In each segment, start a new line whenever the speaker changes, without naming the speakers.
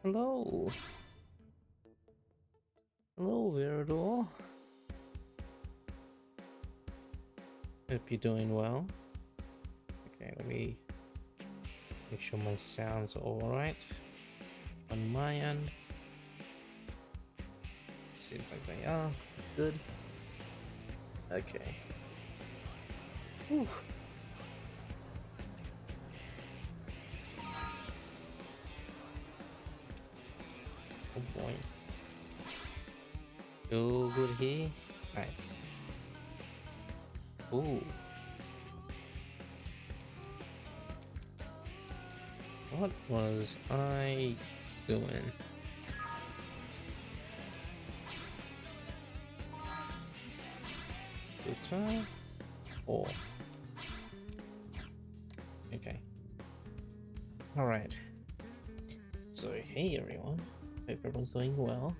Hello. Hello, Viridor. Hope you're doing well. Okay, let me make sure my sounds are alright on my end. Seems like they are. Good. Okay. Whew. Oh boy. Oh, good here. Nice. Ooh. What was I doing? Filter? Or okay. Alright. So hey everyone. Hope everyone's doing well.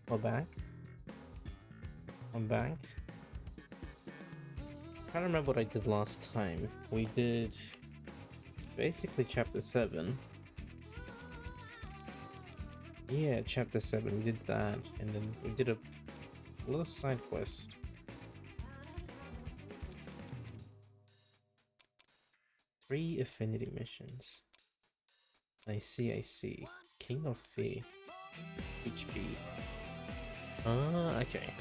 We're back. I'm back. I can't remember what I did last time. We did basically chapter 7. Yeah, chapter 7. We did that, and then we did a little side quest. Three affinity missions. I see. King of Fear. HP. Ah, okay.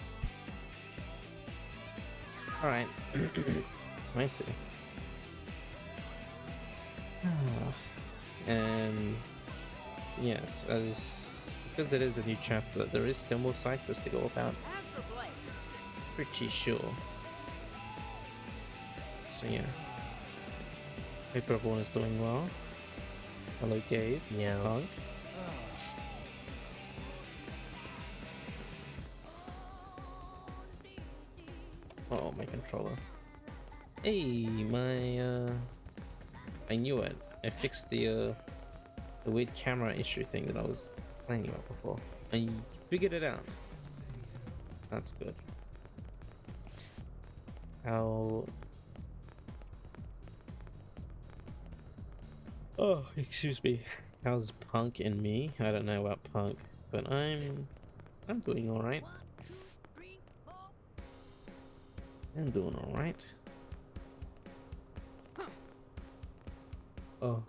Alright. I see. And yes, because it is a new chapter, there is still more side quests to go about. Pretty sure. So yeah. Hope everyone is doing well. Hello Gabe. Yeah. Punk. Oh, my controller. Hey, I knew it. I fixed the weird camera issue thing that I was complaining about before. I figured it out. That's good. How... Oh, excuse me. How's Punk and me? I don't know about Punk, but I'm doing alright. I'm doing alright. Oh.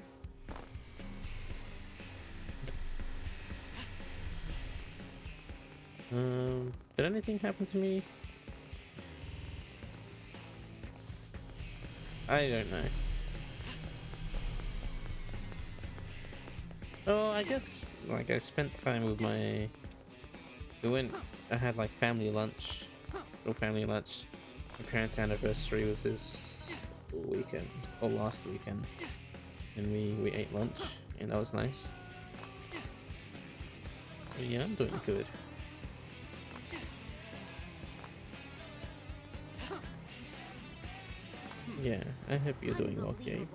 Did anything happen to me? I don't know. Oh, I guess like I spent time with my. I had like family lunch. Little family lunch. My parents' anniversary was this weekend or last weekend, and we ate lunch, and that was nice. But yeah, I'm doing good. Yeah, I hope you're doing okay.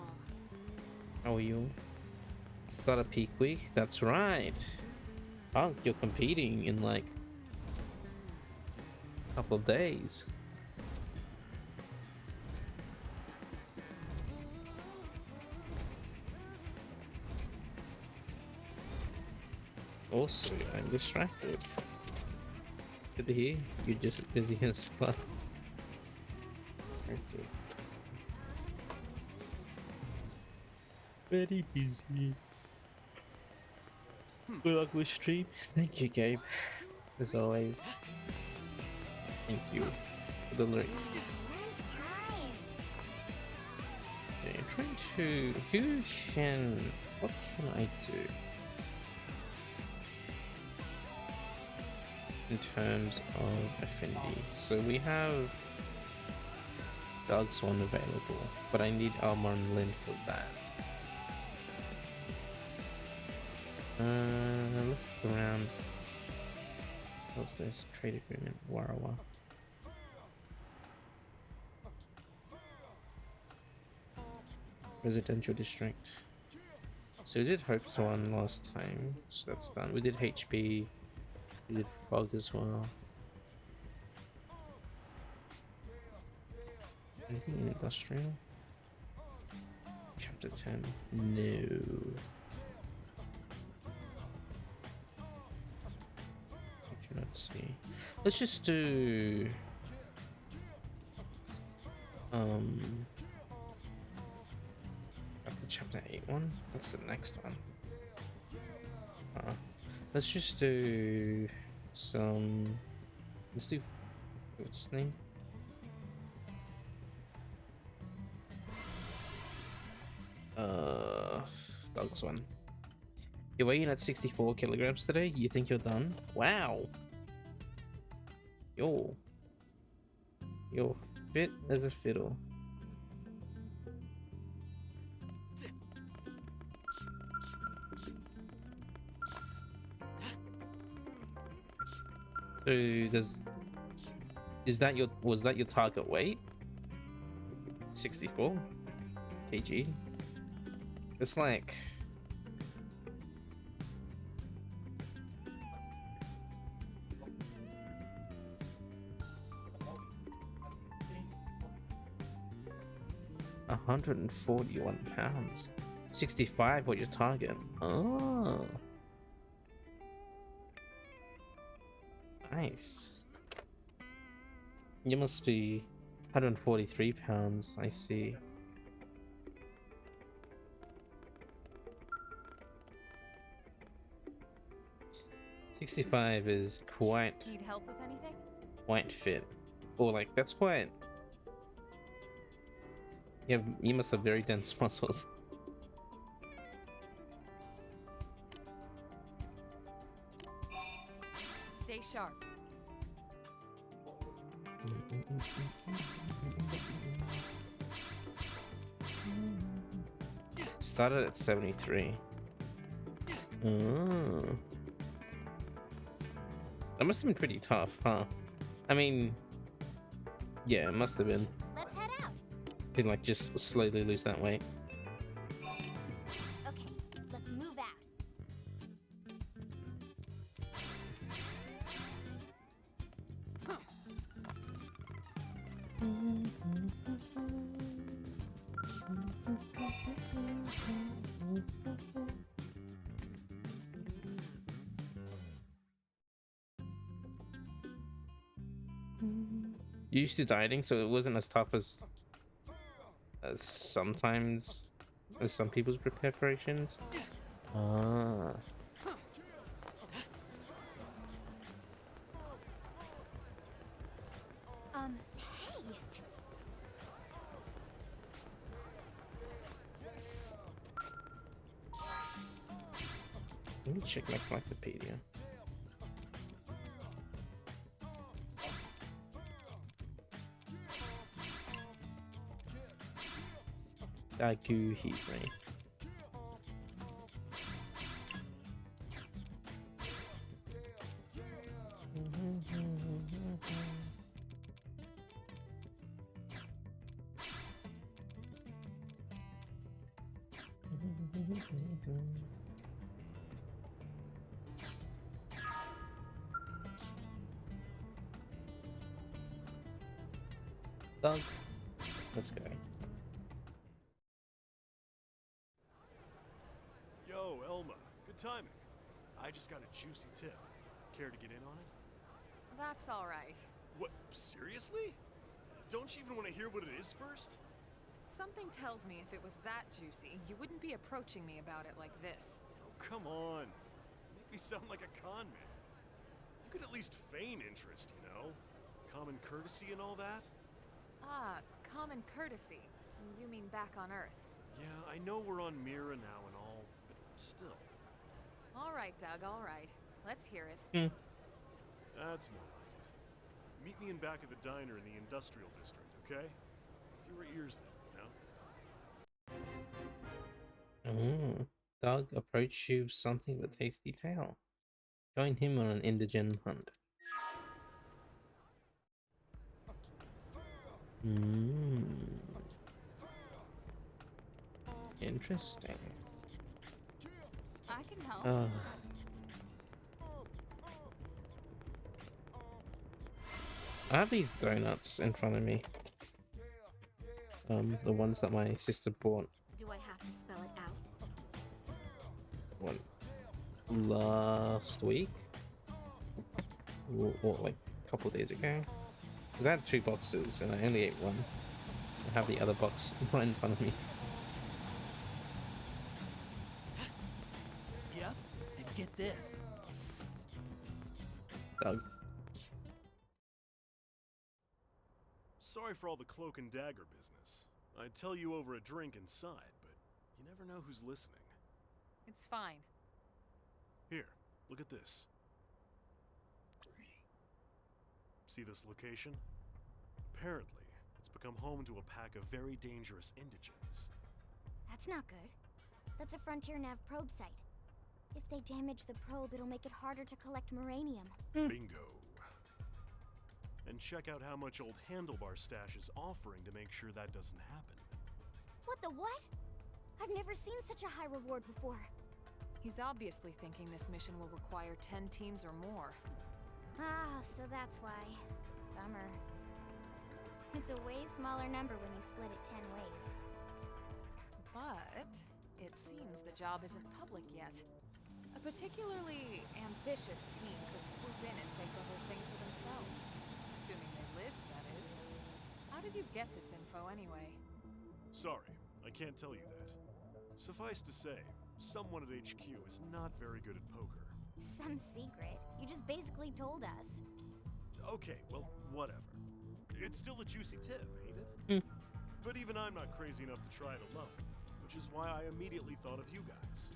How are you? Got a peak week? That's right. Oh, you're competing in like a couple of days. Also, I'm distracted. Good to hear. You're just busy as well. I see. Very busy. Good luck with stream. Thank you, Gabe. As always. Thank you for the link. Okay, I'm trying to... What can I do? In terms of affinity. So we have Doug's one available, but I need Armor and Lin for that. Let's look around. What's this? Trade agreement, Warawa. Residential district. So we did Hope's one last time, so that's done. We did HP, we did Fog as well. Anything in industrial? Chapter 10. No. Let's see. Let's just do at the chapter 8 one. That's the next one. Let's just do some. Let's do what's his name? Dog's one. You're weighing at 64 kilograms today? You think you're done? Wow. You're fit as a fiddle. So was that your target weight? 64 kg. It's like 141 pounds. 65 what your target. Oh. Nice. You must be 143 pounds, I see. $65 is quite.
Need help with anything?
Quite fit. Or like that's quite. You must have very dense muscles.
Stay sharp.
Started at 73. Oh. That must have been pretty tough, huh? I mean, yeah, it must have been.
Let's head out.
You like just slowly lose that weight.
Okay, let's move out.
You used to dieting, so it wasn't as tough as sometimes as some people's preparations. Ah.
Hey.
Let me check my Wikipedia. Dagu Heatray. Doug, let's go.
Yo, Elma, good timing. I just got a juicy tip. Care to get in on it?
That's all right.
What, seriously? Don't you even want to hear what it is first?
Something tells me if it was that juicy, you wouldn't be approaching me about it like this.
Oh, come on. Make me sound like a con man. You could at least feign interest, you know? Common courtesy and all that?
Ah, common courtesy. You mean back on Earth.
Yeah, I know we're on Mira now and all, but still.
All right, Doug, all right. Let's hear it.
That's more like it. Meet me in back of the diner in the industrial district, okay? Fewer ears there, you know?
Doug approached you with something with tasty tail. Join him on an indigent hunt. Interesting.
I can help.
I have these donuts in front of me. The ones that my sister bought.
Do I have to spell it out?
What? Last week? what, like a couple days ago. 'Cause I had 2 boxes and I only ate one. I have the other box right in front of me.
Yep, and get this.
Doug.
Sorry for all the cloak and dagger business. I'd tell you over a drink inside, but you never know who's listening.
It's fine.
Here, look at this. See this location? Apparently, it's become home to a pack of very dangerous indigens.
That's not good. That's a Frontier Nav probe site. If they damage the probe, it'll make it harder to collect Moranium.
Bingo. And check out how much old Handlebar Stash is offering to make sure that doesn't happen.
What the what? I've never seen such a high reward before.
He's obviously thinking this mission will require 10 teams or more.
Ah, so that's why. Bummer. It's a way smaller number when you split it 10 ways.
But it seems the job isn't public yet. A particularly ambitious team could swoop in and take the whole thing for themselves. Assuming they lived, that is. How did you get this info anyway?
Sorry, I can't tell you that. Suffice to say, someone at HQ is not very good at poker.
Some secret. You just basically told us.
Okay, well, whatever. It's still a juicy tip, ain't it? But even I'm not crazy enough to try it alone, which is why I immediately thought of you guys.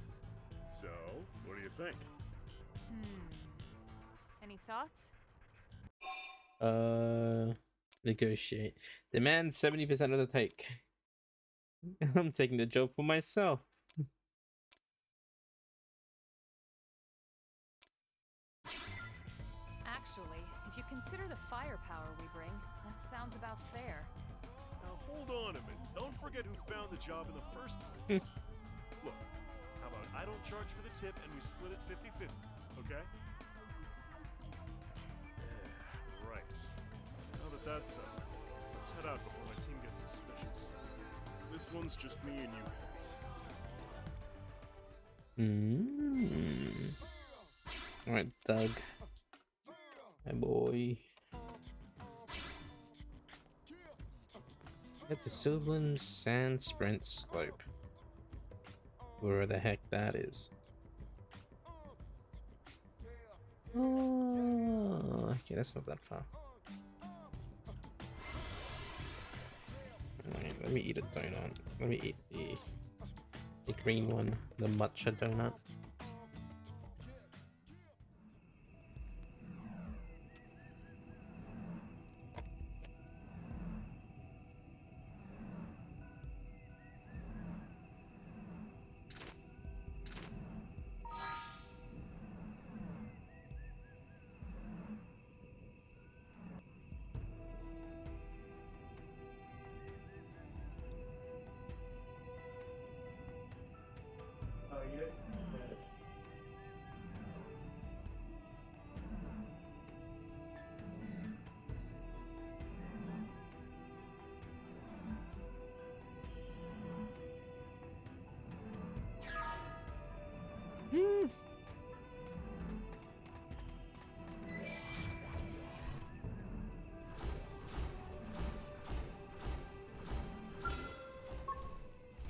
So, what do you think?
Any thoughts?
Negotiate. Demand 70% of the take. I'm taking the job for myself.
Actually, if you consider the firepower we bring, that sounds about fair.
Now hold on a minute. Don't forget who found the job in the first place. Look, how about I don't charge for the tip and we split it 50-50, okay? Right. Now that that's settled, let's head out before my team gets suspicious. This one's just me and you guys.
Alright, Doug. My boy. At the Sylvan Sand Sprint Slope. Where the heck that is. Oh, okay, that's not that far. Alright, let me eat a donut. Let me eat the green one, the matcha donut.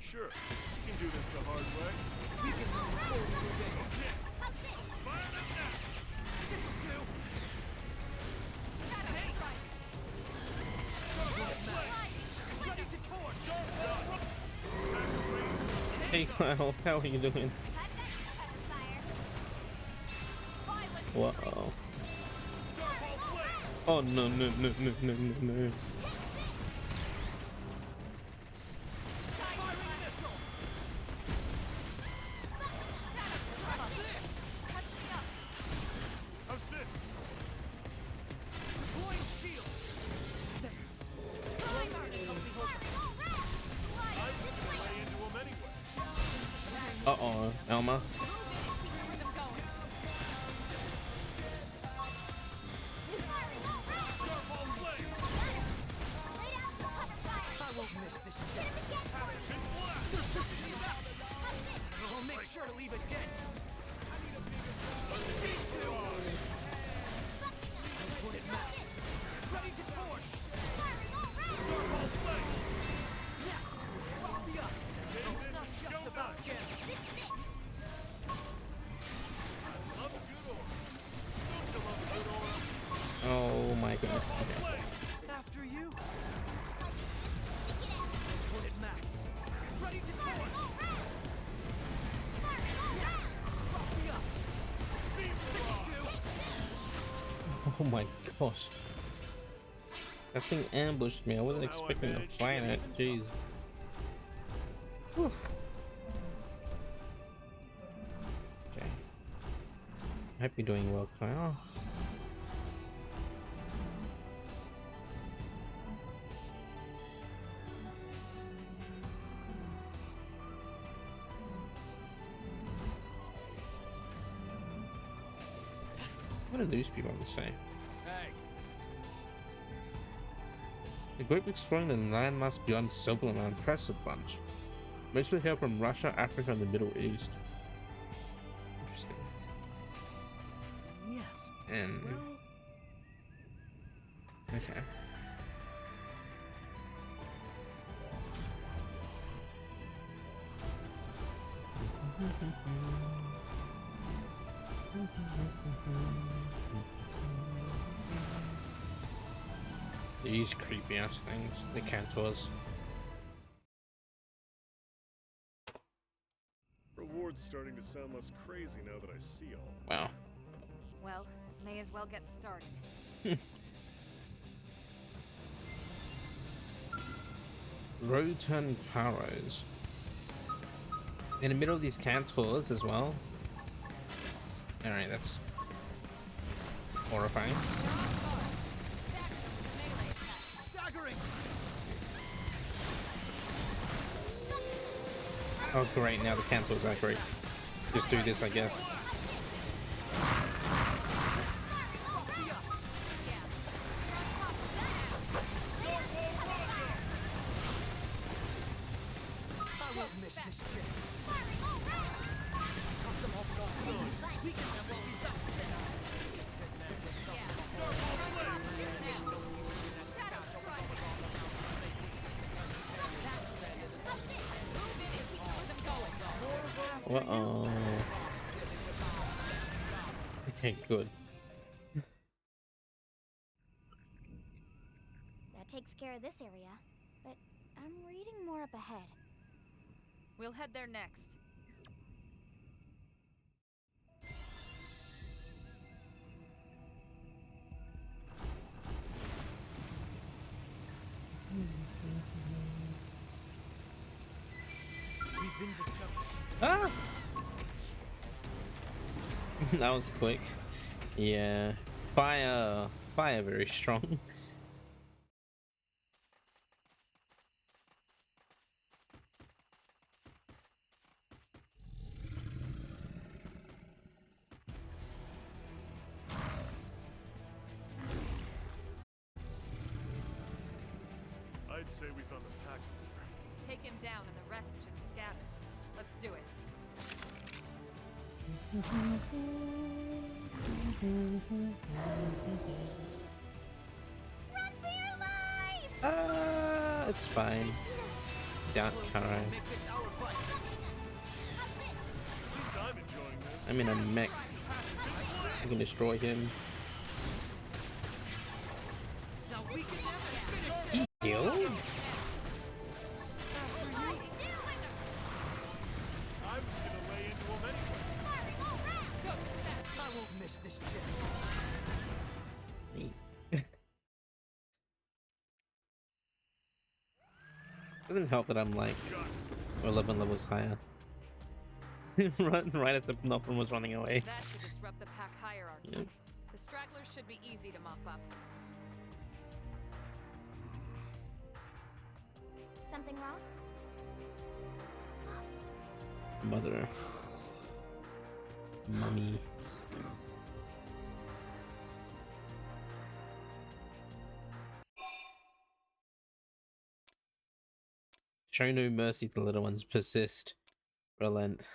Sure, you can do this the hard way. We can move forward today. Okay. Fire them now. This'll do.
Hey!
Ready to torch.
Hey Cloud, how are you doing? Whoa. Oh no no no no no no no.
How's this?
Deploying shield.
I'd lay into him anyway.
Uh-oh, Elma.
I won't miss this chance. I'll make sure to leave a dent.
my goodness. Okay.
After you. Put it max. Ready to torch. Rock me up.
Oh my gosh. That thing ambushed me. I wasn't expecting to fight it. Jeez. Oof. Okay. I hope you're doing well, Kyle. What do these people have to say?
Hey.
The group exploring the landmass beyond Silverland are an impressive bunch. Mostly hail from Russia, Africa, and the Middle East. Interesting.
Yes.
And
Well,
okay. These creepy ass things, the cantors.
Reward's starting to sound less crazy now that I see all.
Wow.
Well, may as well get started.
Rotan Caros. In the middle of these cantors as well. Alright, that's horrifying.
staggering.
Oh great, now the cantors are great. Just do this, I guess.
I won't miss this chance. Cut them off guard. We can have what we got chance.
Uh-oh. Okay, good.
That takes care of this area, but I'm reading more up ahead.
We'll head there next.
We've been discovered.
Ah! That was quick. Yeah. Fire very strong.
I'd say we found a pack leader.
Take him down and the rest should scatter. Let's do it.
Run for your life!
It's fine. Yeah, alright.
Make this our fight.
At least I'm enjoying this.
I'm in a mech. I can destroy him.
Now we can finish this.
Heal?
I was gonna lay into him anyway.
I won't miss this chance.
Doesn't help that I'm like 11 levels higher. right as the Nopper was running away.
That should disrupt the pack hierarchy.
Yep.
The stragglers should be easy to mop up.
Something wrong?
Mother. Mummy. Show no mercy to the little ones. Persist. Relent.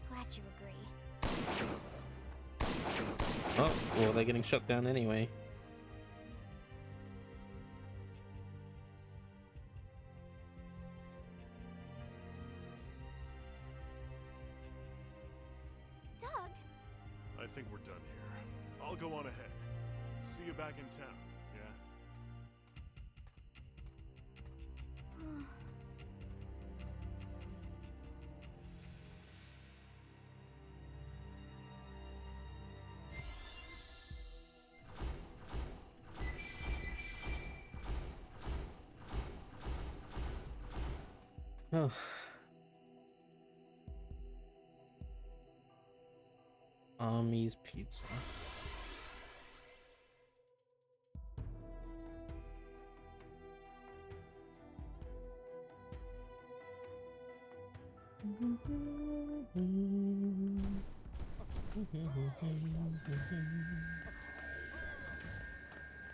Glad you agree.
Oh, well, they're getting shut down anyway.
Doug,
I think we're done here. I'll go on ahead. See you back in town, yeah?
Oh. Army's pizza.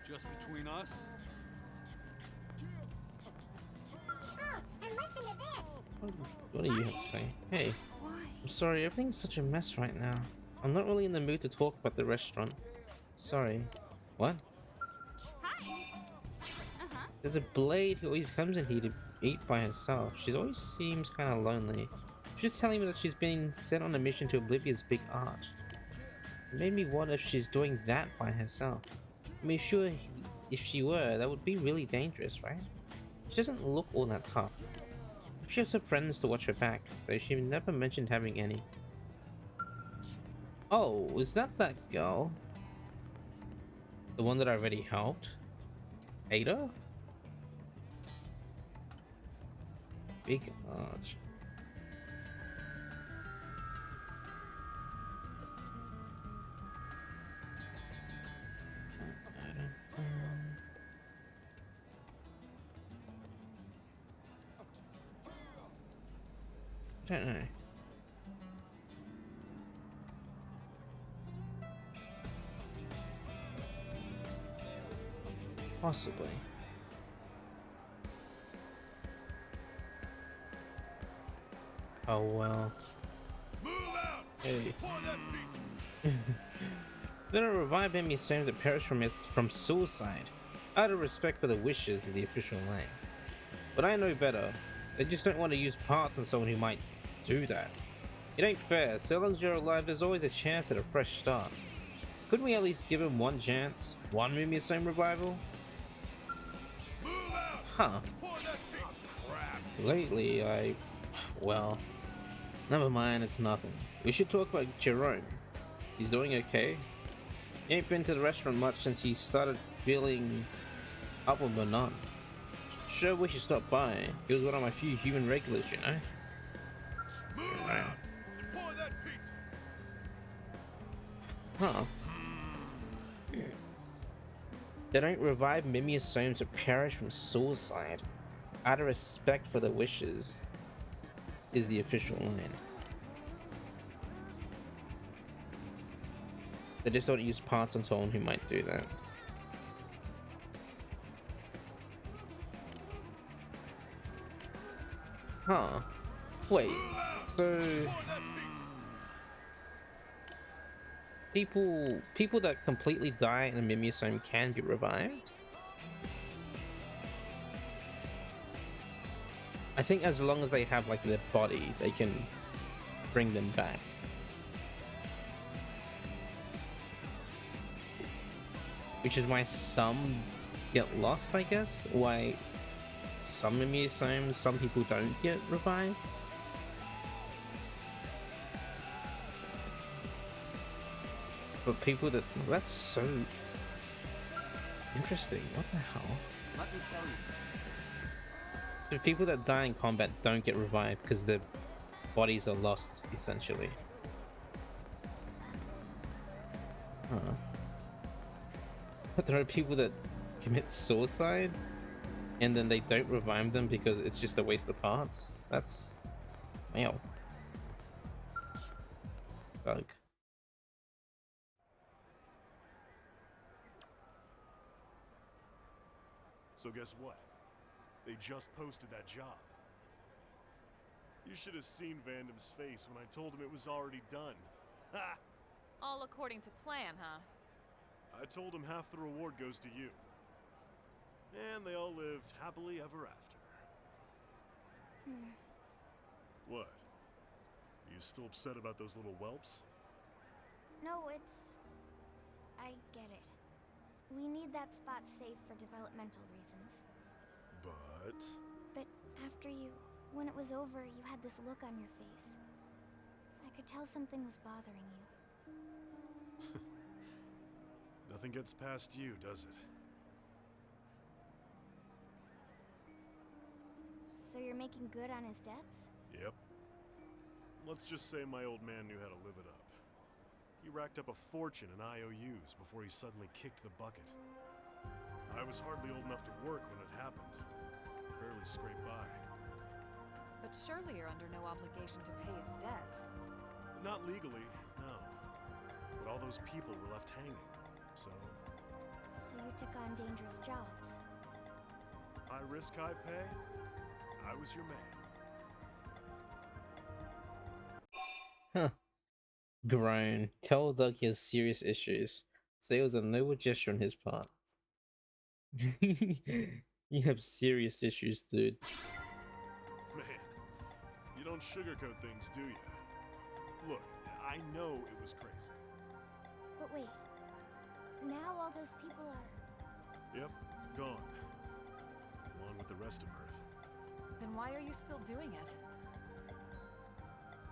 Just between us?
And listen to this!
What do you have to say? Hey,
Why?
I'm sorry, everything's such a mess right now. I'm not really in the mood to talk about the restaurant. Sorry. What?
Hi.
There's a Blade who always comes in here to eat by herself. She always seems kind of lonely. She's telling me that she's been sent on a mission to Oblivia's big arch. It made me wonder if she's doing that by herself. I mean, sure, if she were, that would be really dangerous, right? She doesn't look all that tough. If she has some friends to watch her back, though she never mentioned having any. Oh, is that girl? The one that I already helped? Ada? Big arch. I don't know. Possibly. Oh well.
Move out!
Hey.
Pour that pizza!
Then I revive enemy stones that perish from suicide, out of respect for the wishes of the official lane. But I know better. They just don't want to use parts on someone who might do that. It ain't fair. So long as you're alive, there's always a chance at a fresh start. Couldn't we at least give him one chance? One Mumiasome revival?
Move out!
Huh.
Pour that pizza! Crap!
Lately, well, never mind, it's nothing. We should talk about Jerome. He's doing okay. He ain't been to the restaurant much since he started feeling up with Manon. Sure wish he stopped by. He was one of my few human regulars, you know?
Move out! And pour that pizza!
Huh. They don't revive Mimiasomes to perish from suicide. Out of respect for the wishes is the official line. They just don't use parts on someone who might do that. Huh. Wait, so people that completely die in a Mimiasome can be revived? I think as long as they have like their body, they can bring them back. Which is why some get lost, I guess. Why some Mimiasomes, some people don't get revived. But people that's so interesting. What the hell?
Let me tell you.
So people that die in combat don't get revived because their bodies are lost, essentially. Huh. But there are people that commit suicide and then they don't revive them because it's just a waste of parts. That's... wow. Bug.
So guess what? They just posted that job. You should have seen Vandam's face when I told him it was already done. Ha!
All according to plan, huh?
I told him half the reward goes to you. And they all lived happily ever after. What? Are you still upset about those little whelps?
No, it's... I get it. We need that spot safe for developmental reasons.
But...
But after you... When it was over, you had this look on your face. I could tell something was bothering you.
Nothing gets past you, does it?
So you're making good on his debts?
Yep. Let's just say my old man knew how to live it up. He racked up a fortune in IOUs before he suddenly kicked the bucket. I was hardly old enough to work when it happened. Barely scraped by.
But surely you're under no obligation to pay his debts.
Not legally, no. But all those people were left hanging, so...
So you took on dangerous jobs.
High risk, high pay? I was your man.
Huh. Groan. Tell Doug he has serious issues. Say it was a noble gesture on his part. You have serious issues, dude.
Man, you don't sugarcoat things, do you? Look, I know it was crazy.
But wait. Now all those people are...
Yep, gone. Along with the rest of Earth.
Then why are you still doing it?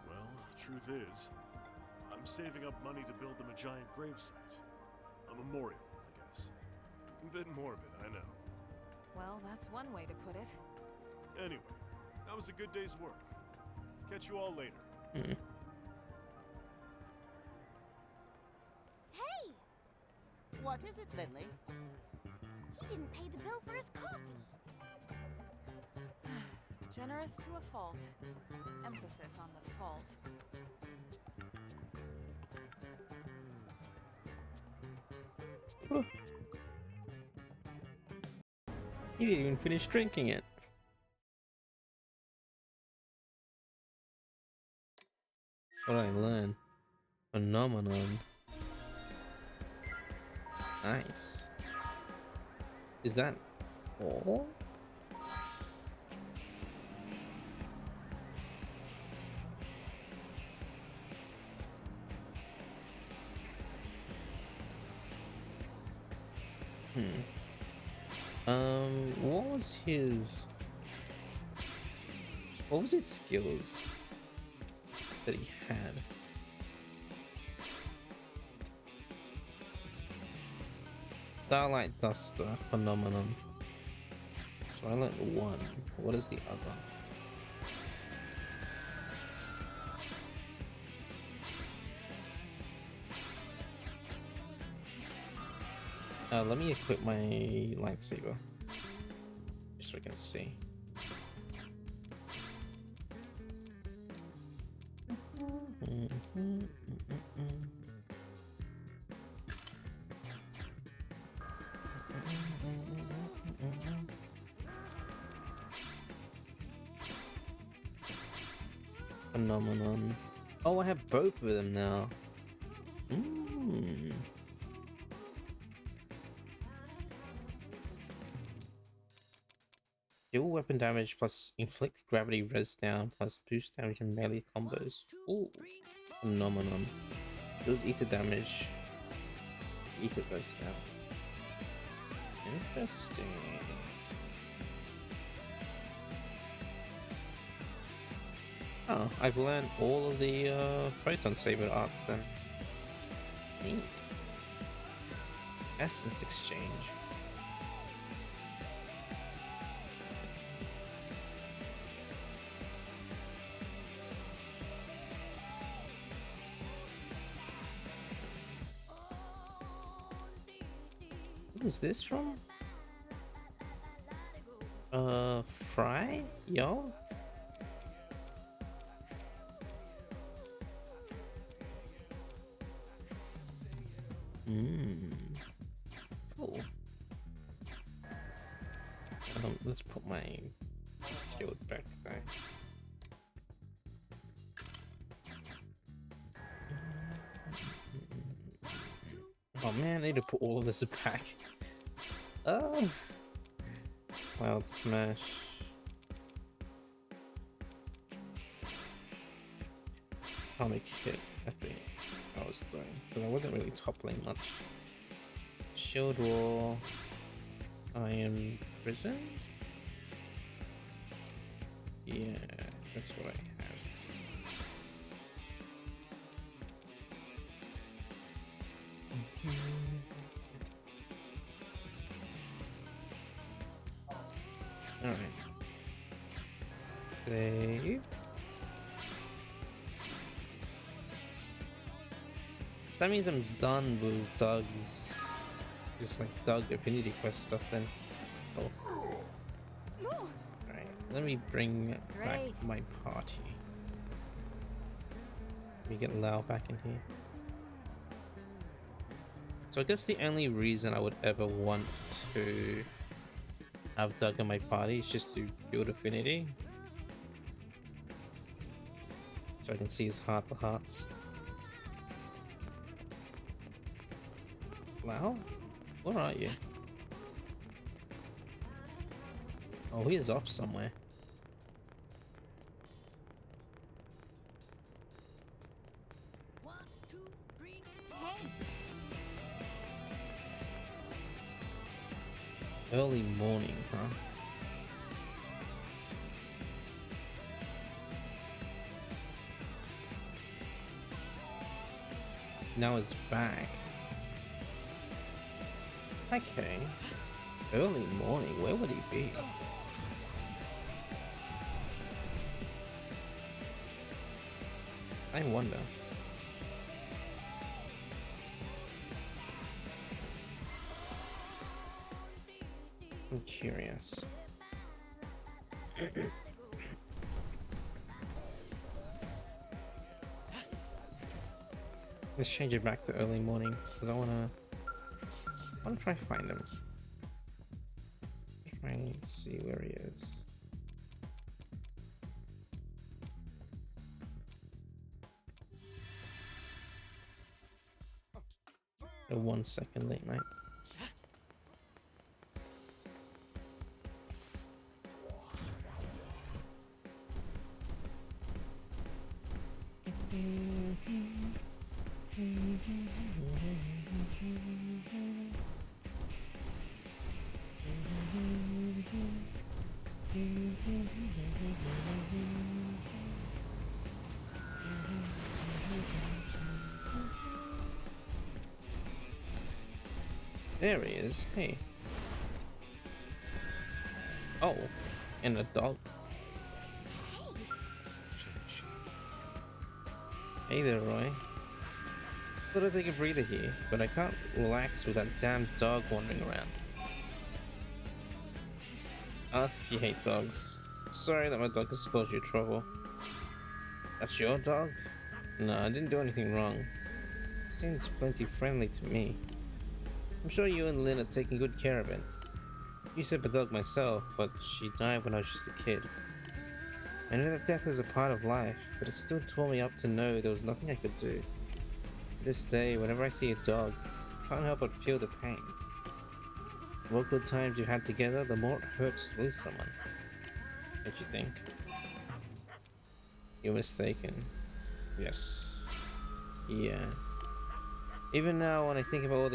Well, truth is, I'm saving up money to build them a giant gravesite. A memorial, I guess. A bit morbid, I know.
Well, that's one way to put it.
Anyway, that was a good day's work. Catch you all later.
Hmm.
Hey!
What is it, Lindley?
He didn't pay the bill for his coffee.
Generous to a fault. Emphasis on the fault.
He didn't even finish drinking it. What did I learn? Phenomenon. Nice. Is that all? What was his skills that he had? Starlight Duster Phenomenon. So I learned one. What is the other? Let me equip my lightsaber. Just so we can see. Phenomenon. Oh, I have both of them now. Deal weapon damage plus inflict gravity res down plus boost damage in melee combos. Ooh. Phenomenon. Deals ether damage. Ether res down. Interesting. Oh, I've learned all of the Photon Saber arts then. Neat. Essence exchange. What is this from? Fry? Yo? Cool. Let's put my shield back there. Oh man, I need to put all of this back. Oh! Cloud Smash. Atomic Hit, I think. Oh, I was doing, but I wasn't really toppling much. Shield wall. I am prison. Yeah, that's what I have. All right. Save. So that means I'm done with Doug's, just like Doug Affinity Quest stuff then. Oh. Alright, let me bring back
Great.
my party. Let me get Lau back in here. So I guess the only reason I would ever want to have Doug in my party is just to build affinity. So I can see his heart to hearts. Lau? Where are you? Oh, he's off somewhere. Early morning, huh? Now it's back. Okay. Early morning, where would he be? I wonder. I'm curious. Let's change it back to early morning because I wanna try to find him. Try and see where he is. A 1 second late night. There he is. Hey. Oh, and a dog. Hey there, Roy. Thought I'd take a breather here, but I can't relax with that damn dog wandering around. Ask if you hate dogs. Sorry that my dog has caused you trouble. That's your dog? No, I didn't do anything wrong. Seems plenty friendly to me. I'm sure you and Lynn are taking good care of it. Used to have a dog myself, but she died when I was just a kid. I know that death is a part of life, but it still tore me up to know there was nothing I could do. To this day, whenever I see a dog, I can't help but feel the pains. The more good times you've had together, the more it hurts to lose someone. Don't you think? You're mistaken. Yes. Yeah. Even now, when I think about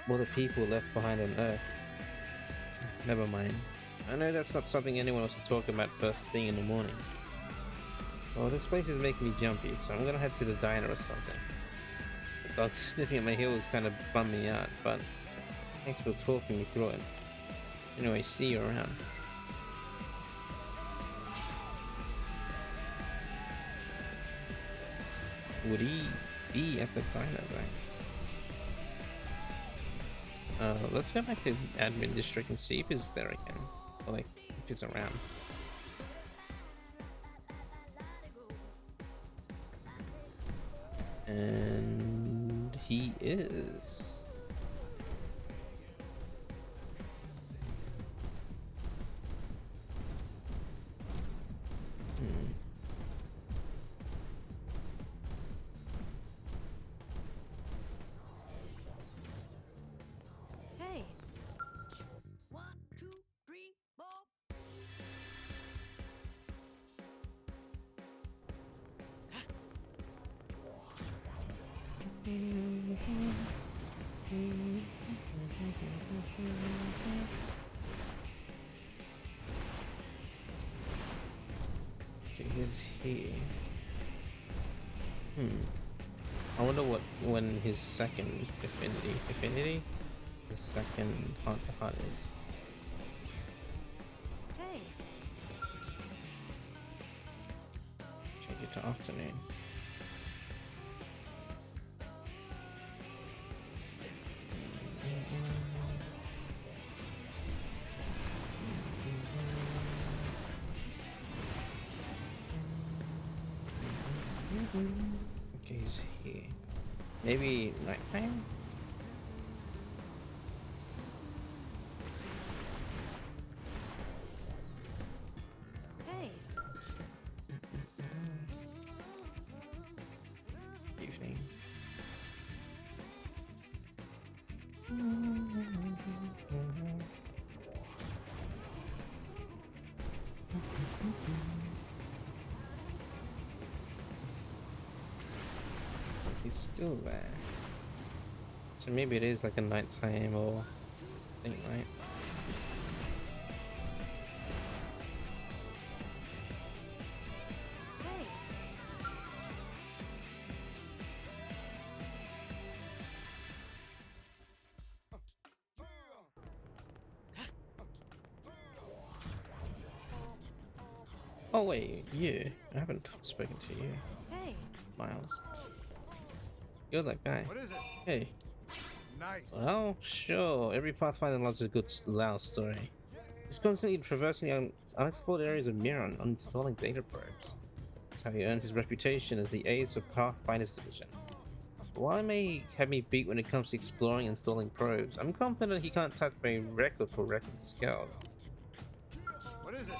all the people left behind on Earth. Never mind. I know that's not something anyone wants to talk about first thing in the morning. Well, this place is making me jumpy, so I'm gonna head to the diner or something. The dog sniffing at my heels kind of bummed me out, but thanks for talking me through it. Anyway, see you around. Would he be at the diner, right? Let's go back to admin district and see if he's there again, or like if he's around. And he is.
Hey,
Okay, he's here. I wonder when his second affinity, his second heart to heart is.
Hey.
Change it to afternoon. Okay, he's here. Maybe nighttime?
Hey.
Evening. He's still there. So maybe it is like a nighttime or late night.
Hey.
Oh wait, you. I haven't spoken to you,
Hey.
Miles. You're that guy.
What is it?
Hey.
Nice.
Well, sure. Every Pathfinder loves a good loud story. He's constantly traversing the unexplored areas of Miran, uninstalling data probes. That's how he earns his reputation as the ace of Pathfinder's division. While he may have me beat when it comes to exploring and installing probes, I'm confident he can't touch my record for record skills.
What is it?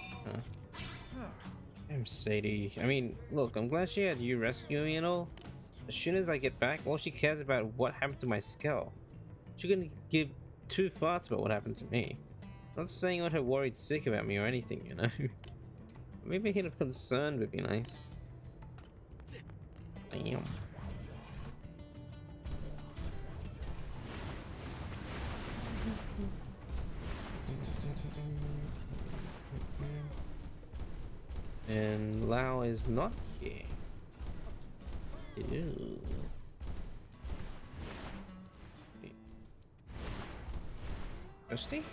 Damn Sadie. I mean, look, I'm glad she had you rescue me and all. As soon as I get back, all she cares about what happened to my skull. She couldn't give two farts about what happened to me. I'm not saying I want her worried sick about me or anything, you know. Maybe a hint of concern would be nice. Damn. And Lao is not here. Ew. Thirsty?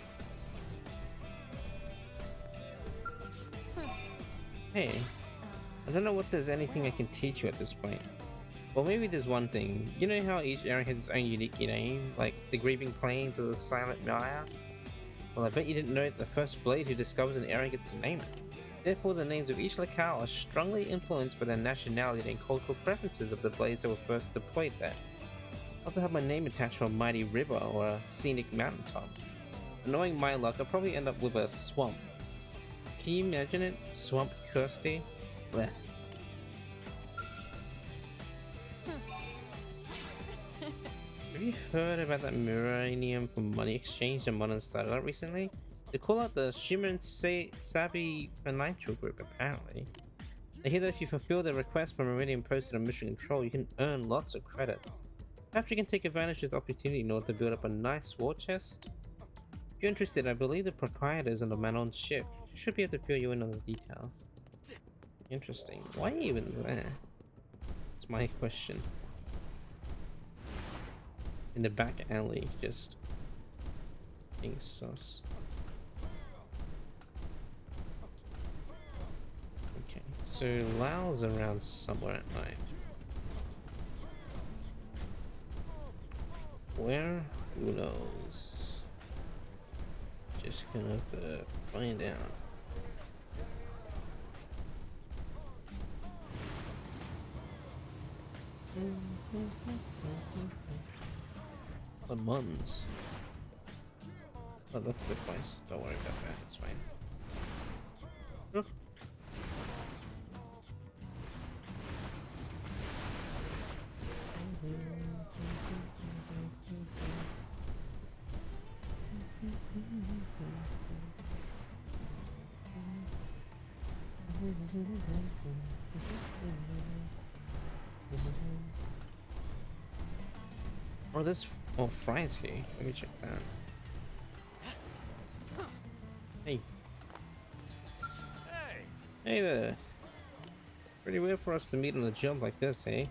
Hey, I don't know what there's anything I can teach you at this point. Well, maybe there's one thing. You know how each area has its own unique name, like the Grieving Plains or the Silent Mire? Well, I bet you didn't know that the first blade who discovers an area gets to name it. Therefore, the names of each locale are strongly influenced by the nationality and cultural preferences of the blades that were first deployed there. I'll have to have my name attached to a mighty river or a scenic mountaintop. Knowing my luck, I'll probably end up with a swamp. Can you imagine it? Swamp Kirsty? Blech. Have you heard about that Miranium for money exchange that Modern started out recently? They call out the Shimon Sabi Financial Group, apparently. I hear that if you fulfill the request for Meridian posted on Mission Control, you can earn lots of credits. Perhaps you can take advantage of this opportunity in order to build up a nice war chest. If you're interested, I believe the proprietor is on the Manon ship. She should be able to fill you in on the details. Interesting. Why are you even there? That's my question. In the back alley, just being sus. Okay, so Lao's around somewhere at night. Where? Who knows? Just gonna have to find out. The Muns. Oh, that's the place. Don't worry about that. It's fine. Oh. Oh, there's more fries here. Let me check that. Hey. Hey there. Pretty weird for us to meet on a jump like this, eh?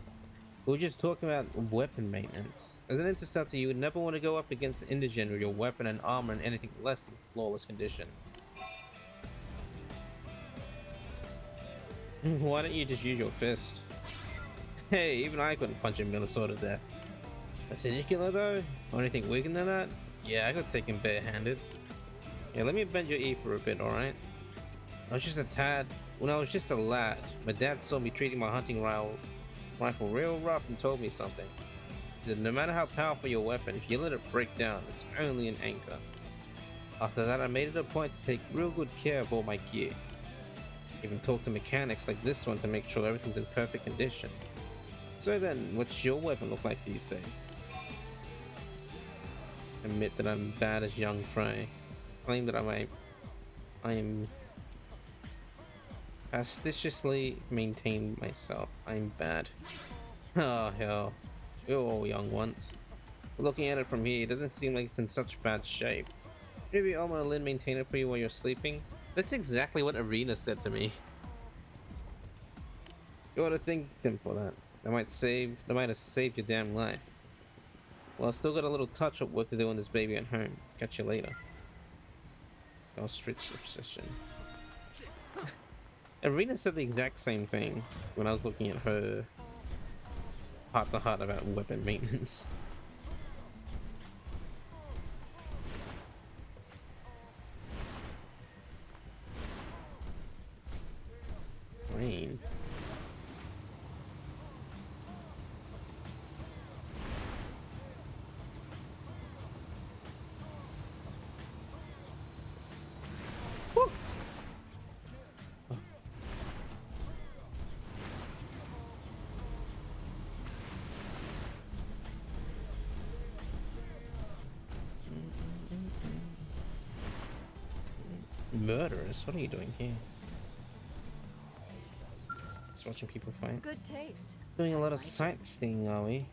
We were just talking about weapon maintenance. As an interceptor, you would never want to go up against an indigent with your weapon and armor in anything less than flawless condition. Why don't you just use your fist? Hey, even I couldn't punch a Minnesota to death. A Sinicular though? Or anything weaker than that? Yeah, I could take him barehanded. Yeah, let me bend your ear for a bit, alright? I was just a tad. When I was just a lad, my dad saw me treating my hunting rifle real rough and told me something. He said, no matter how powerful your weapon, if you let it break down, it's only an anchor. After that, I made it a point to take real good care of all my gear. Even talk to mechanics like this one to make sure everything's in perfect condition. So then, what's your weapon look like these days? Admit that I'm bad as young Frey. Claim that I am fastidiously maintain myself. I'm bad. Oh hell, we're all young once. Looking at it from here, it doesn't seem like it's in such bad shape. Maybe Elmer and Lynn maintain it for you while you're sleeping. That's exactly what Arena said to me. You ought to thank them for that. They might have saved your damn life. Well, I've still got a little touch-up work to do on this baby at home. Catch you later. Oh, street obsession. Arena said the exact same thing when I was looking at her heart to heart about weapon maintenance. Rain. Woo. Murderers, what are you doing here? Just watching people fight.
Good taste.
Doing a lot of sightseeing, are we?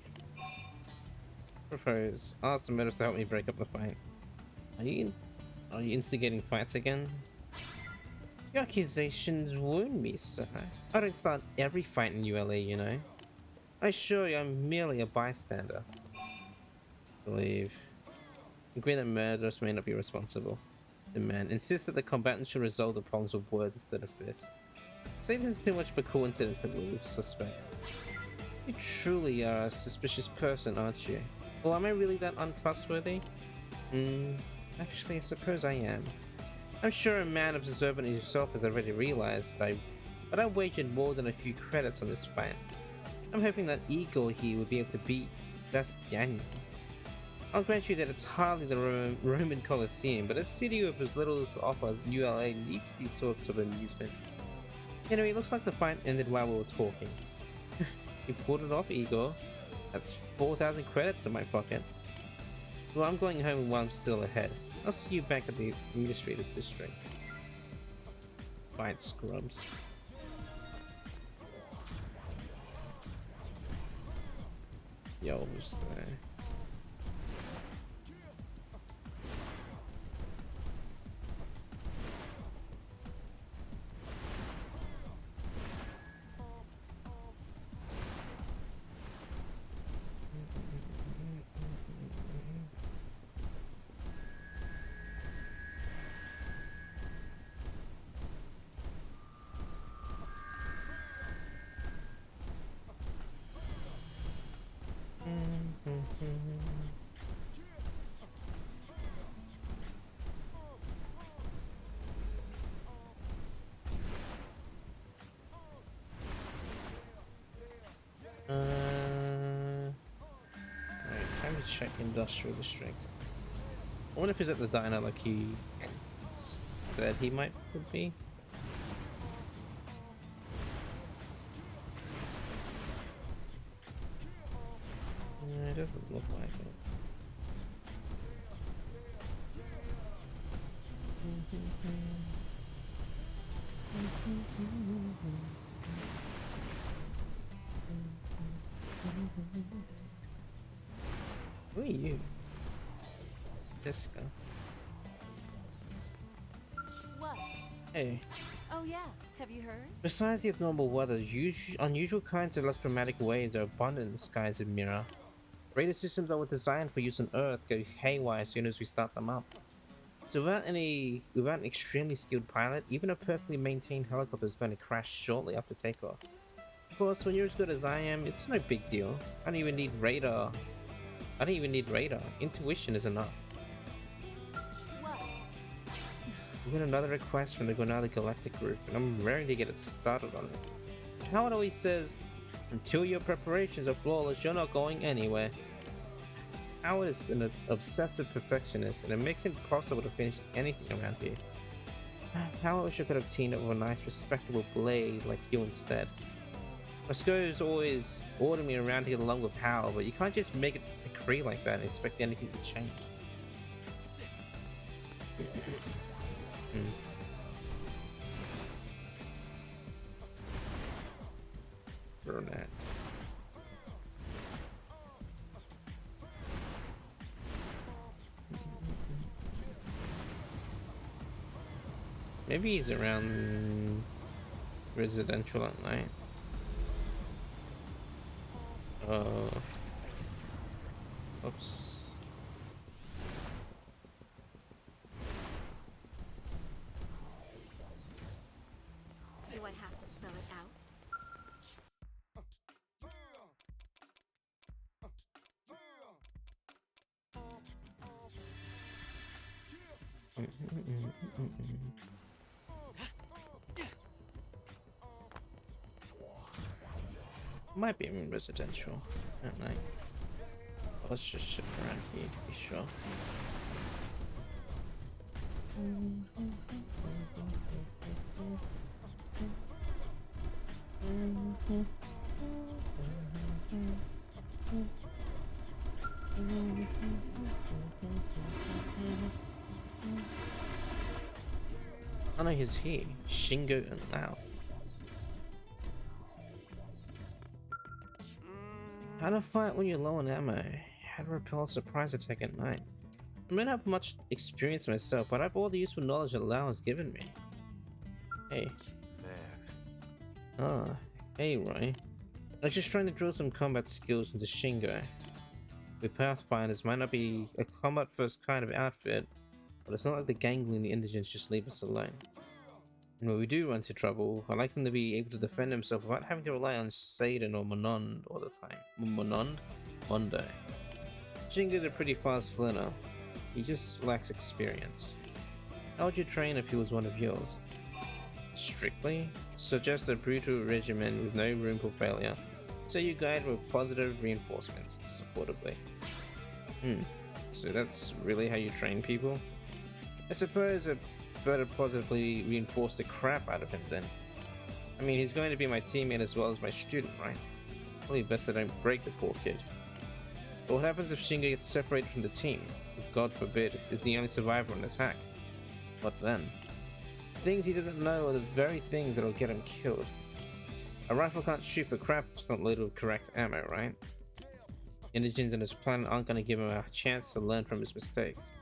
Propose. Ask the murderers to help me break up the fight. Are you instigating fights again? Your accusations wound me, sir. I don't start every fight in ULA, you know. I assure you I'm merely a bystander. Believe. Agree that murderers may not be responsible. Demand. Insist that the combatants should resolve the problems with words instead of fists. Say this is too much of a coincidence that we suspect. You truly are a suspicious person, aren't you? Well, am I really that untrustworthy? Actually, I suppose I am. I'm sure a man observant as yourself has already realized but I wagered more than a few credits on this fight. I'm hoping that Igor here will be able to beat just Daniel. I'll grant you that it's hardly the Roman Colosseum, but a city with as little to offer as ULA needs these sorts of amusements. Anyway, it looks like the fight ended while we were talking. You pulled it off, Igor. That's 4,000 credits in my pocket. Well, I'm going home while I'm still ahead. I'll see you back at the administrative district. Fight scrubs. Yo, was there? Alright, time to check industrial district. I wonder if he's at the diner like he said he would be. It doesn't look like it. Who are you? Cisco.
What?
Hey.
Oh yeah, have you heard?
Besides the abnormal weather, unusual kinds of electromagnetic waves are abundant in the skies of Mira. Radar systems that were designed for use on Earth go haywire as soon as we start them up. So without an extremely skilled pilot, even a perfectly maintained helicopter is going to crash shortly after takeoff. Of course, when you're as good as I am, it's no big deal. I don't even need radar. Intuition is enough.
What?
We got another request from the Gonada Galactic Group, and I'm ready to get it started on it. Howard always says, until your preparations are flawless, you're not going anywhere. Howard is an obsessive perfectionist, and it makes it impossible to finish anything around here. Howard wish I could have teamed up with a nice, respectable blade like you instead. Moscow's always ordering me around to get along with Howard, but you can't just make a decree like that and expect anything to change. Brunette. Maybe he's around residential at night. Oops.
Do I have to spell it out?
Might be in residential at night. Let's just ship around here to be sure. I know he's here. Shingo and Lao. How to fight when you're low on ammo. How to repel a surprise attack at night. I may not have much experience myself, but I have all the useful knowledge that Lao has given me. Hey. Ah, hey Roy. I was just trying to drill some combat skills into Shingo. With Pathfinders might not be a combat first kind of outfit, but it's not like the gangly and the indigents just leave us alone. And when we do run into trouble, I like them to be able to defend themselves without having to rely on Satan or Monond all the time. Monond? Mondo. Shingo's a pretty fast learner. He just lacks experience. How would you train if he was one of yours? Strictly? Suggest a brutal regimen with no room for failure. So you guide with positive reinforcements, supportably. So that's really how you train people? I suppose I better positively reinforce the crap out of him then. I mean, he's going to be my teammate as well as my student, right? Probably best I don't break the poor kid. But what happens if Shingo gets separated from the team? If, God forbid, is the only survivor in an attack? What then? Things he doesn't know are the very things that'll get him killed. A rifle can't shoot for crap it's not loaded with correct ammo, right? Indigents on his planet aren't going to give him a chance to learn from his mistakes.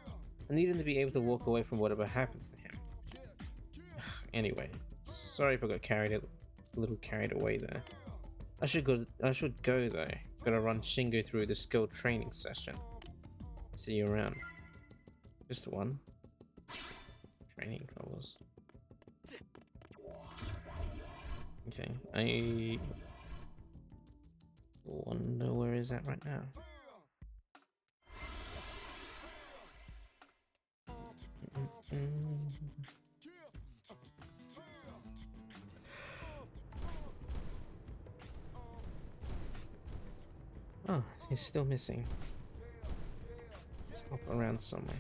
I need him to be able to walk away from whatever happens to him. Anyway, sorry if I got a little carried away there. I should go though. Gotta run Shingo through the skill training session. See you around. Just one. Training troubles. Okay, I wonder where is that right now. Oh, he's still missing. Let's hop around somewhere.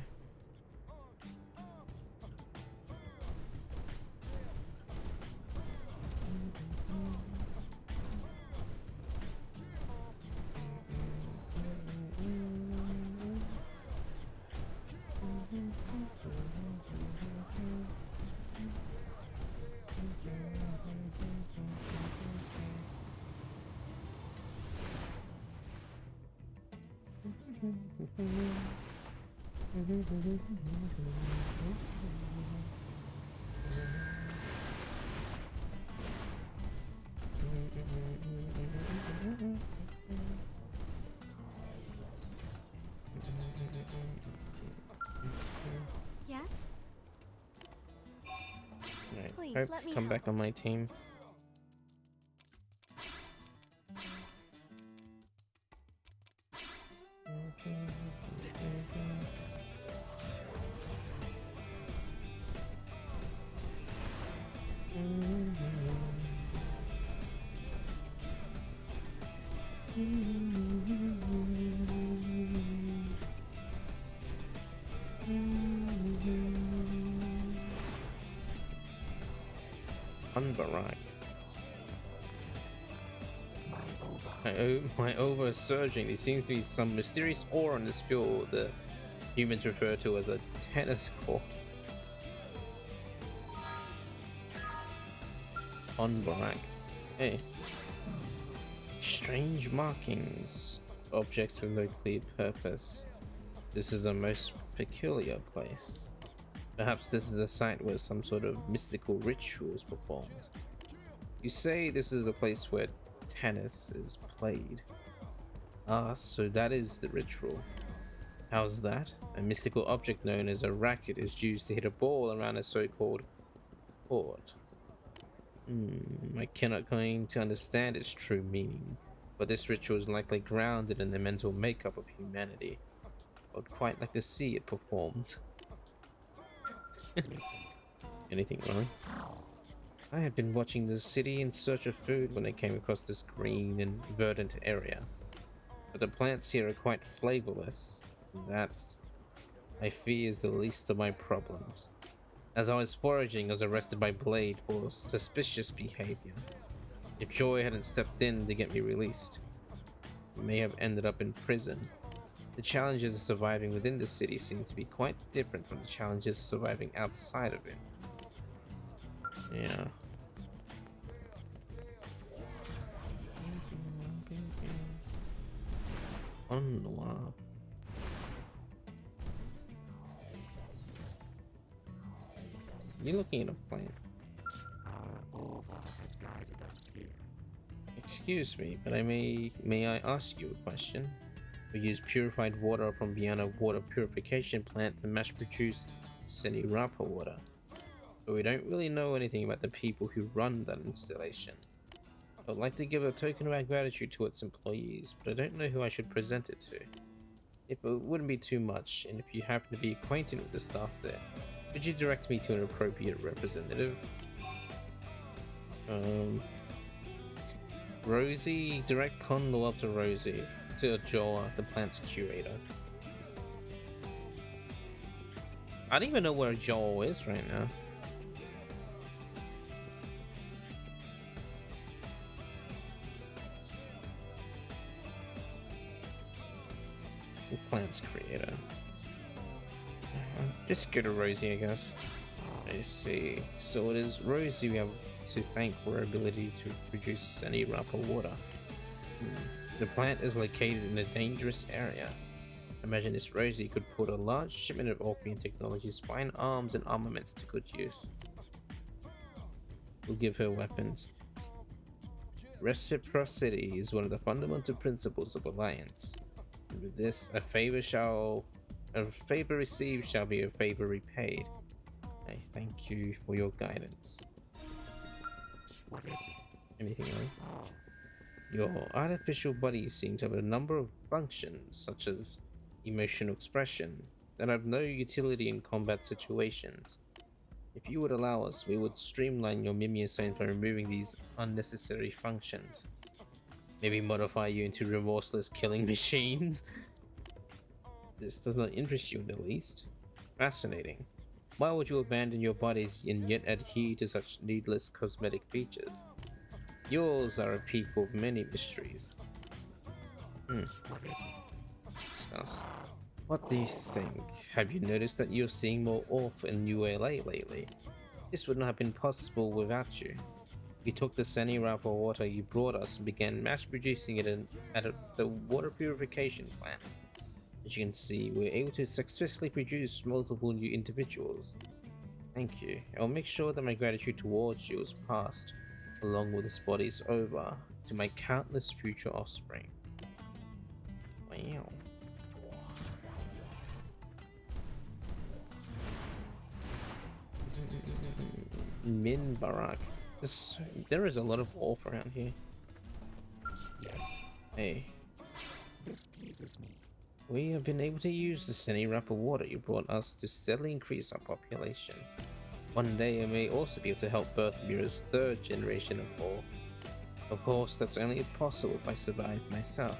Yes?
Right.
Please,
Hope
let me
come back
help.
on my team. Unbarak. My over is surging. There seems to be some mysterious aura on this field the humans refer to as a tennis court. Unbarak. Hey. Strange markings. Objects with no clear purpose. This is a most peculiar place. Perhaps this is a site where some sort of mystical ritual is performed. You say this is the place where tennis is played. Ah, so that is the ritual. How's that? A mystical object known as a racket is used to hit a ball around a so-called court. I cannot claim to understand its true meaning, but this ritual is likely grounded in the mental makeup of humanity. I would quite like to see it performed. Anything wrong? I had been watching the city in search of food when I came across this green and verdant area. But the plants here are quite flavorless, and that, I fear, is the least of my problems. As I was foraging, I was arrested by Blade for suspicious behavior. If Joy hadn't stepped in to get me released, I may have ended up in prison. The challenges of surviving within the city seem to be quite different from the challenges of surviving outside of it. Yeah. Noir. You're looking at a plant.
Has guided us here.
Excuse me, but may I ask you a question? We use purified water from beyond a water purification plant to mass produce Rapa water. But we don't really know anything about the people who run that installation. I would like to give a token of our gratitude to its employees, but I don't know who I should present it to. If it wouldn't be too much, and if you happen to be acquainted with the staff there, could you direct me to an appropriate representative? Rosie, direct Condor up to Rosie, to Joa, the plant's curator. I don't even know where Joel is right now. The plant's creator. Just go to Rosie, I guess. I see. So it is Rosie we have to thank for her ability to produce any Rapa water. The plant is located in a dangerous area. Imagine this Rosie could put a large shipment of Orphean Technology's fine arms and armaments to good use. We'll give her weapons. Reciprocity is one of the fundamental principles of alliance. And with this, a favor received shall be a favor repaid. I thank you for your guidance.
What is it?
Anything else? Your artificial bodies seem to have a number of functions, such as emotional expression, that have no utility in combat situations. If you would allow us, we would streamline your Mimiosome by removing these unnecessary functions. Maybe modify you into remorseless killing machines. This does not interest you in the least. Fascinating. Why would you abandon your bodies and yet adhere to such needless cosmetic features? Yours are a people of many mysteries.
What is it?
Discuss. What do you think? Have you noticed that you're seeing more Orph in ULA lately? This would not have been possible without you. We took the Rapa water you brought us and began mass producing it at the water purification plant. As you can see, we're able to successfully produce multiple new individuals. Thank you. I'll make sure that my gratitude towards you is passed, along with this body's over, to my countless future offspring. Wow. Min Barak. There is a lot of wolf around here.
Yes,
Hey,
this pleases me.
we have been able to use the steady wrap of water you brought us to steadily increase our population. One day I may also be able to help birth Mira's third generation of wolf. Of course, that's only possible if I survive myself.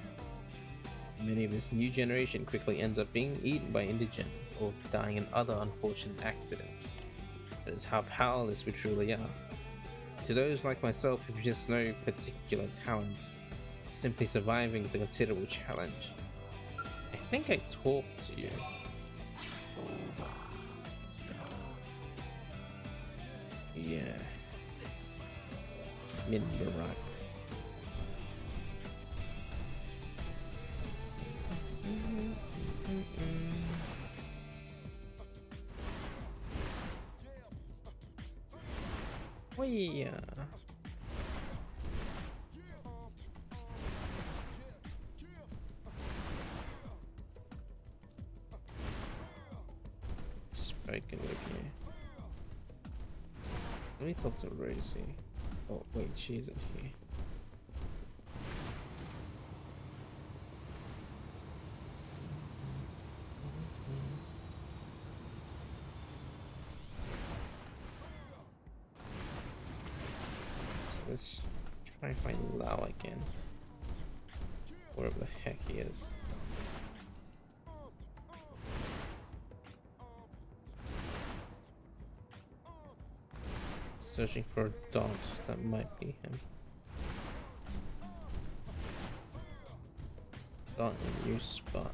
Many of this new generation quickly ends up being eaten by indigent or dying in other unfortunate accidents. That is how powerless we truly are. To those like myself who possess no particular talents, simply surviving is a considerable challenge. I think I talked to you. Yeah. Min Barak. Oh yeah. Spoken with you. Let me talk to Rosie. Oh wait, she isn't here. So let's try and find Lau again. Wherever the heck he is. Searching for a dot that might be him. Dot in new spot.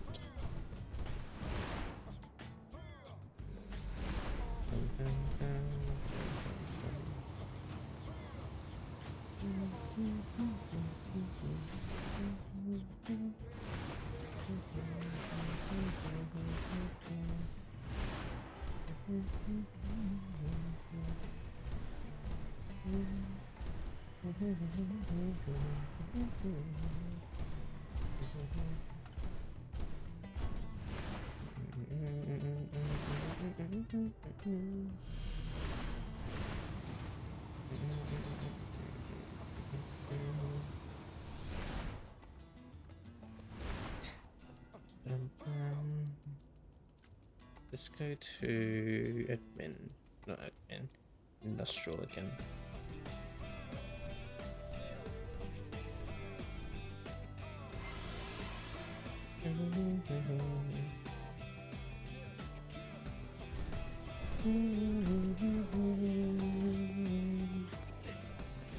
Let's go to admin, not admin, industrial again.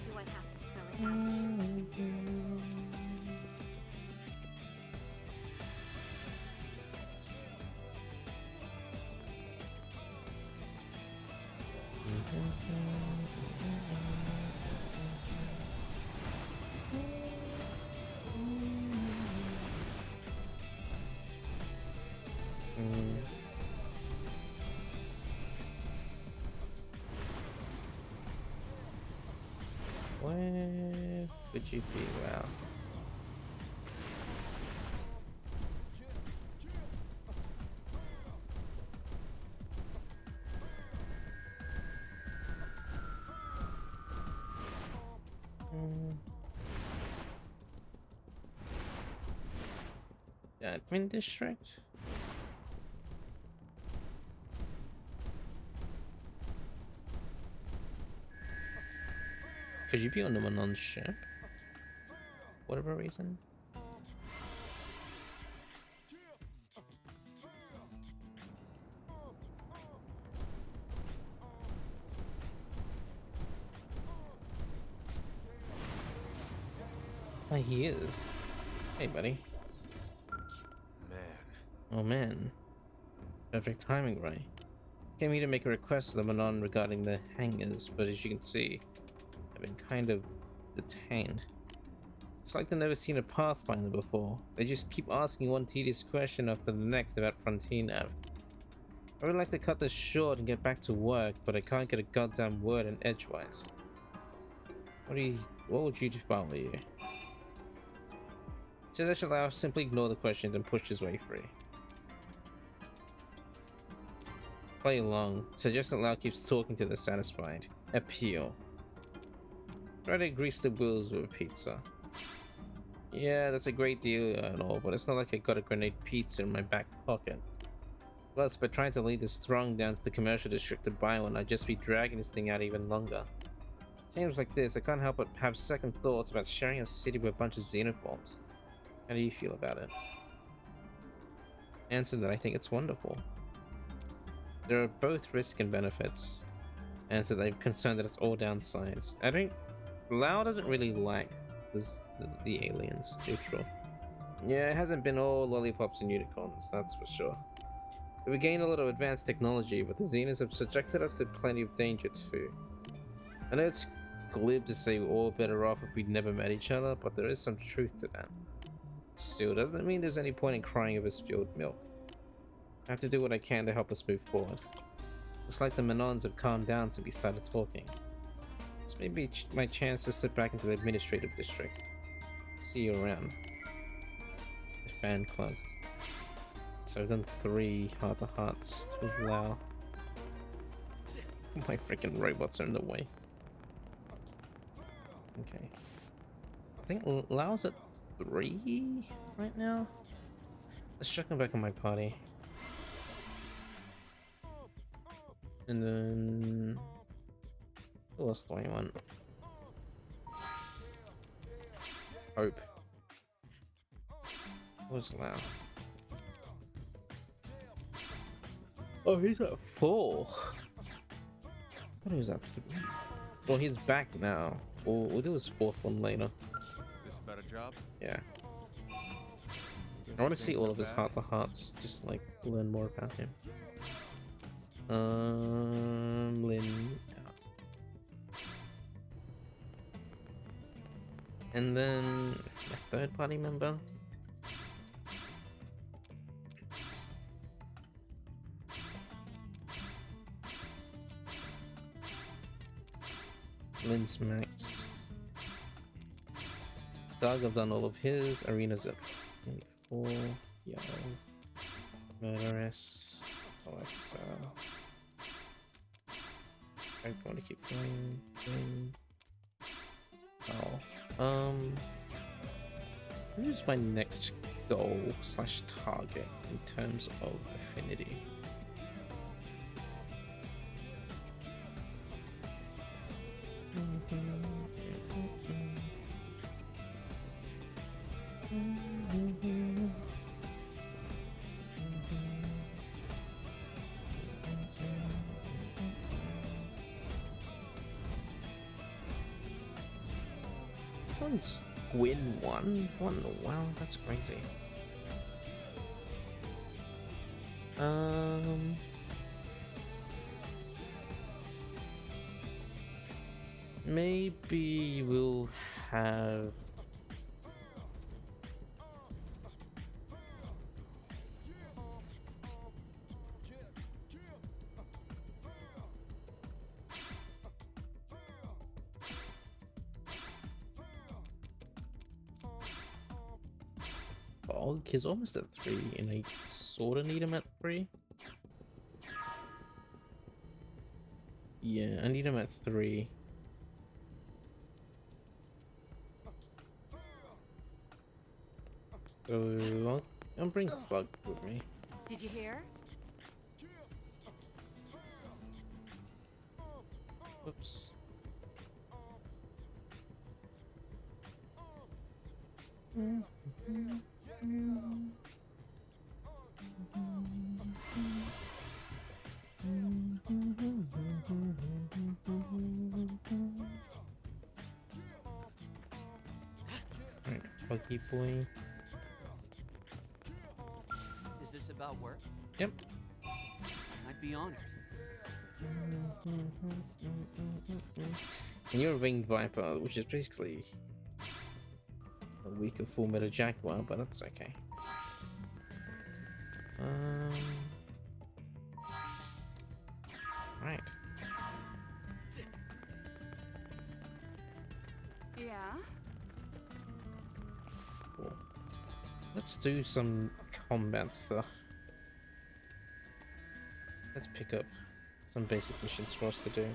Do I have to spell it out?
Where would you be? Wow. Admin district? Could you be on the Manon's ship? Whatever reason? Oh, he is. Hey, buddy.
Man.
Oh, man. Perfect timing, right? Came here to make a request to the Manon regarding the hangars, but as you can see, I've been kind of detained. It's like they've never seen a Pathfinder before. They just keep asking one tedious question after the next about Frontier Nav. I would like to cut this short and get back to work, but I can't get a goddamn word in edgewise. What would you do if I were you? So that should allow simply ignore the questions and push his way free. Play along. Suggest that Lau keeps talking to the satisfied. Appeal. Try to grease the wheels with a pizza. Yeah, that's a great deal and all, but it's not like I got a grenade pizza in my back pocket. Plus, by trying to lead this throng down to the commercial district to buy one, I'd just be dragging this thing out even longer. Times like this, I can't help but have second thoughts about sharing a city with a bunch of xenoforms. How do you feel about it? Answer that I think it's wonderful. There are both risks and benefits. Answer that I'm concerned that it's all downsides. Lau doesn't really like the aliens, neutral. Yeah, it hasn't been all lollipops and unicorns, that's for sure. We gained a lot of advanced technology, but the Xenos have subjected us to plenty of danger too. I know it's glib to say we're all better off if we'd never met each other, but there is some truth to that. Still, doesn't mean there's any point in crying over spilled milk. I have to do what I can to help us move forward. Looks like the Menons have calmed down since we started talking. This may be my chance to slip back into the administrative district. See you around. The fan club. So I've done 3 Heart to Hearts with Lau. My freaking robots are in the way. Okay. I think Lau's at 3 right now. Let's check him back on my party. And then who else do I want? Hope. Where's Lau? Oh, he's at 4. What is that? Well, he's back now. We'll do his 4th one later.
This about a job?
Yeah. I want to see all of his Heart to Hearts, just like learn more about him. Lynn. And then a 3rd party member. Lynn's max. Doug, I've done all of his. Arena's at 4. Yellow. Murderess. Alexa. I want to keep going. Who's my next goal / target in terms of affinity? Win 1? Wow, that's crazy. Maybe we'll have Bog. He's almost at 3 and I sort of need him at 3. Yeah, I need him at 3. So I'll bring Bug with me.
Did you hear?
Oops. Alright, Buggy boy.
Is this about work?
Yep.
I'd be honored.
And you're a winged viper, which is basically a weaker form of a jaguar, but that's okay. Right.
Yeah?
Cool. Let's do some combat stuff. Let's pick up some basic missions for us to do.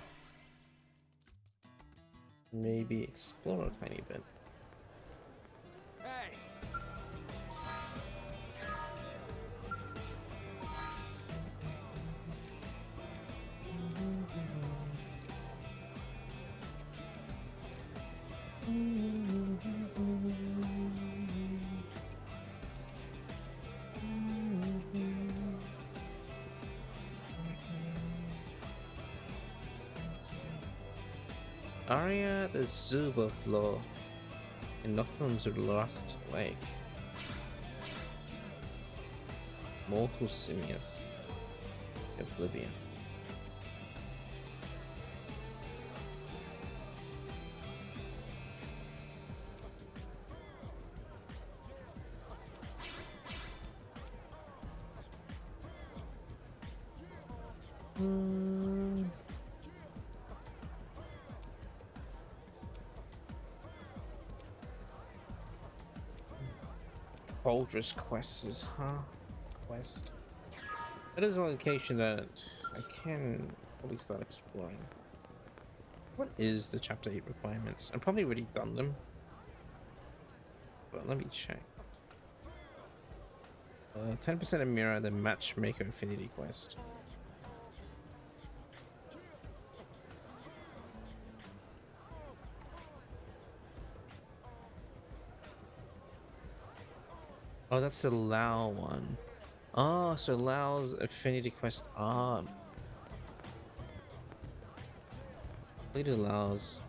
Maybe explore a tiny bit.
Hey!
Aria the Zuba floor in Nocturne's Last Lake. Mortal Simius. Oblivion. Baldur's Quest is quest. That is a location that I can probably start exploring. What is the chapter 8 requirements? I've probably already done them, but let me check. 10% of Mirror, the Matchmaker Infinity Quest. Oh, that's the Lao one. Oh, so Lao's Affinity Quest are completed Lao's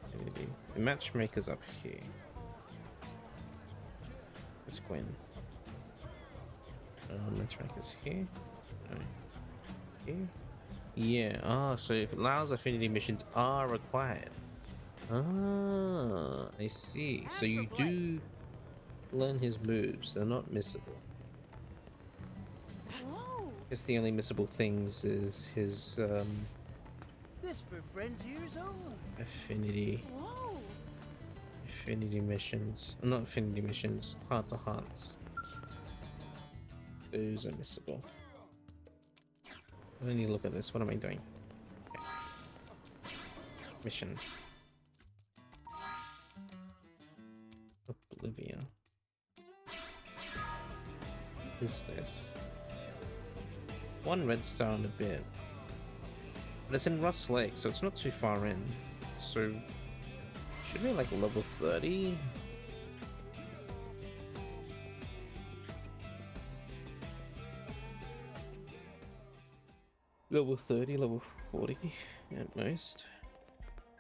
Affinity. The Matchmaker's up here. Where's Gwen? Matchmaker's here. No. Here. Yeah. Oh, so if Lao's Affinity missions are required. Ah, I see. So you do learn his moves, they're not missable.
Whoa!
I guess the only missable things is his
This for friends ears only.
affinity
Whoa!
missions. Not affinity missions, heart to hearts. Those are missable. I need to look at this. What am I doing? Okay. Missions. Oblivion. Is this? One red star in a bit. But it's in Rust Lake, so it's not too far in. So should be like level 30. Level 30, level 40 at most.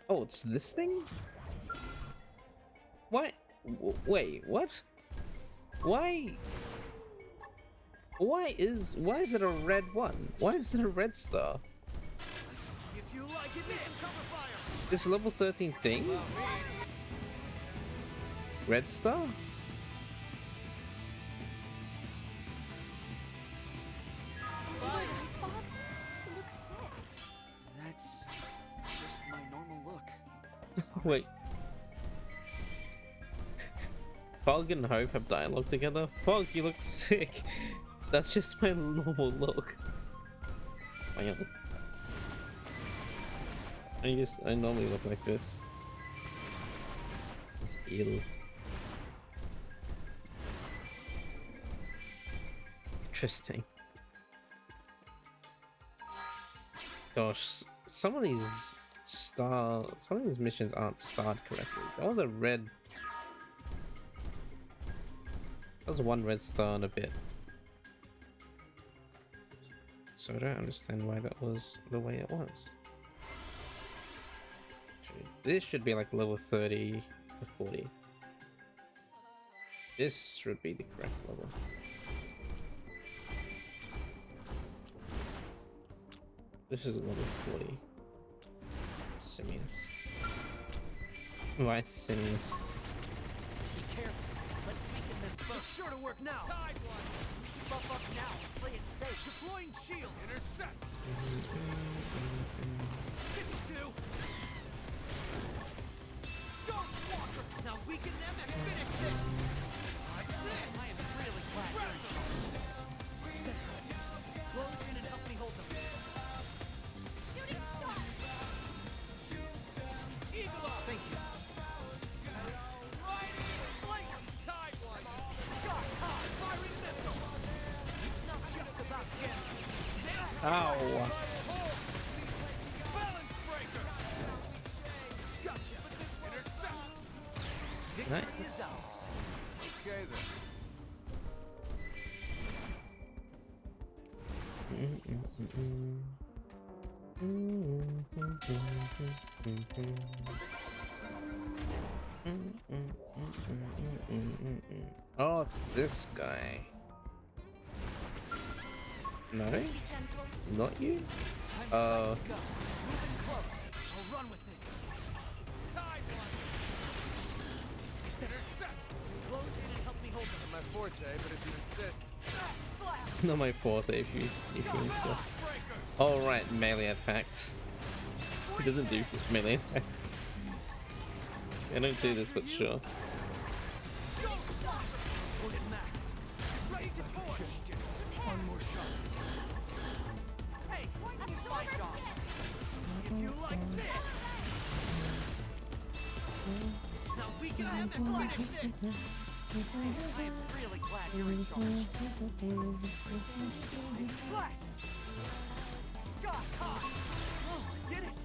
Oh, it's this thing? What? Wait, what? Why is it a red one? Why is it a red star?
Let's see if you like it. Need some cover fire.
This level 13 thing? Red star?
Fog, you look sick.
That's just my normal look.
Wait. Fog and Hope have dialogue together? Fog, you look sick. That's just my normal look. Wow. I normally look like this. It's ill. Interesting. Gosh, some of these missions aren't starred correctly. That was a red. That was one red star and a bit. So I don't understand why that was the way it was. This should be like level 30 to 40. This should be the correct level. This is level 40. Simius. Why Simius?
Sure to work now.
Sideline.
We should buff up now and play it safe. Deploying shield.
Intercept.
This'll do. Ghost Walker. Now weaken them and finish this. Watch this. I am really glad you're in charge. Close in and help me hold them.
Shooting star!
Eagle up. Thank you.
Sideline.
Scott, high. Firing missile. It's not just about damage.
Ow.
Balance breaker.
Gotcha.
Intercept.
Victory
Nice.
is ours.
Okay then.
Oh, it's this guy. No,
Be gentle.
not you.
I'm psyched to go. Moving close. I'll run with this.
Sideline. Intercept.
Close in and help me hold them.
My forte, but if you insist.
Slap.
Not my forte if you insist.
Breaker.
All right, melee attacks. He doesn't do melee attacks. I don't do this, but sure.
Loaded max. Ready to torch. One more shot. Hey, he's my dog. If you like this. Now we can have them finish this. I am really glad you're in charge. Slash. Scott, high. Oh, did it.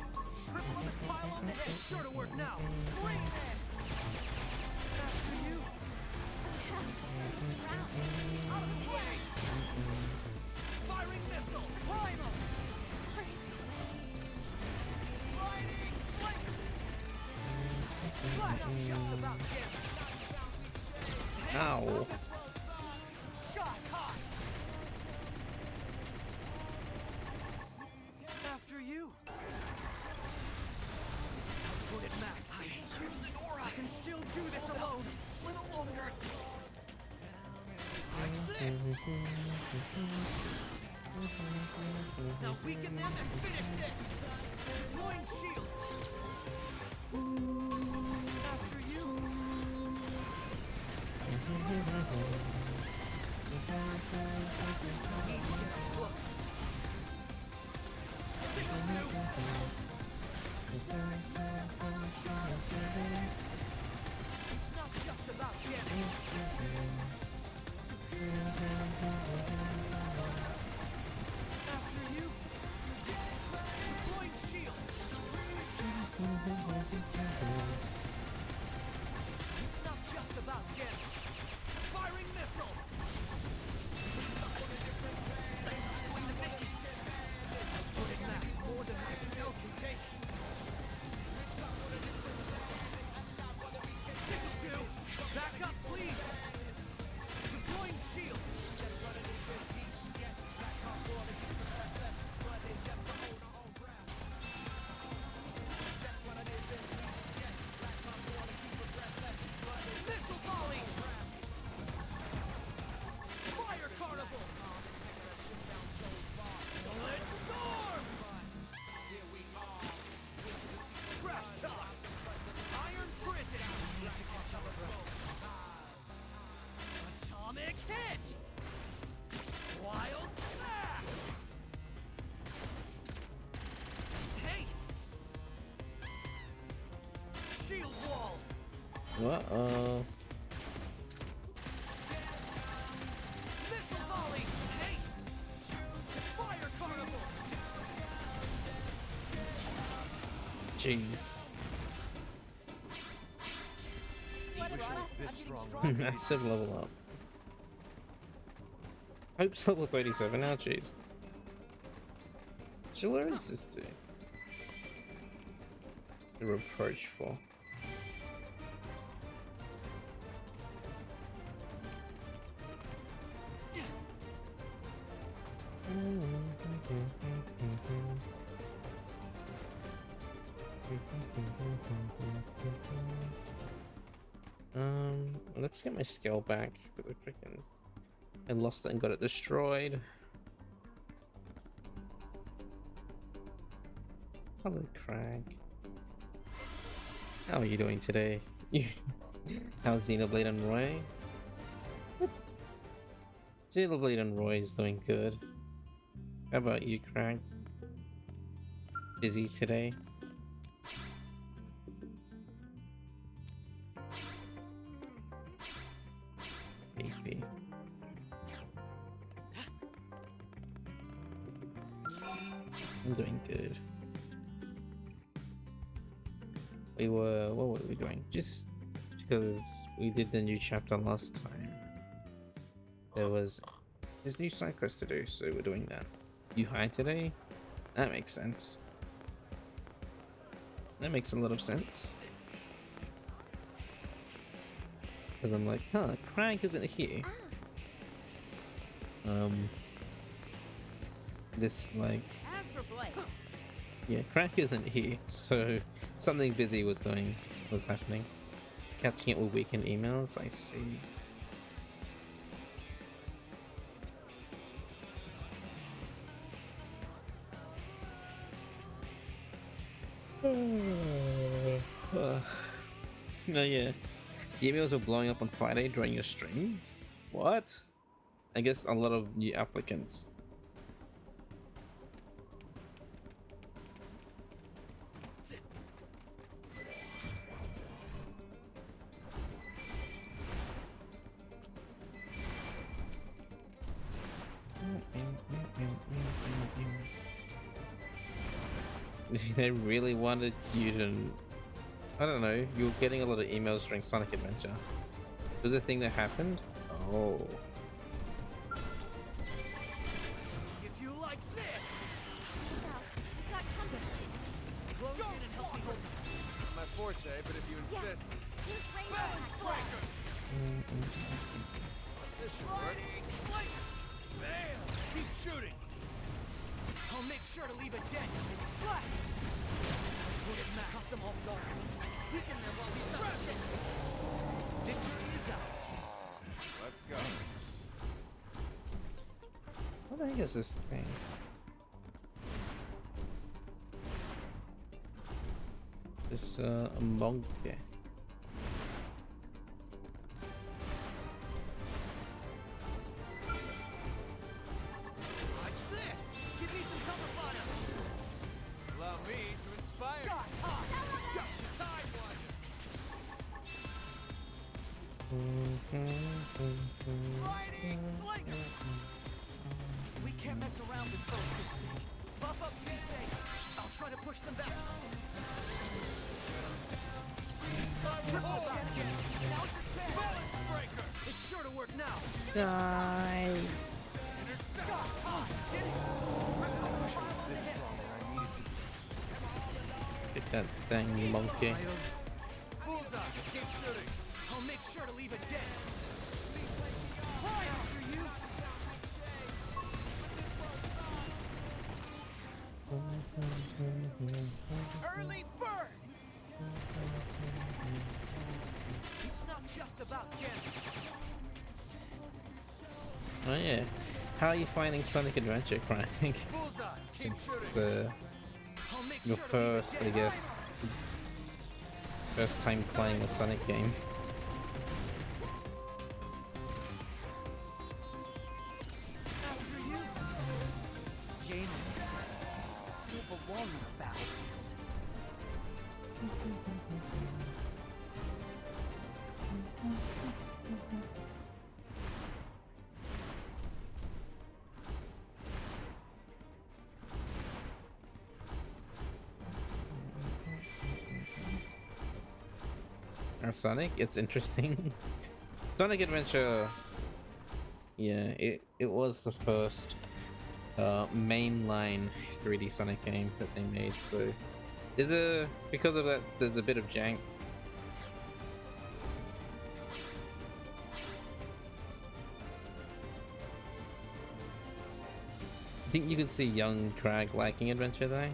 Triple the pile on the head. Sure to work now. Great hands. After you.
I have to turn this around.
Out of the way. Firing missile. Primal.
Sorry.
Sliding flank. Slash. Not just about damage.
Ow.
Scott, high. After you. Outputted max. I use an aura. I can still do this alone. A little longer. Watch this. Now weaken them and finish this. Deploying shield. After you. Need to get up close. This'll do. It's not just about damage. After you. Deploying shield. It's not just about damage. Firing missile. Going to make it. Outputting max more than my skill can take. This'll do. Back up, please. Deploying shield. Missile volley. Fire carnival. Let's storm. Trash talk. Iron prison. Need to catch up, bro. Atomic hit. Wild smash. Hey. Shield wall.
Uh-oh.
Missile volley. Hey. Fire carnival.
Jeez.
What
Wish I was this strong.
Massive level up. Hope's level 37 now, jeez. So where is this dude? The reproachful. Let's get my skill back because I lost it and got it destroyed. Hello, Crag. How are you doing today? How's Xenoblade and Roy? Xenoblade and Roy is doing good. How about you, Crag? Busy today? Maybe. I'm doing good. What were we doing? Just because we did the new chapter last time. There's new side quests to do, so we're doing that. You hide today? That makes sense. That makes a lot of sense. Because I'm like, huh, Craig isn't here. This like,
As for Blake,
yeah, Craig isn't here, so something busy was happening. Catching it with weekend emails, I see. No, yeah. The emails were blowing up on Friday during your stream? What? I guess a lot of new applicants. They really wanted you to, I don't know, you were getting a lot of emails during Sonic Adventure. Was the thing that happened? Oh.
See if you like this.
Look out. We've got company.
Close in and help me hold.
My forte, but if you insist.
Use rainbow and flash.
This should work. Bam! Keep shooting.
I'll make sure to leave a dent. Slash! Put it back. Cross them all guard. Weaken them while we stop shit. Victory is ours.
Let's go.
What the heck is this thing? This monkey.
Watch this. Give me some cover fire.
Allow me to inspire.
Scott, hot. Gotcha.
Sidewinder.
Sliding slinger. We can't mess around with foes this week. Buff up to be safe. I'll try to push them back. Triple back again. Now's your chance.
Balance breaker.
It's sure to work now.
Die.
Intercept.
Scott, hot. Did it.
This strong where I needed to be.
Get that dang monkey.
Bullseye. Keep shooting.
I'll make sure to leave a dent. Right after you. Early bird. It's not just about damage.
Oh yeah. How are you finding Sonic Adventure, Craig?
Bullseye. Keep
Since it's
shooting.
I'll make
your
sure to leave a
first, I
dent.
guess, first time playing a Sonic game.
After you. Game set. You belong in the battlefield.
Sonic, it's interesting. Sonic Adventure, yeah, it was the first mainline 3D Sonic game that they made, so because of that there's a bit of jank. I think you could see young Craig liking Adventure though.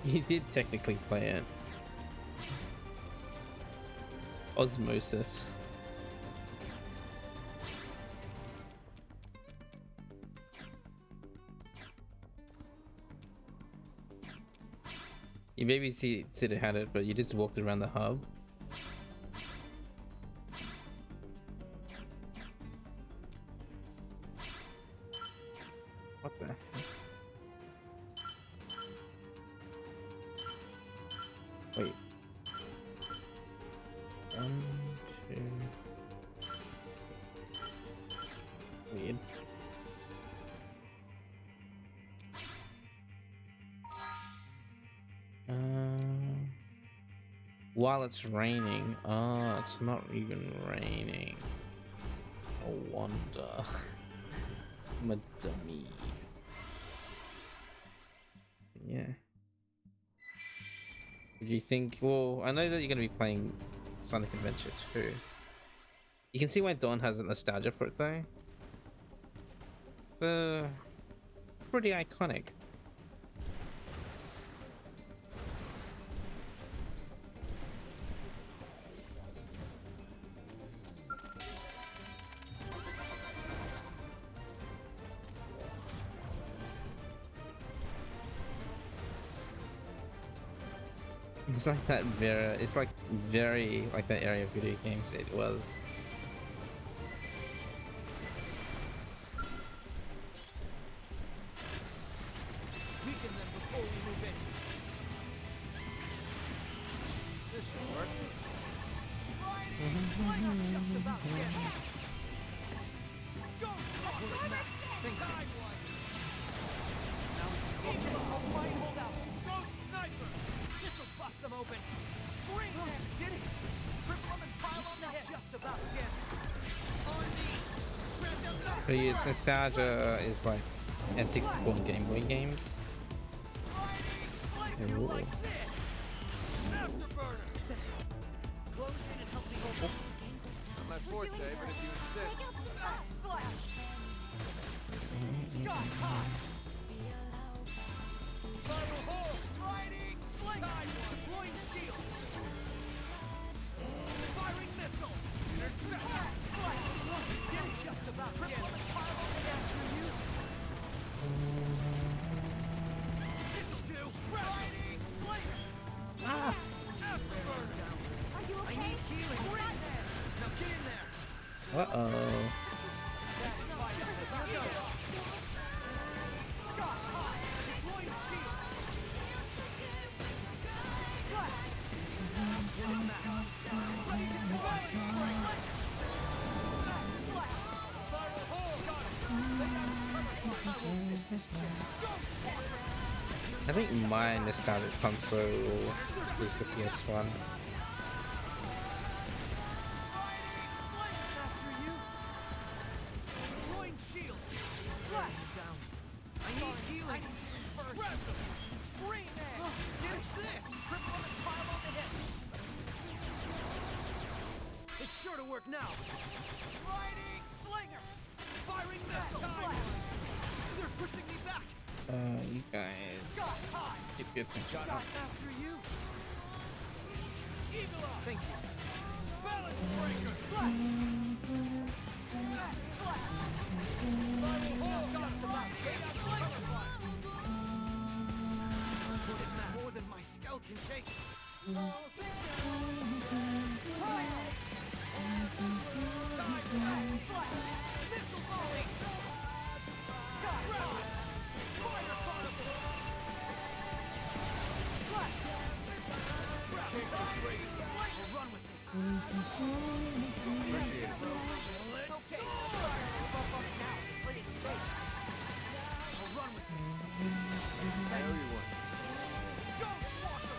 He did technically play it. Osmosis. You maybe see it had it, but you just walked around the hub. What the heck? Wait. 1, 2. Weird. While it's raining. Oh, it's not even raining. No wonder. I'm a dummy. Yeah. Do you think? Well, I know that you're gonna be playing Sonic Adventure 2. You can see why Dawn has a nostalgia for it though. It's pretty iconic. It's like that it's like very like that area of video games it was.
Weaken them before we move in. This should work. Sliding, just about dead. Go, think one. Now we can focus on the right hold out. Go, sniper. This'll bust them open. String them. Did it. Triple them and pile on the head. Just about dead. On me. Grab them back.
But yes, nostalgia is like N64 and Game Boy games.
Slide you like this. Afterburner. Close in and help me hold up.
Not my forte, but if you insist.
Slash. Sky high. Spiral hole. Striding. Flank. Deploying shield. Firing missile. Intercept. Slash. Just about dead. After you. This'll do. Striding. Flank. Afterburner.
Are you
I
okay?
need healing.
We're out there.
Now get in there.
Uh-oh.
That's just about done. Sky high. Deploying shield. Slash. Hit max. Ready to deploy. Slash. Spiral hole. Got it. I will miss this chance.
I think my nostalgic console is the PS1.
After you. Deploying shield. Slash. Down. I need healing. Grab them. Scream edge. Ditch this. Triple them and pile on the head. It's sure to work now. Riding slinger. Firing missile. They're pushing me back.
You guys keep your attention.
After you. Eagle eye. Thank you. Balance breaker. Slash. Slash. Just about dead. This is more than my scout can take. Missile volley. Sky round. Fire particle. Slash. Trap time. We'll run with this.
Appreciate it.
Let's go. Now, play it safe. We'll run with this.
I owe you one.
Go, Walker.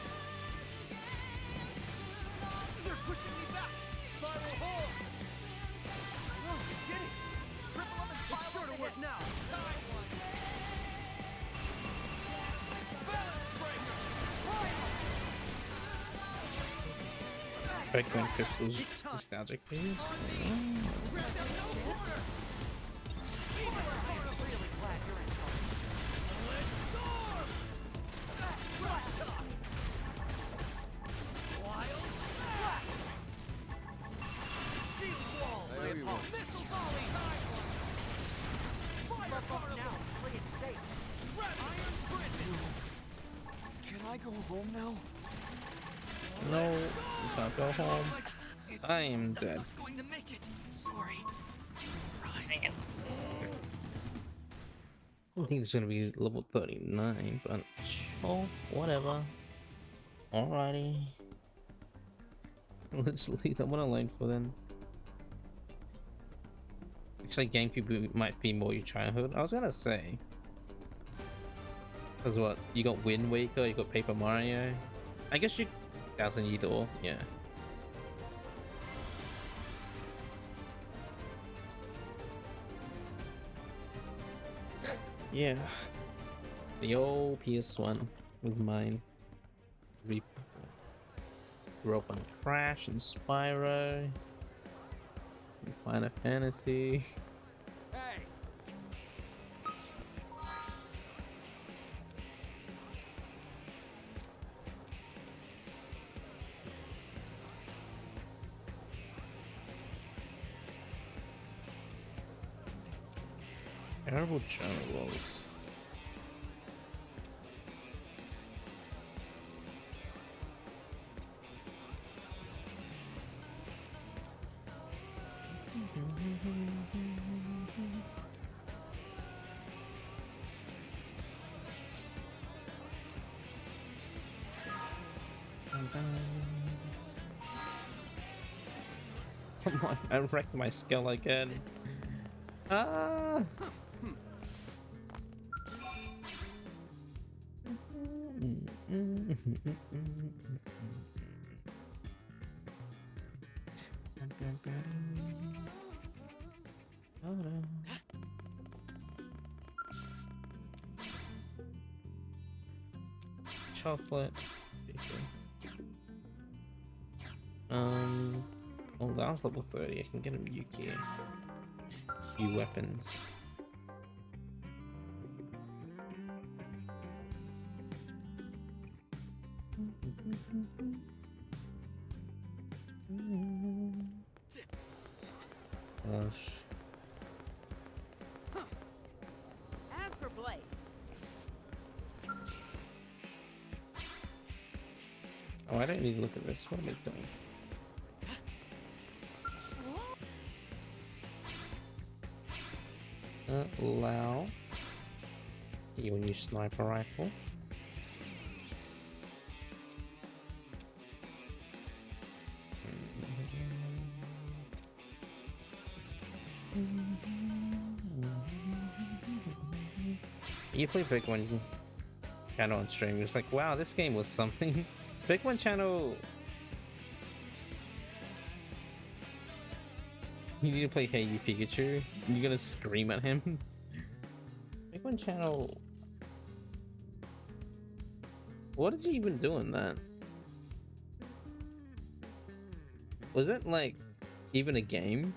They're pushing me back. Spiral hole. Oh, we did it. Triple them and it's sure to work now. Time one. Balance breaker.
Back when Crystal's nostalgic period.
Grab them, no corner. I'm really glad you're in charge. Let's storm. Slash talk. Wild slash.
owe you one.
Missile volleys! Fire particle! Now, play it safe. Iron prison!
Can I go home now?
No, you can't go home. I am dead.
Not going to make it. Sorry.
Dang it. I think it's gonna be level 39, but sure, whatever. Alrighty. Let's leave that one alone for then. Actually, GameCube might be more your childhood. I was gonna say. Cause what? You got Wind Waker, you got Paper Mario. I guess you 1000 Year Door, yeah. Yeah. The old PS1 with mine. We grew up on Crash and Spyro. And Final Fantasy.
Hey!
Terrible channel rolls. Come on, I wrecked my skull again. Ah! Chocolate. Oh, that was level 30. I can get him Yuki. Few weapons. Gosh.
As for Blake,
Oh, I don't need to look at this. What am I doing? Allow you a new sniper rifle. You play Big One channel on stream. It's like, wow, this game was something. Big One channel. You need to play Hey You Pikachu. You're gonna scream at him. Big One channel. What did you even do in that? Was it like even a game?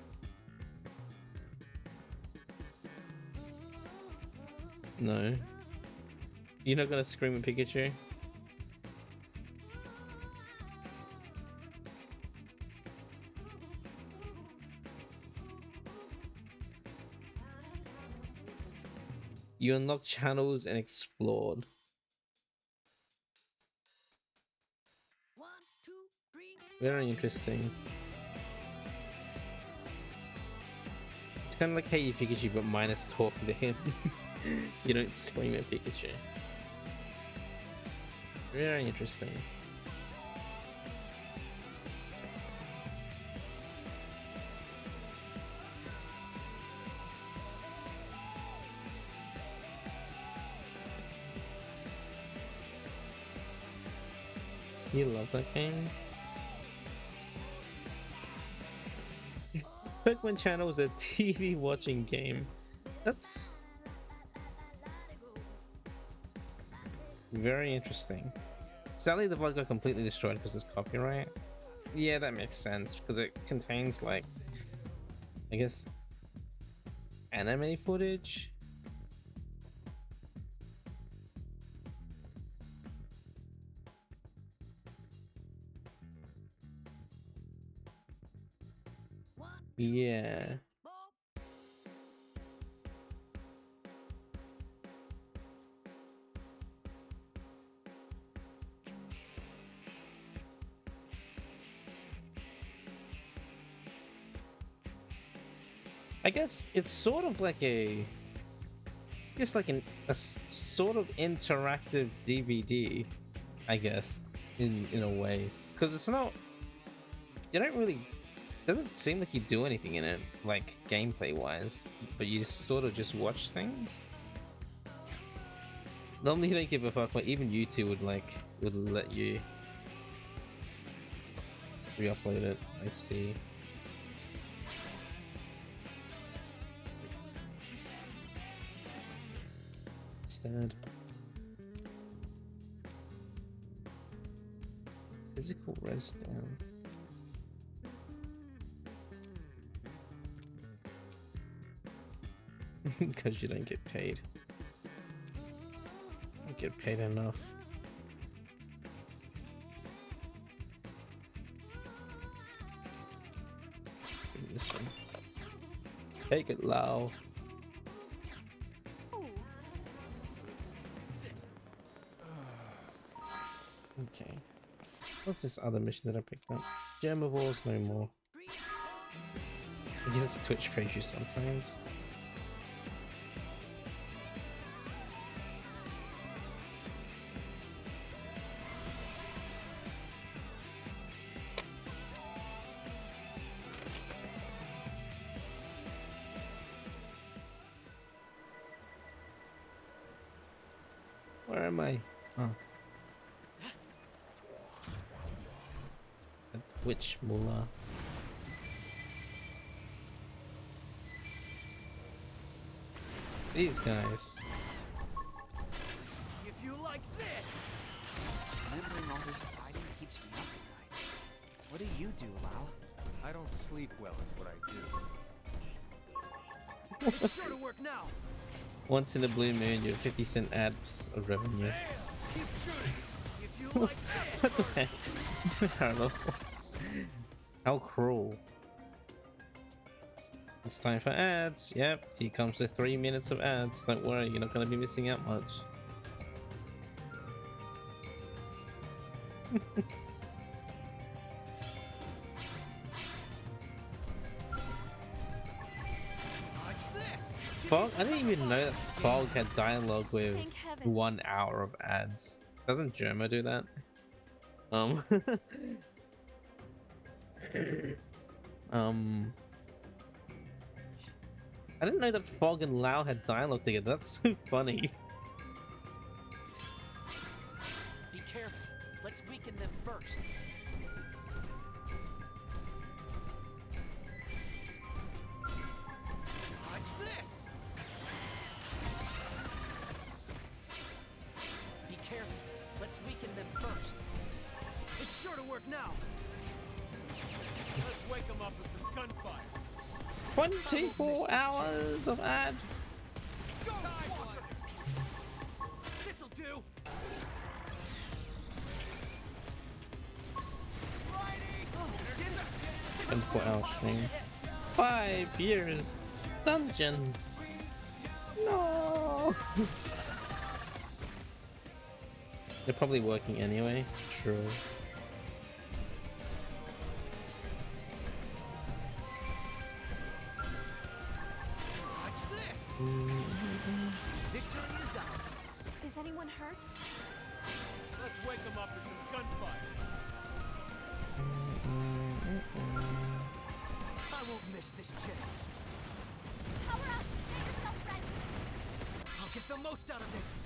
No. You're not gonna scream at Pikachu? You unlock channels and explored.
1, 2, 3.
Very interesting. It's kind of like Hey You Pikachu, but minus talking to him. You don't scream at Pikachu. Very interesting. You love that game? Pokemon Channel is a TV watching game. That's very interesting. Sadly, the vlog got completely destroyed because it's copyright. Yeah, that makes sense because it contains, like, I guess, anime footage. Yeah. I guess it's sort of like a, just like sort of interactive DVD, I guess, in a way, because it's not. You don't really. Doesn't seem like you do anything in it, like gameplay wise, but you sort of just watch things. Normally you don't give a fuck, but even YouTube would let you re-upload it. I see. Sad. Physical res down. Because you don't get paid. You don't get paid enough. This one. Take it, Lao. Okay. What's this other mission that I picked up? Germivores, no more. I guess Twitch pays you sometimes. Where am I? Oh. Which mullah? These guys.
If you like this.
Remembering all this fighting keeps me up at night. What do you do, Lau?
I don't sleep well is what I do.
It's sure to work now.
Once in a blue moon, you have 50-cent ads of revenue.
Keep shooting. If you like this.
What the heck? I don't know. How cruel. It's time for ads. Yep, here comes the 3 minutes of ads. Don't worry, you're not going to be missing out much. Fog? I didn't even know that Fog had dialogue with 1 hour of ads. Doesn't Germa do that? I didn't know that Fog and Lau had dialogue together. That's so funny.
Be careful. Let's weaken them first.
Watch this.
Be careful. Let's weaken them first.
It's sure to work now.
Let's wake them up with some gunfire.
24 hours of ad.
Go, this'll do.
24-hour stream. 5 years dungeon. No. They're probably working anyway. True.
Watch this. Victory is ours.
Is anyone hurt?
Let's wake them up with some gunfire.
I won't miss this chance.
Power up! Get yourself ready!
I'll get the most out of this.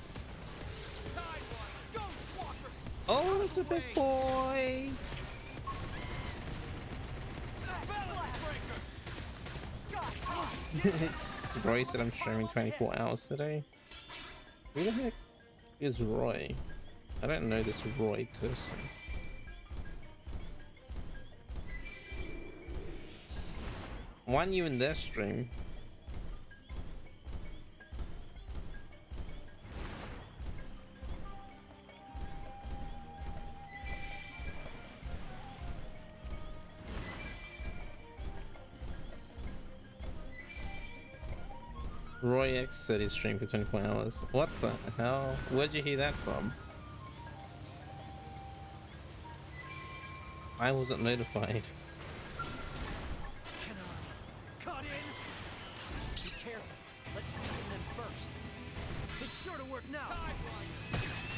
Tidewater, go, Walker!
Oh, that's a big boy. It's Roy said I'm streaming 24 hours today. Who the heck is Roy? I don't know this Roy person. Why aren't you in their stream? Roy X said he streamed for 24 hours. What the hell? Where'd you hear that from? I wasn't notified.
Can I cut in? Be careful. Let's weaken them first. It's sure to work now.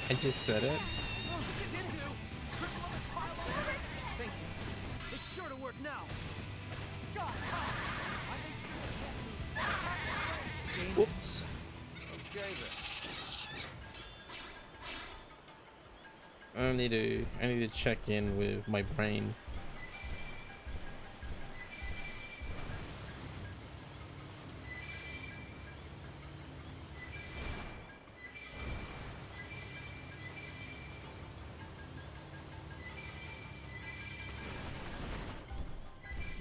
I just said it.
Thank you. It's sure to work now. Scott, I made sure to
Whoops.
Okay then.
I need to check in with my brain.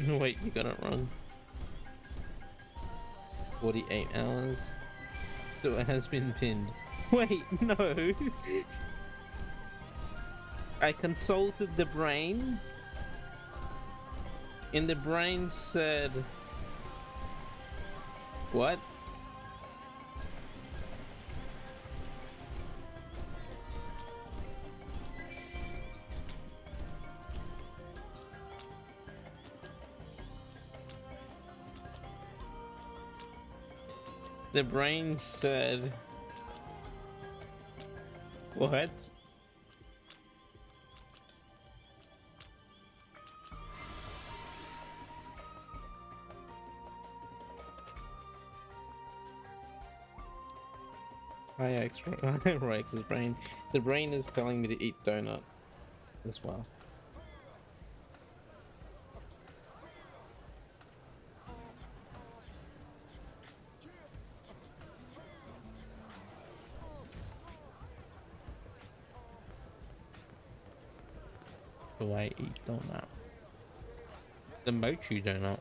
Wait, you got it wrong. 48 hours. So it has been pinned. Wait, no. I consulted the brain, and the brain said, what? The brain said, what? Hi, Rex's brain. The brain is telling me to eat donut as well. Do I eat donut? The mochi donut.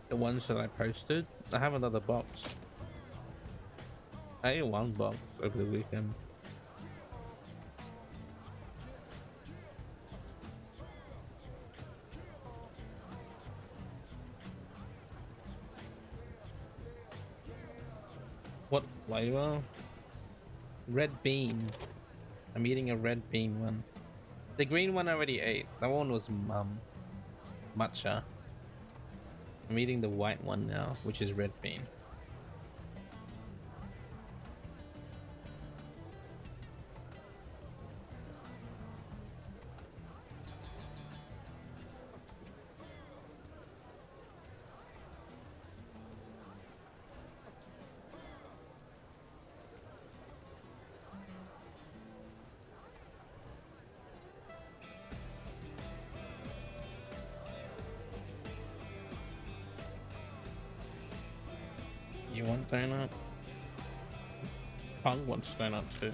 The ones that I posted. I have another box. I ate one box over the weekend. What flavor? Red bean. I'm eating a red bean one. The green one I already ate. That one was matcha. I'm eating the white one now, which is red bean. You want donut? Pong wants donut too.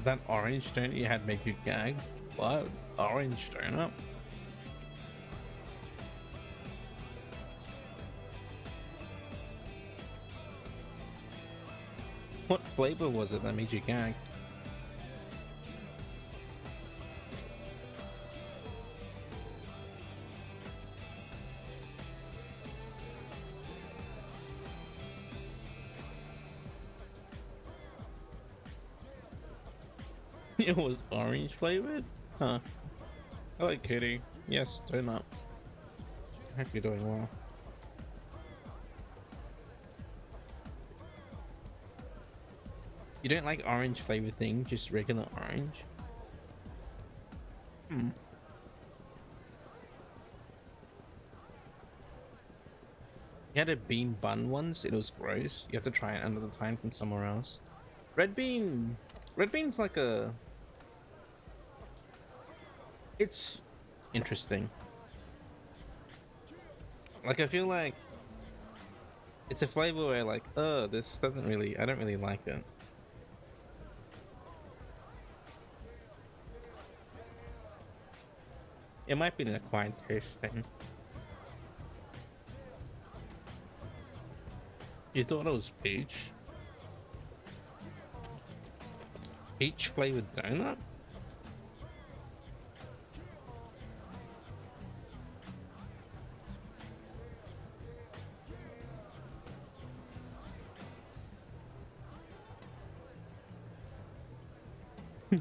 That orange donut you had make you gag? What? Orange donut? What flavor was it that made you gag? It was orange flavored? Huh. I like kitty. Yes, donut. I hope you're doing well. You don't like orange flavored thing, just regular orange? Hmm. You had a bean bun once, it was gross. You have to try it another time from somewhere else. Red bean. Red bean's like a... It's interesting. Like, I feel like it's a flavor where like, oh, this doesn't really, I don't really like it. It might be an acquired taste thing. You thought it was peach? Peach flavored donut?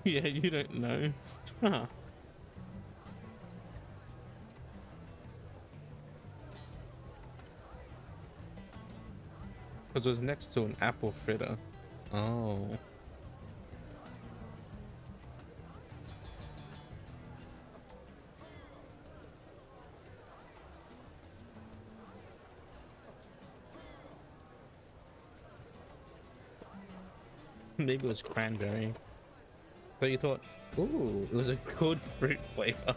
Yeah, you don't know. Huh. Because it was next to an apple fritter. Oh. Maybe it was cranberry. So you thought, ooh, it was a good fruit flavor.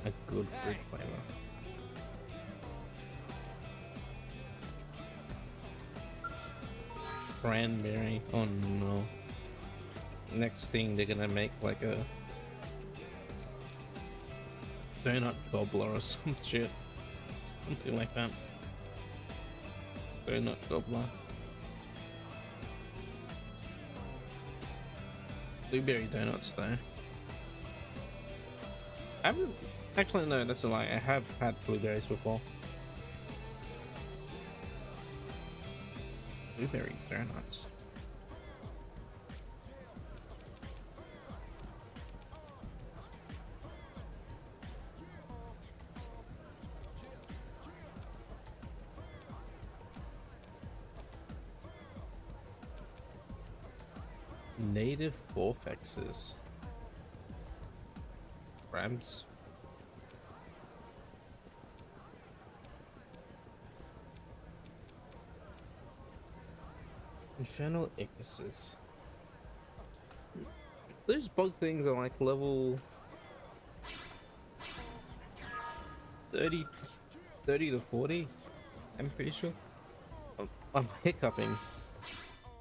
A good fruit flavor. Cranberry. Oh no. Next thing they're gonna make like a donut gobbler or some shit. Something like that. Donut gobbler. Blueberry donuts though. I haven't actually, no, that's a lie. I have had blueberries before. Blueberry donuts. Native forfexes. Crabs. Infernal ichthys. Those bug things are like level 30 to 40. I'm pretty sure. I'm hiccuping.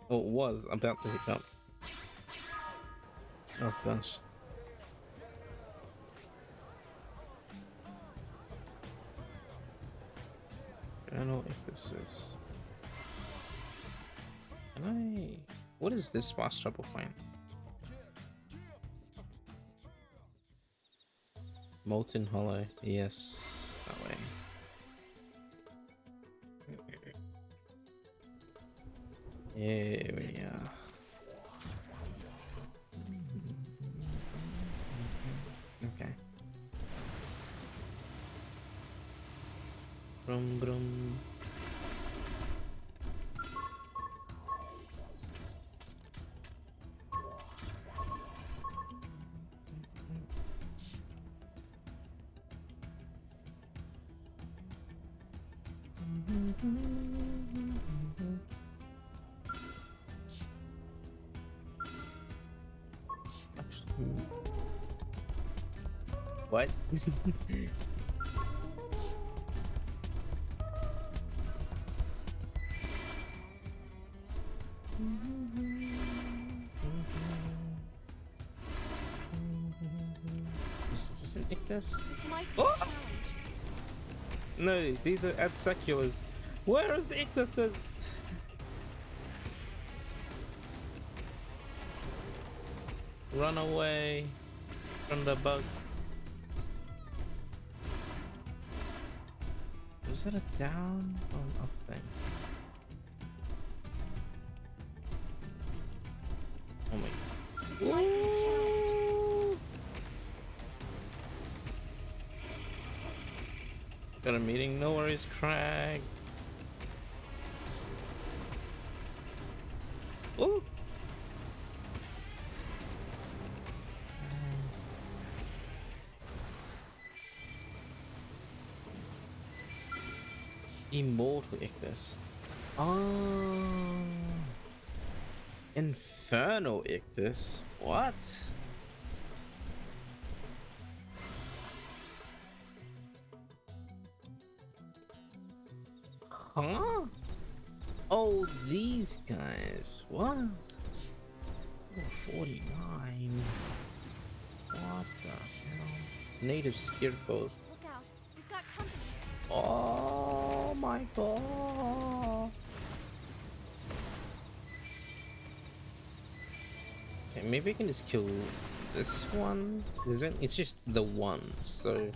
Or was about to hiccup. Oh gosh. I don't know if this is. Can I? What is this boss trouble point? Molten Hollow. Yes, that way. Here we are. Okay. Brum brum. What? Is this an ichthys?
This might be
Oh!
a challenge.
No, these are adseculars. Where is the ichthys? Run away from the bug. Was that a down or an up thing? Oh my.
This might be a challenge.
Got a meeting, no worries, Crag. Ooh. Immortal ichthys. Oh. Infernal ichthys. What? Huh? Oh, these guys. What? Oh, 49. What the hell? Native Skirkos.
Look out. We've got company.
Oh my god. Okay, maybe I can just kill this one. It's just the one, so.
Allow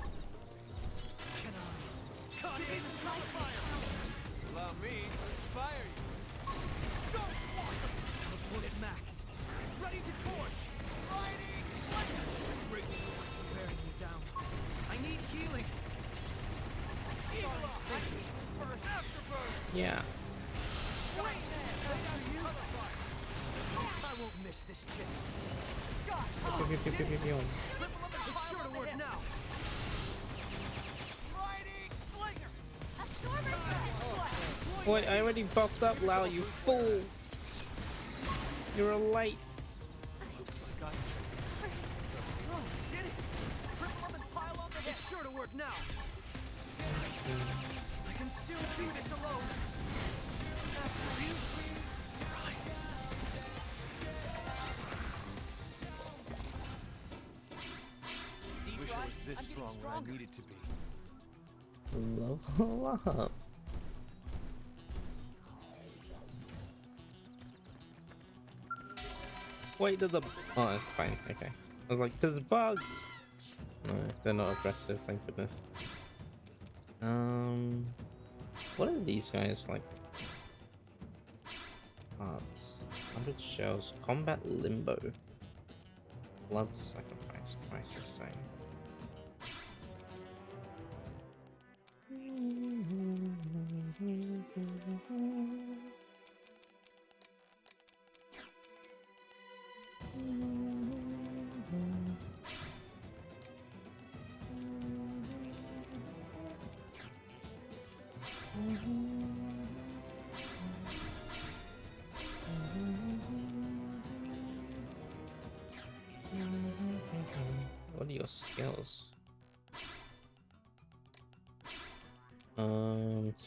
me to inspire you. Put it back.
Yeah.
I won't miss this chance.
Triple him and
It's sure to work now.
Lightning slinger.
Absorber slash!
Wait, I already buffed up, Lau, you fool! You're late.
Looks like I Oh, did it! Triple him and pile on the hit. It's sure to work now. I can still do this alone. After you. Wish I was this strong when I needed to be.
Level up. Wait, there's a. Oh, it's fine. Okay. I was like, there's bugs. No, they're not aggressive. Thank goodness. What are these guys like? Parts. 100 shells. Combat limbo. Blood sacrifice. Price the same. What are your skills?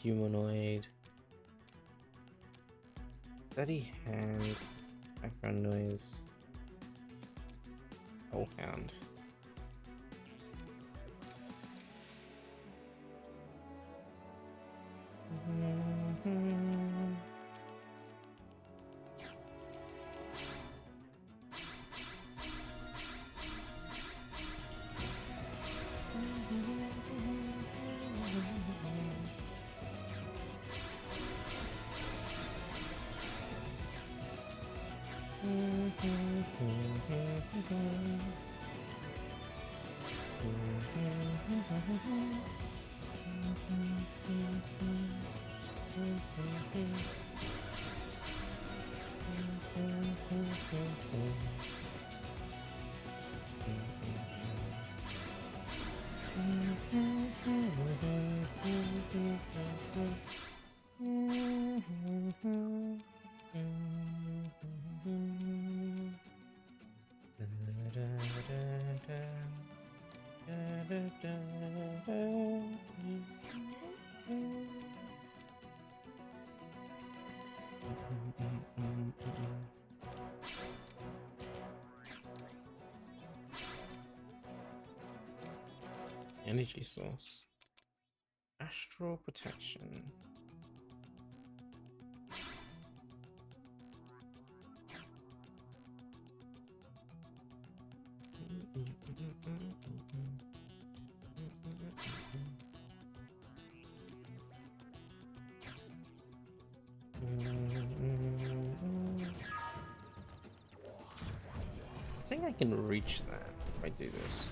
Humanoid. Steady hand. Background noise. Oh, hand. Energy source. Astral protection. I think I can reach that if I do this.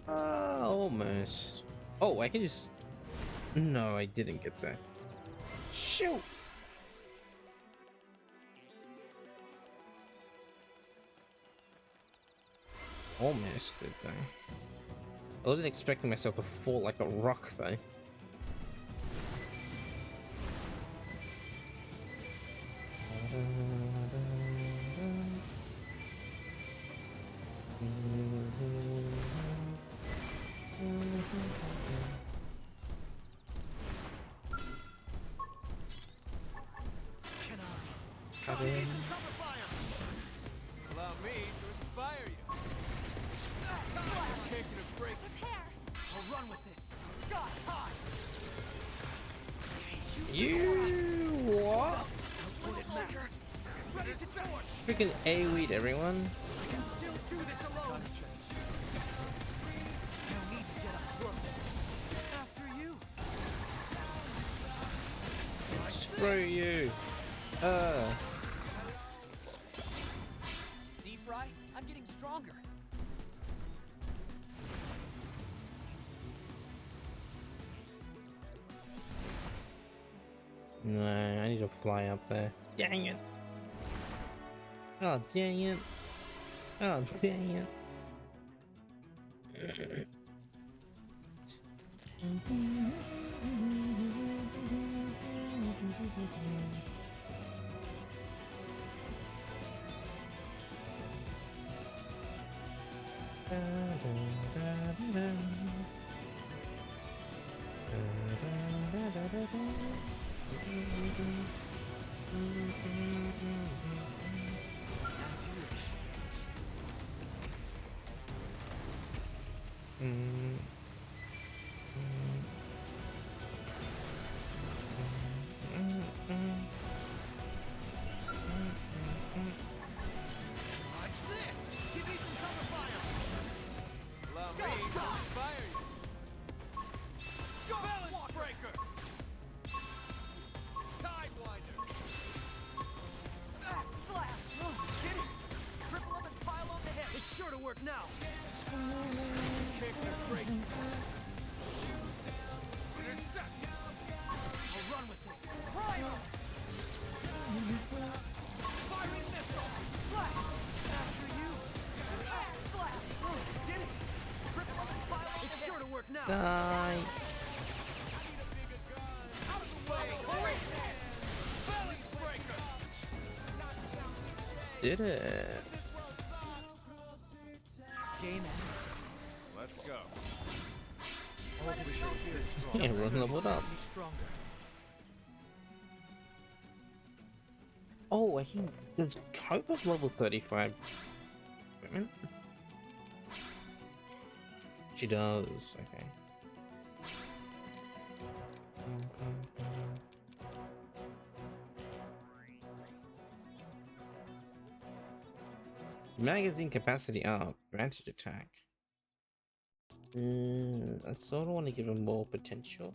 Almost. Oh, I can just. No, I didn't get that. Shoot! Almost did that. I wasn't expecting myself to fall like a rock, though.
Allow me to inspire you. Taking a break.
Prepare!
I'll run with this. Sky high.
You what?
When it matters. Ready to torch.
Freaking AoE'd everyone.
I can still do this alone. No need to get up close. After you.
Screw you.
See, Fry? I'm getting stronger.
No, I need to fly up there. Dang it! Oh, dang it! Oh, dang it!
Watch this! Give me some cover fire!
Allow me to inspire you.
Go balance breaker!
Sidewinder.
Slash! Get it! Triple up and pile on the head! It's sure to work now!
Kick and break. Intercept.
I'll run with this! Primer! Firing missile! Slash! After you! Slash! Did it! Triple up and pile on the head! It's sure to work now!
Die!
Out of the way! Balance breaker!
Did it?
Game ends.
Let's go.
Let us know here.
Yeah, run leveled up.
Be stronger.
Oh, I think does Cope have level 35 equipment? She does, okay. Magazine capacity up, advantage attack. I sort of want to give him more potential.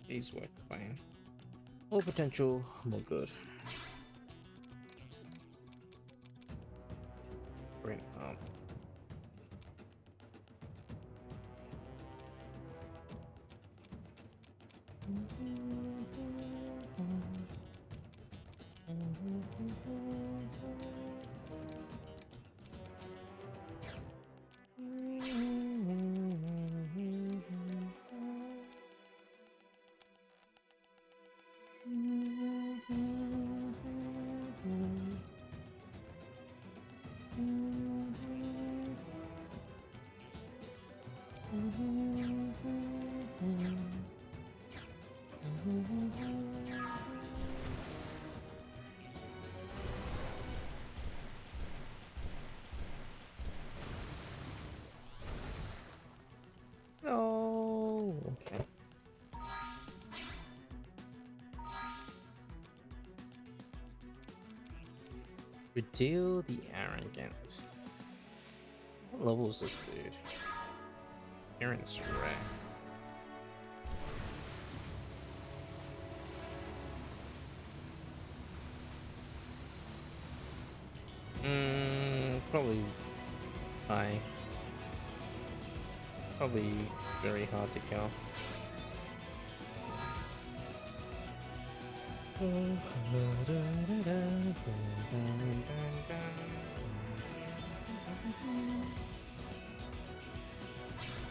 These work fine. More potential, more good. Bring up. Oh, okay. Redeal the Arrogant. What level is this dude? Aaron's wreck. Probably high. Probably very hard to kill.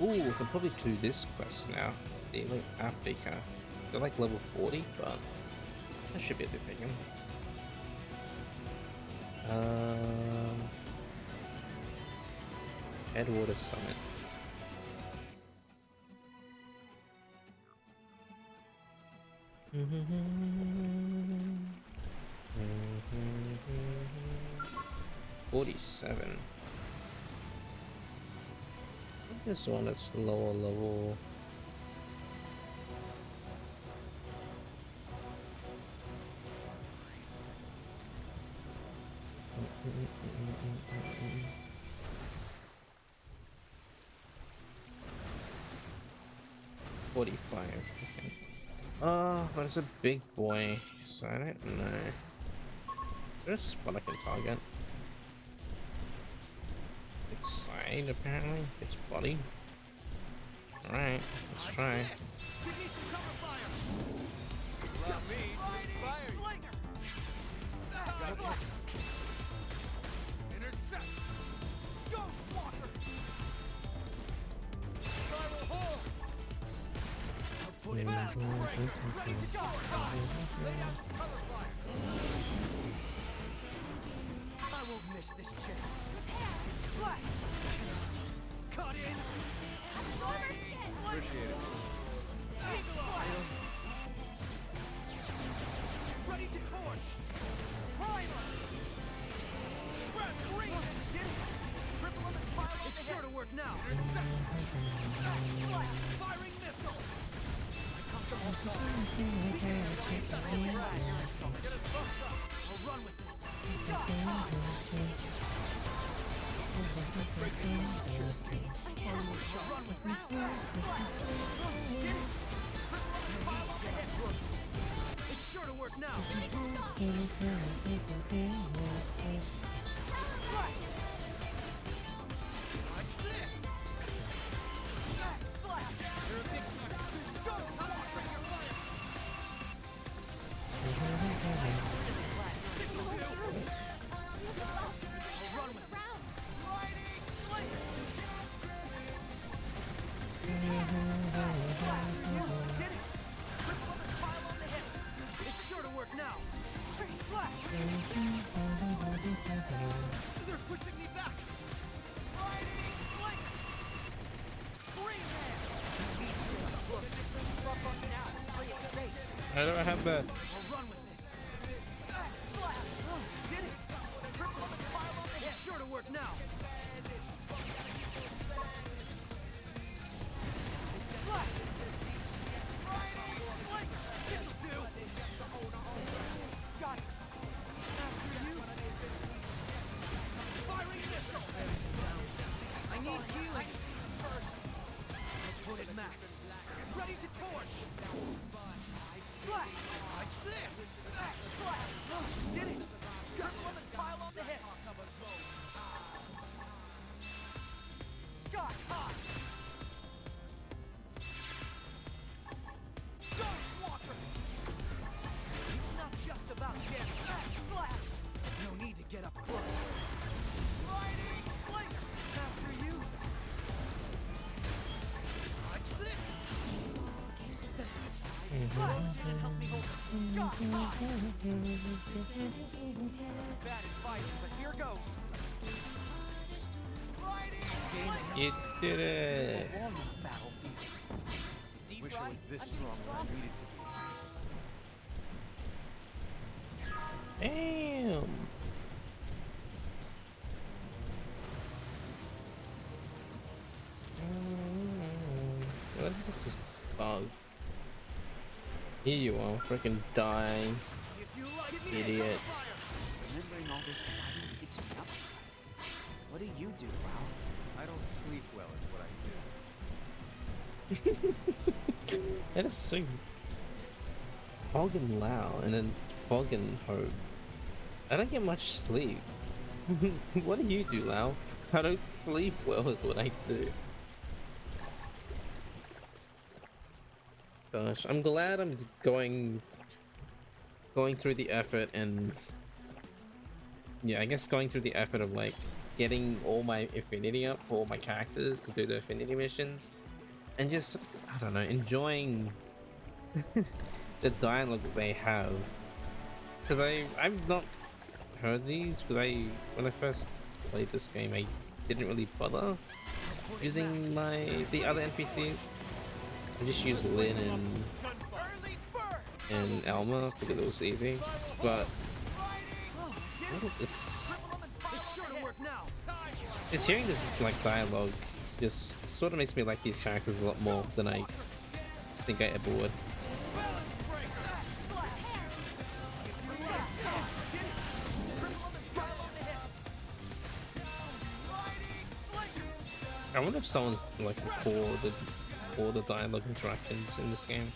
Ooh, we can probably do this quest now. The Elite Africa. They're like level 40, but I should be able to take them. Headwater Summit. $47. This one is lower level. $45. Okay. But it's a big boy, so I don't know. There's a spot I can target. It's side. grenade apparently. It's body. Alright, let's try.
Give me some cover fire.
Allow me to inspire you. Intercept.
Ghost Walker.
Spiral hole.
I'll put it back. Ready to go.
Lay down some cover fire.
I won't miss this chance. Slash. Cut in.
Appreciate it.
Eagle Eye. Ready to torch. Primer. Grab green. Did it. Triple them and fire on the sure to work now. Flash. Firing missile. I come from all sides. I'll run with this. Sky high. Run with this. Did it. Triple up and pile on the head, Brooks. It's sure to work now. Slash. Watch this. Slash. You're a big target. Ghost, concentrate your fire. This'll do. I'll run with this. Riding Slinger. Did it. Triple up and pile on the head. It's sure to work now. Slash. They're pushing me back. Riding Slinger. Scream Man. Rough up and out. Play it safe.
I don't have that.
I'll run with this. Slash. Did it. Triple up and pile on the head. It's sure to work now. Slash. Riding Slinger. This'll do. Got it. After you. Firing missile. I need healing. First. Put it max. Ready to torch. Slash. Watch this. Slash. Did it. Triple them and pile on the heads. Sky high. Ghost Walker. It's not just about damage. Slash. No need to get up close. Riding Slinger. After you. Watch this. Slash. Help me hold it. Sky high. Bad at fighting, but here goes. Riding
You did it.
Long battlefield.
Wish I was this strong when I needed to be.
Damn. What is this bug? Here you are, freaking dying.
If you like me,
Idiot.
Remembering all this fighting keeps me up. What do you do, Wow? I don't sleep well is what I do.
That is so Fog and Lao and then Fog and Hope. I don't get much sleep. What do you do, Lao? I don't sleep well is what I do. Gosh, I'm glad I'm going through the effort and yeah, I guess going through the effort of like getting all my affinity up for all my characters to do the affinity missions and just, I don't know, enjoying the dialogue that they have. Because I've not heard these because when I first played this game I didn't really bother using the other NPCs. I just used Lynn and Alma because it was easy, but this hearing this like dialogue just sort of makes me like these characters a lot more than I think I ever would. I wonder if someone's like recorded all the dialogue interactions in this game.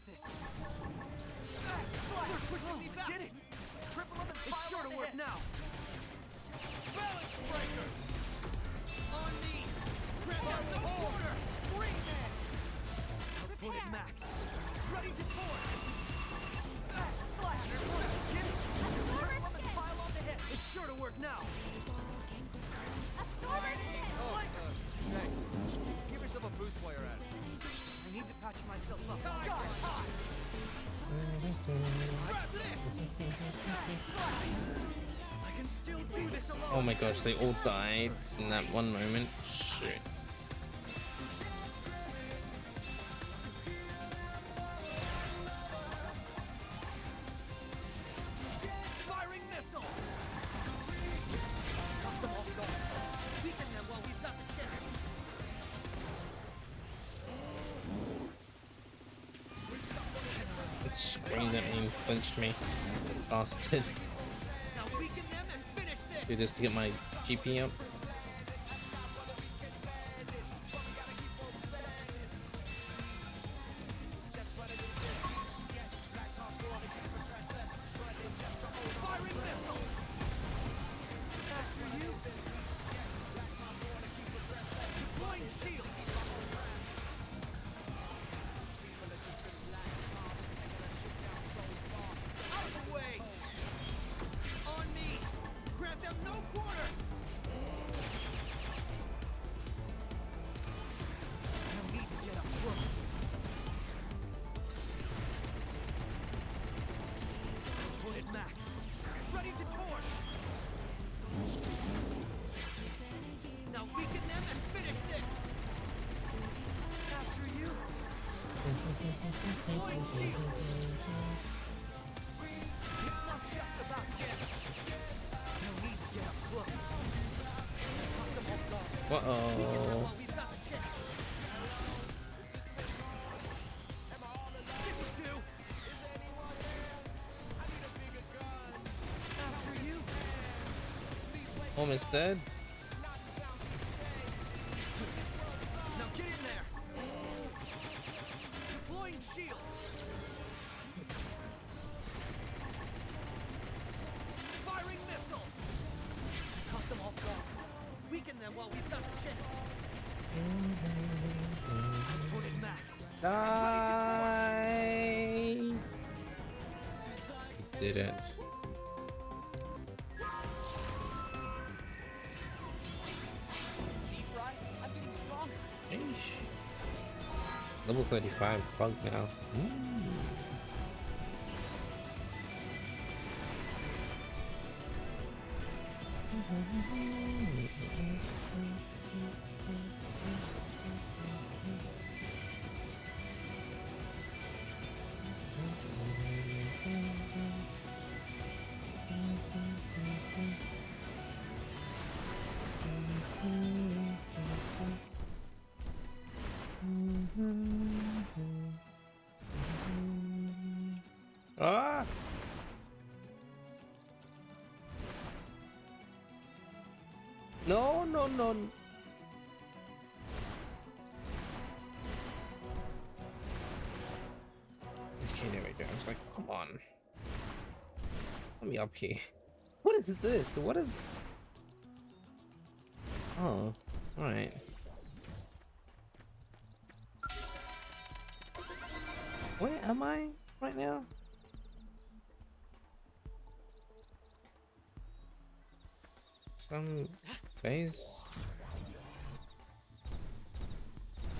with this. They're pushing me back. Did it? Triple them and it's sure to work now.
Balance breaker!
On me. Grab down the corner. 3 men. Put it max. Ready to torch. Back slash. Get it. Triple them and pile on the hit. It's sure to work now.
Absorber stick!
Thanks. Give yourself a boost while you're at it.
I need to patch myself up. Sky high. Watch this. I can still do this alone.
Oh my gosh, they all died in that one moment. Shit.
Firing missile. Knock them off guard. Weaken them while we've got the chance.
It screamed at me and flinched me. Bastard.
Now weaken them and finish this.
Do this to get my GP up.
Firing missile. After you. Deploying shield. Out of the way. On me. Grab them no quarter. No need to get up close. Put it max. Ready to torch. Now weaken them and finish this. After you. Deploying shield. It's not just about damage. No need to get up close. Knock them off guard.
Uh-oh.
While we've got the chance. This'll do. After you.
Almost dead.
Now get in there. Deploying shield. Firing missile. Cut them off guard. Weaken them while we've got the chance. Put it max.
Die. Did it.
See, Fry? I'm getting stronger.
Sheesh. Level 35 bug now. Ah! No, no, no. Okay, there we go. I was like, come on. Let me up here. What is this? What is... Oh, alright. Where am I right now? Some base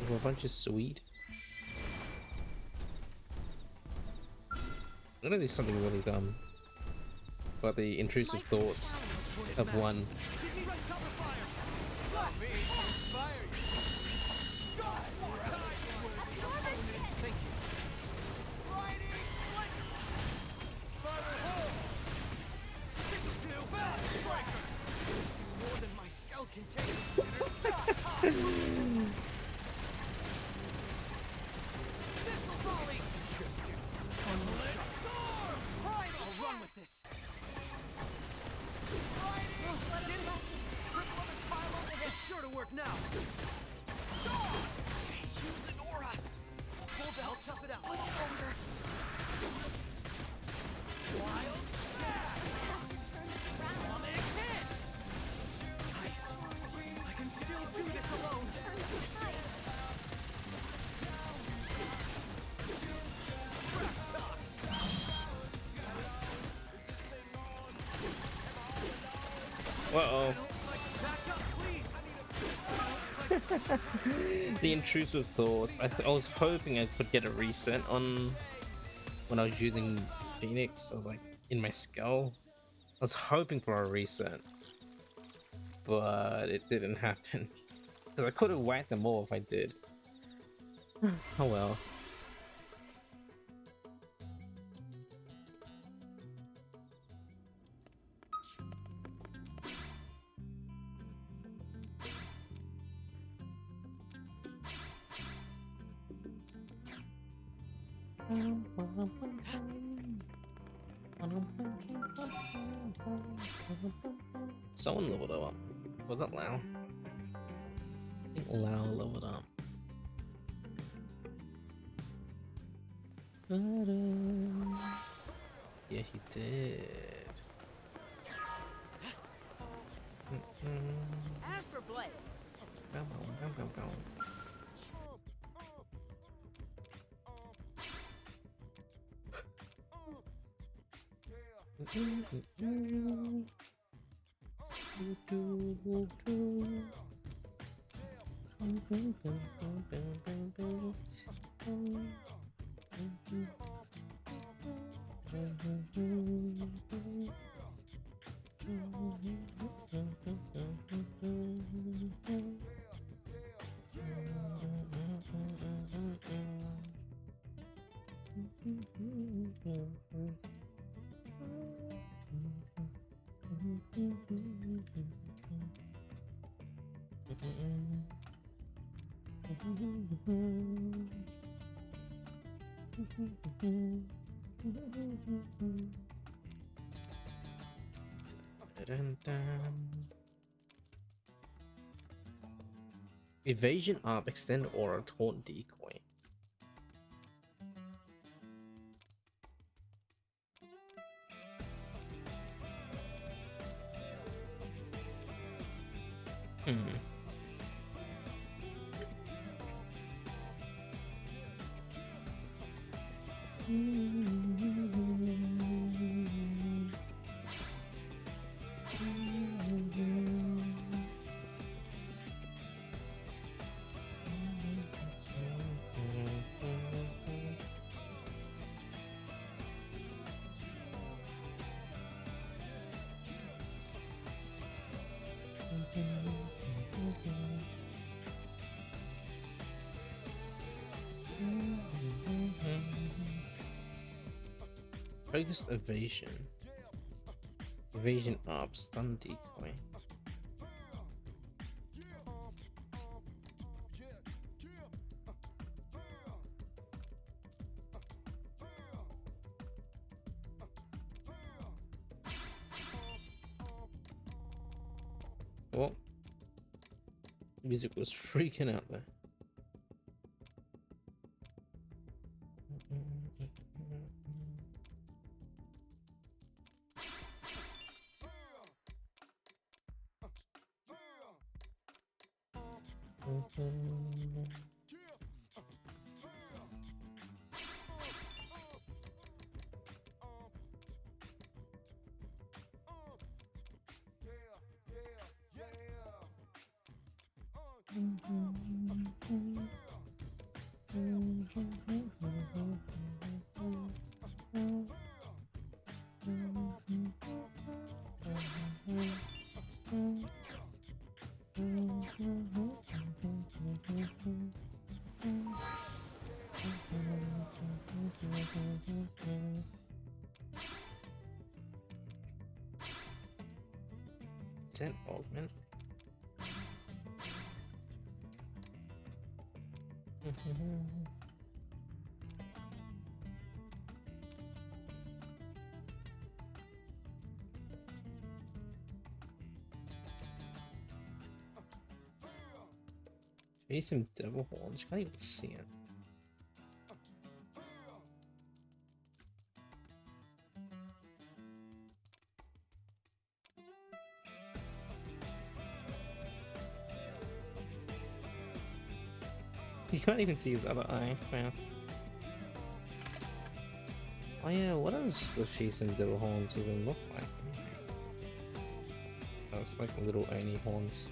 with a bunch of sweet. I'm gonna do something really dumb about the intrusive thoughts of one.
Give me some cover fire.
Allow me to inspire you.
Thank you. Sliding slicer.
Spiral hole!
This'll do.
Balance breaker!
This is more than my skull can take. Missile volley. Let's storm. I'll run with this. Did it. Tough it out. Wild smash! Sonic hit! Nice. I can still do this alone. Trash talk!
Uh-oh.
Back up, please!
The intrusive thoughts. I was hoping I could get a reset on when I was using Phoenix, or like in my skull. I was hoping for a reset, but it didn't happen. Because I could have whacked them all if I did. Oh well. Someone leveled up. Was that Lau? I think Lau leveled up. Yeah, he did.
As for Blake,
Evasion up, extend aura, taunt decoy. Focused evasion. Evasion up, stun decoy. Well, music was freaking out there. Sent augment. Maybe some devil horns. Can't even see it. You can't even see his other eye. Wow. Oh yeah, what does the Sheeson's little horns even look like? Oh, it's like little Oni horns.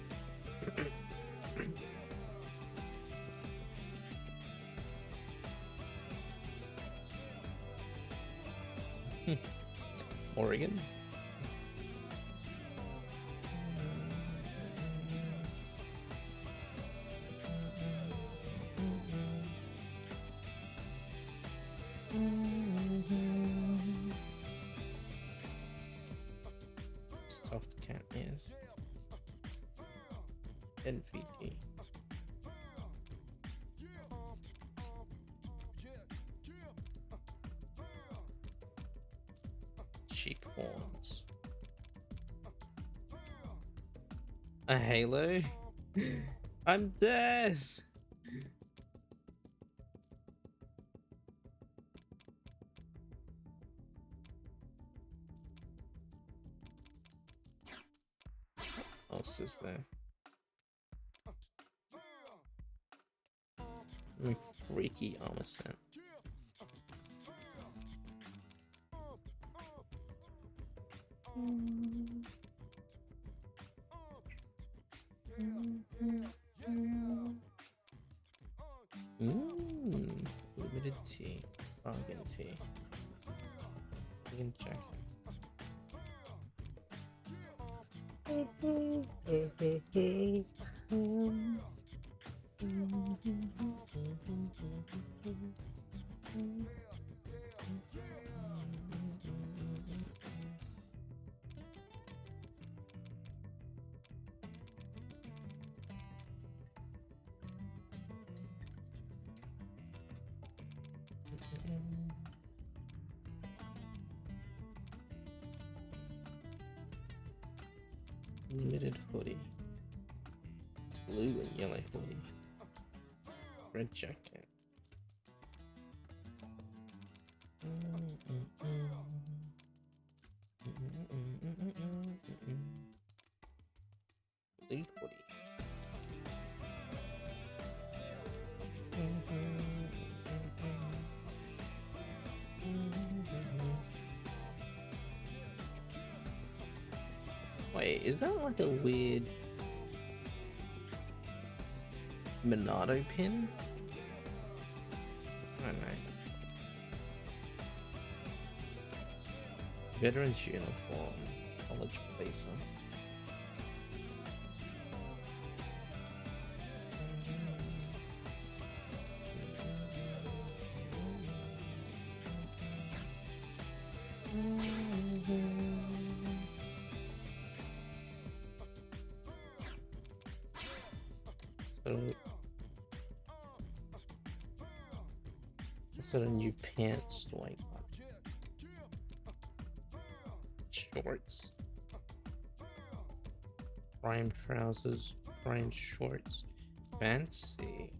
Oregon? Soft cat ears. NVP. Sheep horns. A halo? I'm dead! What else is there? Freaky armor set. Limited tea, bargain tea. We can check it. Limited hoodie. Blue and yellow hoodie. Red jacket. Blue hoodie. Wait, is that like a weird Monado pin? I don't know. Veterans uniform, college blazer. Sort of new pants like shorts, prime trousers, prime shorts, fancy.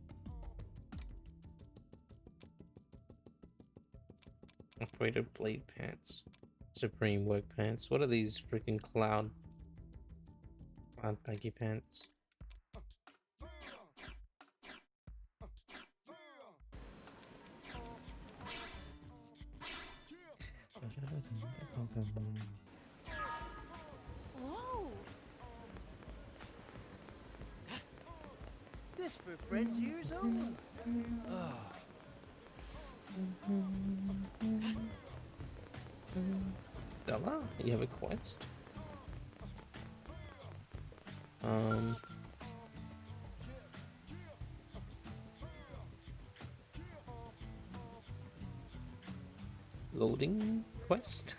Operator blade pants, supreme work pants. What are these freaking cloud baggy pants?
Whoa! This for friends years old.
Stella, you have a quest? Loading quest?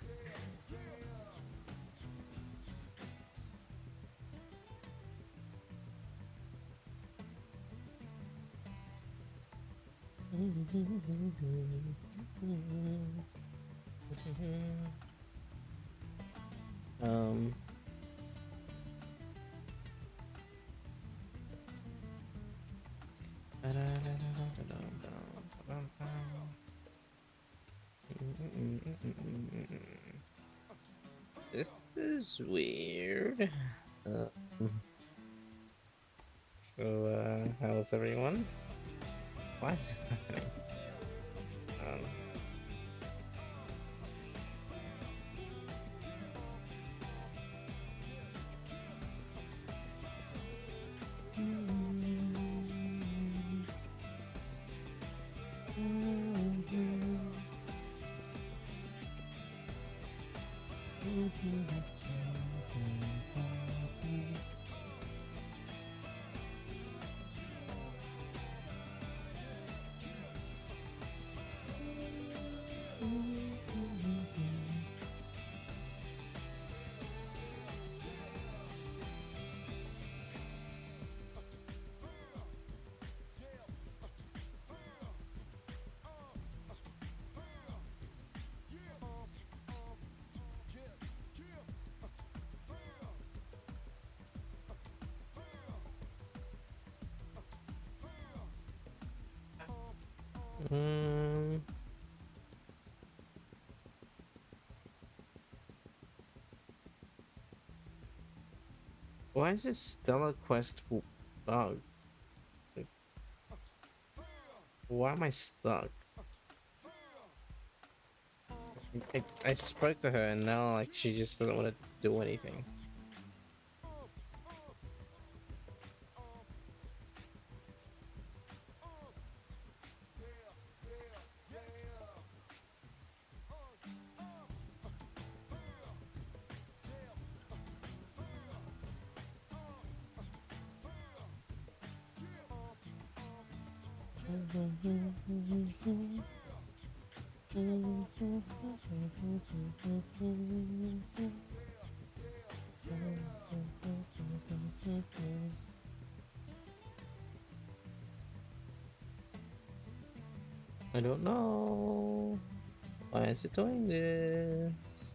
This is weird. So, how's everyone? Why is it happening? Um, mm, why is this Stellar Quest bug? Like, why am I stuck? I spoke to her and now like she just doesn't want to do anything. I don't know. Why is it doing this?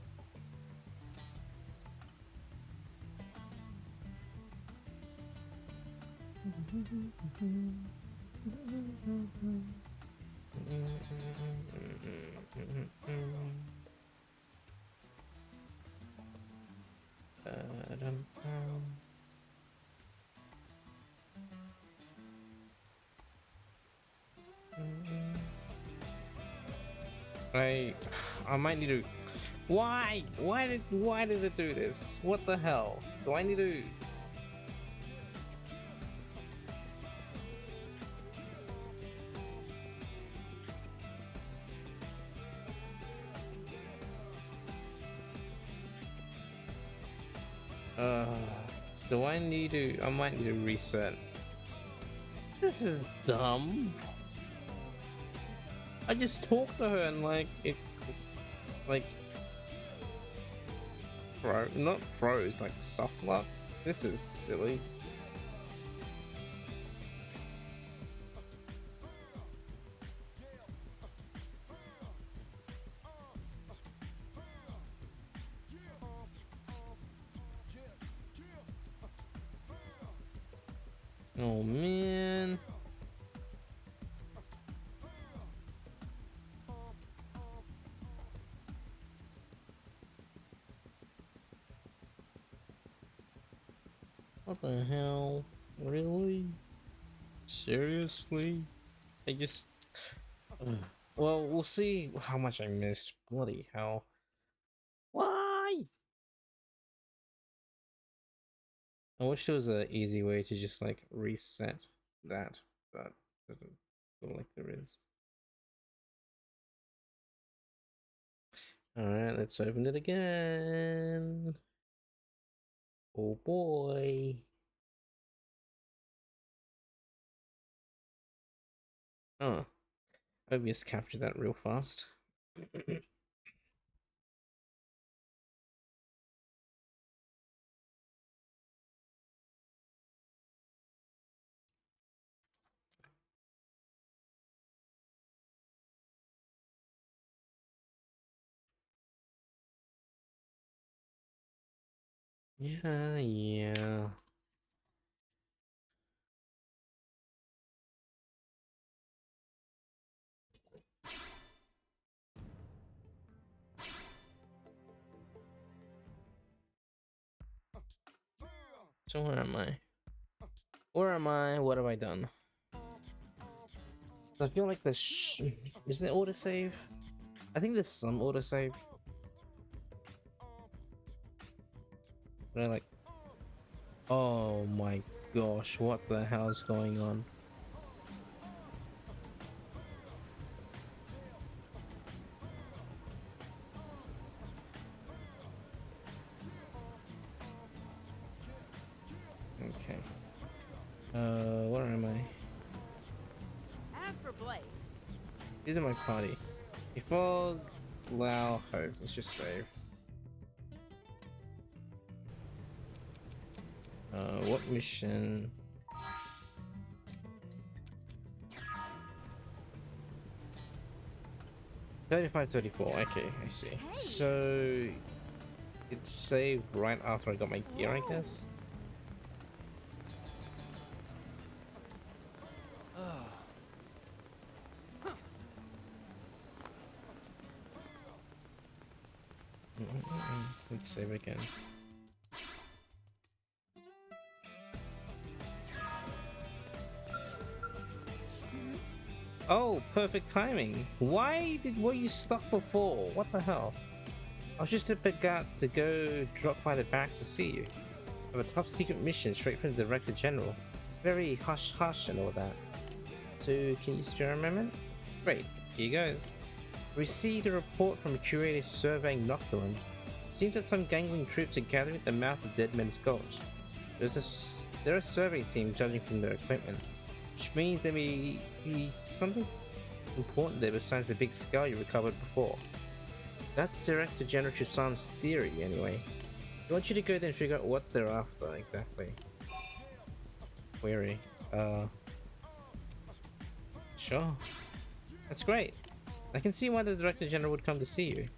I I might need to. Why? Why did it do this? What the hell? Do I need to? Uh, do I need to? I might need to reset. This is dumb. I just talked to her and like it, like not froze, like soft lock. This is silly. Oh man. What the hell? Really? Seriously? I just... Ugh. Well, we'll see how much I missed. Bloody hell. Why? I wish there was an easy way to just like reset that, but doesn't feel like there is. Alright, let's open it again. Oh boy. Oh, OBS captured that real fast. Yeah. So where am I? Where am I? What have I done? I feel like is there autosave? I think there's some autosave. But I like, oh my gosh, what the hell's going on? Okay. Where am I?
As for Blade,
These are my party. Fog, Lao, Hope. Let's just save. What mission? $35.34. Okay, I see. So it's saved right after I got my gear, I guess. Let's save again. Oh, perfect timing. Why were you stuck before? What the hell? I was just about to go drop by the barracks to see you. I have a top secret mission straight from the Director General. Very hush hush and all that. So can you spare a moment? Great, here goes. Received a report from a curator surveying Nocturne. It seems that some gangling troops are gathering at the mouth of Dead Man's Gulch. They're a survey team judging from their equipment, which means there may be something important there besides the big skull you recovered before. That's Director General Chusan's theory, anyway. I want you to go there and figure out what they're after, exactly. Query. Sure. That's great. I can see why the Director General would come to see you.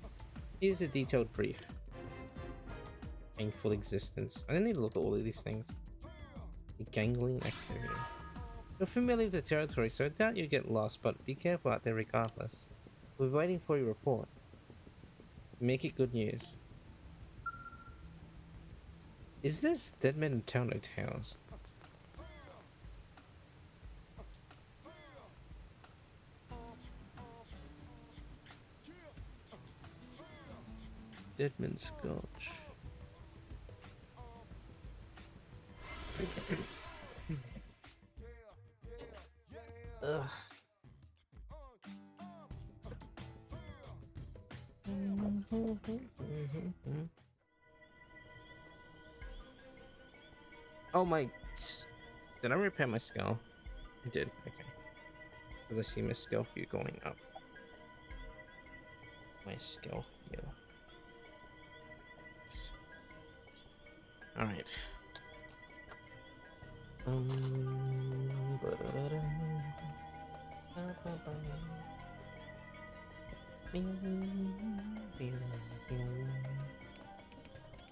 Here's a detailed brief. Painful existence. I don't need to look at all of these things. The gangling activity. You're familiar with the territory, so I doubt you'll get lost, but be careful out there regardless. We're waiting for your report. Make it good news. Is this Dead Men in Town or Tales? Deadman's Gulch. Ugh. Oh my! Did I repair my skull? I did. Okay. Because I see my skill view going up. My skill view. Yes. All right.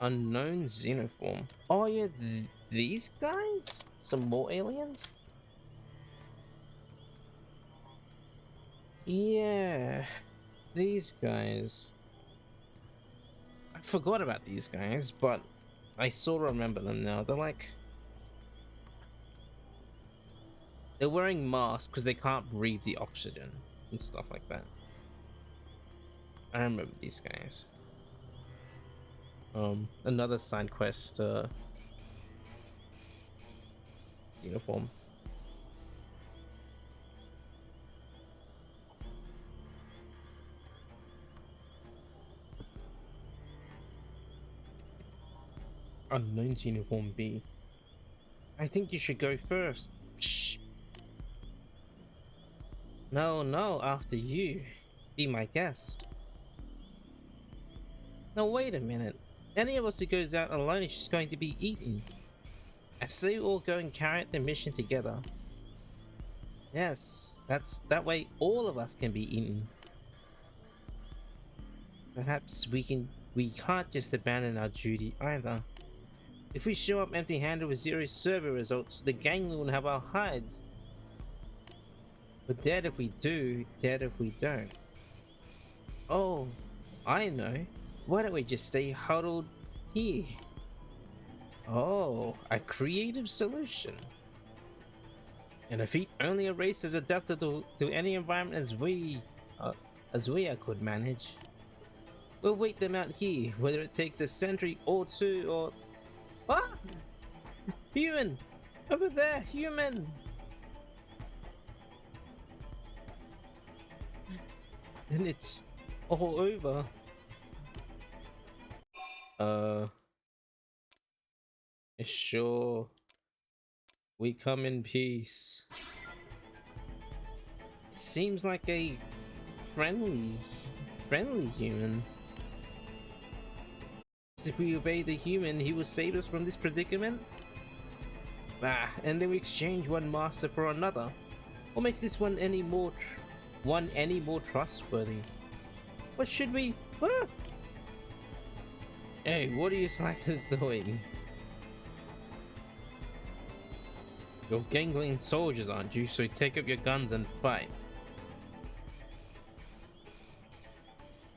Unknown xenoform. Oh yeah, these guys? Some more aliens? Yeah, these guys. I forgot about these guys, but I sort of remember them now. They're wearing masks because they can't breathe the oxygen and stuff like that. I remember these guys. Another side quest uniform. Unknown uniform B. I think you should go first. Shh. No, after you. Be my guest. Now wait a minute. Any of us who goes out alone is just going to be eaten. I say we all go and carry out the mission together. Yes, that way all of us can be eaten. Perhaps we can't just abandon our duty either. If we show up empty-handed with 0 survey results, the gang will have our hides. We're dead if we do, dead if we don't. Oh, I know. Why don't we just stay huddled here? Oh, a creative solution. And if only a race as adapted to any environment as we could manage. We'll wait them out here, whether it takes a century or two or... Ah! Human! Over there, human! And it's all over. Sure. We come in peace. Seems like a friendly human. If we obey the human, he will save us from this predicament. Ah, and then we exchange one master for another. What makes this one any more trustworthy? What should we? Ah! Hey, what are you slackers doing? You're gangling soldiers, aren't you? So take up your guns and fight.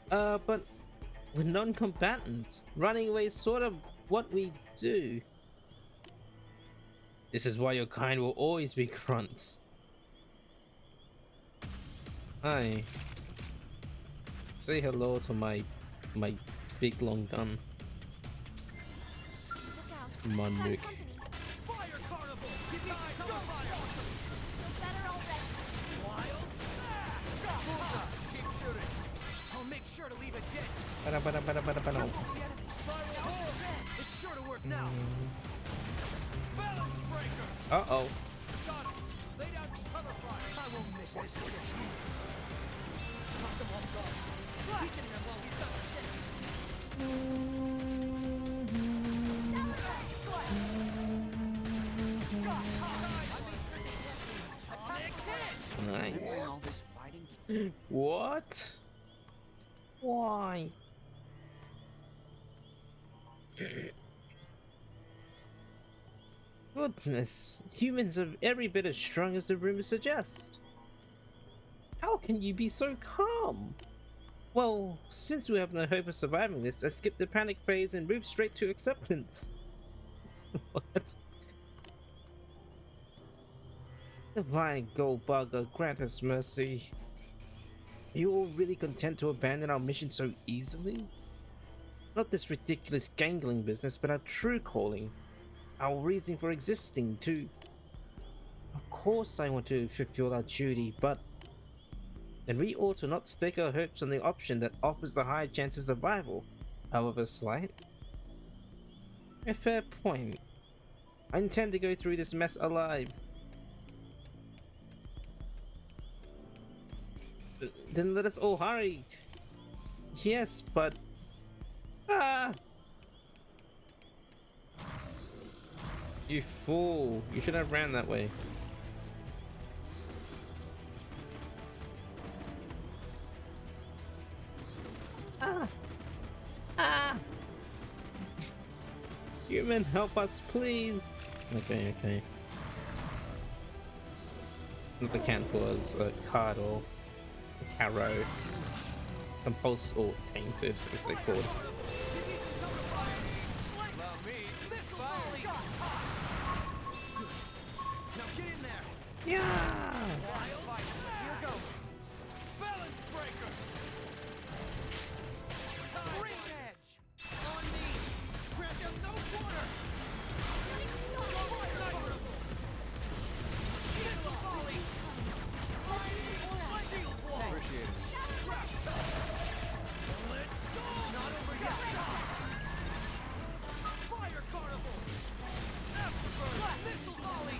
But we're non-combatants. Running away is sort of what we do. This is why your kind will always be grunts. Hi. Say hello to my big long gun. Monuk.
Fire carnival! Give me some cover fire!
Feel better already.
Wild smash! Bullseye! Keep shooting. I'll make sure to leave a dent.
Ba-da-ba-da-ba-da-ba-da-ba-da.
It's sure to work now. Balance breaker!
Uh-oh.
Got it. Lay down some cover fire. I won't miss this chance. Knock them off guard. Weaken them while we've got the chance.
Nice.
All this fighting.
What? Why? Goodness, humans are every bit as strong as the rumors suggest. How can you be so calm? Well, since we have no hope of surviving this, I skipped the panic phase and moved straight to acceptance. What? Divine Goldbugger, grant us mercy. Are you all really content to abandon our mission so easily? Not this ridiculous gangling business, but our true calling. Our reason for existing, too. Of course I want to fulfill our duty, but then we ought to not stake our hopes on the option that offers the higher chance of survival, however slight. A fair point. I intend to go through this mess alive. Then let us all hurry. Yes, but... Ah! You fool. You should have ran that way. Ah! Ah! Human, help us, please! Okay, okay. Not the can't was a card or arrow. Compulsed or tainted, as they're called.
Allow me. This volley. Now get in there.
Yeah!
Wild fight. Here goes. Balance breaker. Ring edge. On me. Grant them no quarter. Missile volley. Shield wall.
Appreciate it.
Trap toe. Let's go. Not over yet. Fire carnival. Afterburn. Missile volley.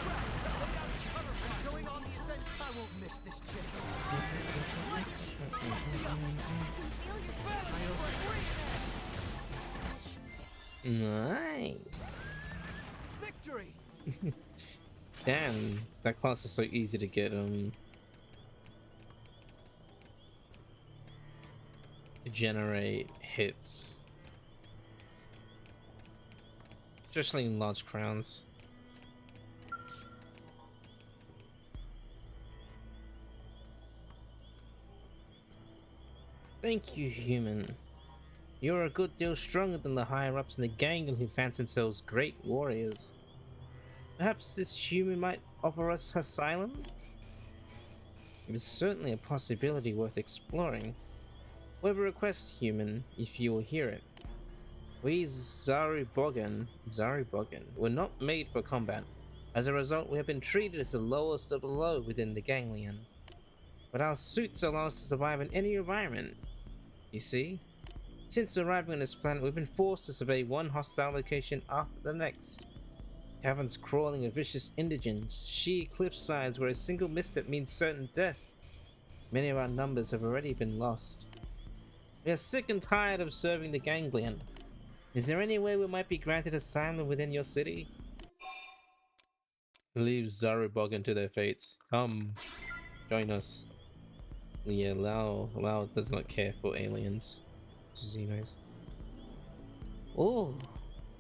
Trap toe. Lay down some cover fire. Going on the offense. I won't miss this chance.
Nice!
Victory.
Damn, that class is so easy to get to generate hits, especially in large crowns. Thank you, human. You're a good deal stronger than the higher ups in the gang who fancy themselves great warriors. Perhaps this human might offer us asylum? It is certainly a possibility worth exploring. We have a request, human, if you will hear it. We Zaribogan were not made for combat. As a result, we have been treated as the lowest of the low within the ganglion. But our suits allow us to survive in any environment. You see? Since arriving on this planet, we've been forced to survey one hostile location after the next. Caverns crawling with vicious indigents, sheer cliff sides where a single misstep means certain death. Many of our numbers have already been lost. We are sick and tired of serving the ganglion. Is there any way we might be granted asylum within your city? Leave Zaribogan to their fates. Come, join us. Yeah, Lao does not care for aliens. Xenos. Oh,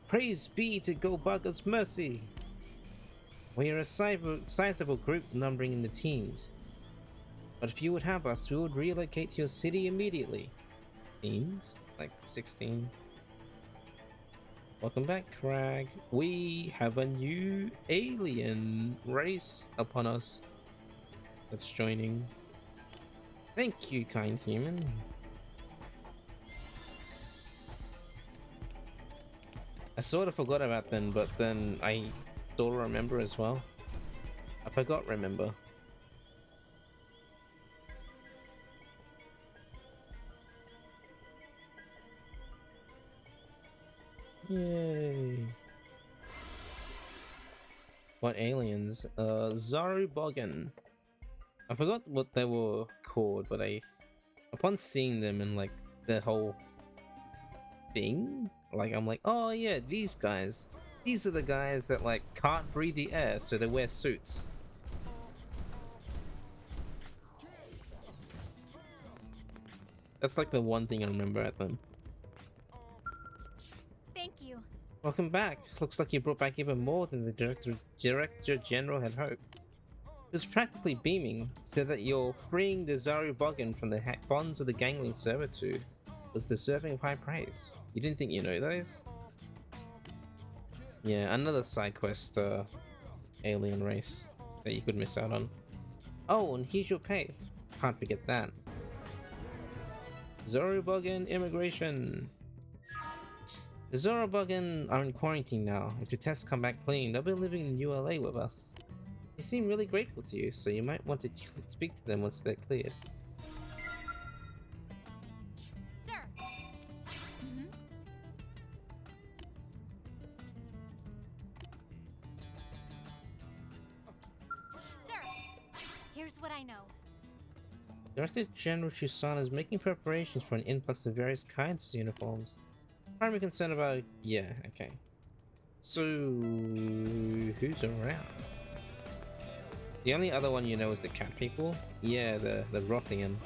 praise be to Golbaga's mercy. We are a sizable group numbering in the teens. But if you would have us, we would relocate to your city immediately. Teens? Like 16? Welcome back, Crag. We have a new alien race upon us that's joining. Thank you, kind human. I sort of forgot about them, but then I sort of remember as well. I forgot remember. Yay. What aliens? Zaribogan. I forgot what they were called, but upon seeing them and like the whole thing, like I'm like, oh yeah, these guys. These are the guys that like can't breathe the air, so they wear suits. That's like the one thing I remember at them.
Thank you.
Welcome back. Looks like you brought back even more than the Director General had hoped. It was practically beaming, so that you're freeing the Zaribogan from the bonds of the gangling servitude was deserving of high praise. You didn't think you know those? Yeah, another side quest alien race that you could miss out on. Oh, and here's your pay. Can't forget that. Zaribogan immigration. The Zaribogan are in quarantine now. If the tests come back clean, they'll be living in ULA with us. They seem really grateful to you, so you might want to speak to them once they're cleared.
Sir. Sir, here's what I know.
Director General Chusan is making preparations for an influx of various kinds of uniforms. Primary concern about... yeah, okay. So... who's around? The only other one you know is the cat people? Yeah, the Rothian.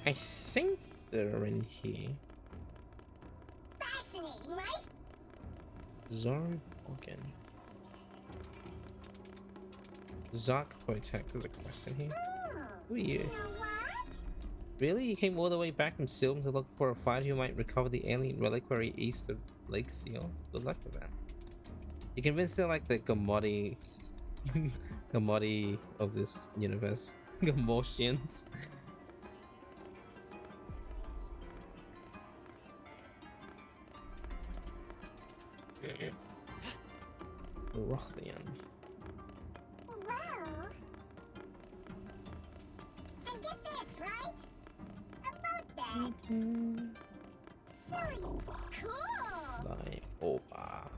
I think they're in here.
Fascinating, right?
Zaribogan. Zark Protect, there's a quest in here. Who are you?
You know what?
Really? You came all the way back from Sylvan to look for a fighter who might recover the alien reliquary east of Lake Seal? Good luck with that. You convinced they're like the Gamodi Gamodi of this universe. Gamortians. Rothian.
Well, and get this, right? A boat bag. Sweet. Cool.
Thy Oba.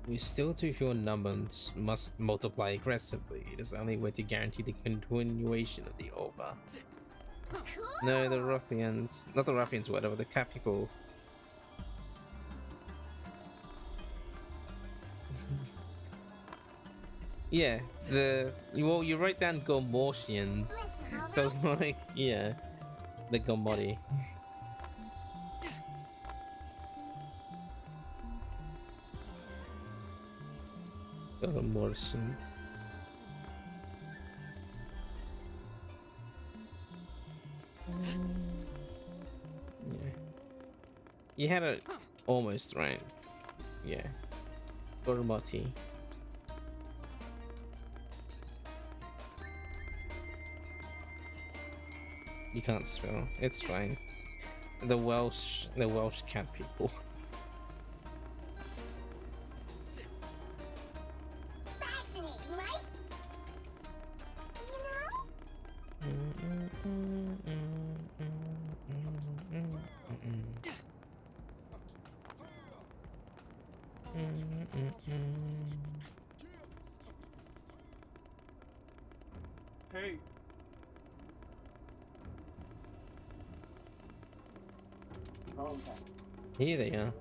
We still too few in numbers must multiply aggressively. It is the only way to guarantee the continuation of the Oba.
Cool.
No, the Rothians. Not the Rothians, whatever, the cat people. Yeah, you write down Gomortians, so it's like, yeah, the Gomori. Martians. Yeah. You had it almost right. Yeah. Gormati. You can't spell. It's fine. The Welsh cat people.
Fascinating, right? You
Hey,
Here they are.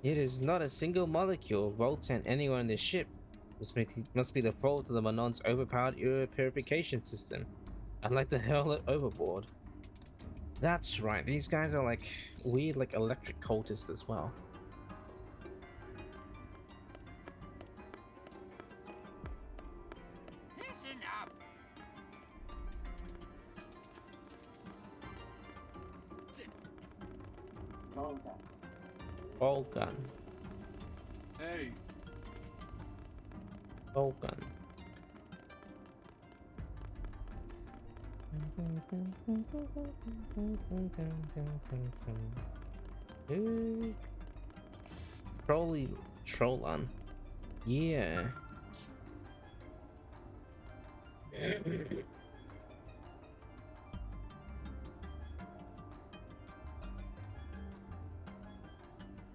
It is not a single molecule of Voltan anywhere on this ship. This must be the fault of the Manon's overpowered air purification system. I'd like to hurl it overboard. That's right, these guys are like weird, like electric cultists as well.
Listen up.
All gun.
hey,
All gun. Troll on. Yeah.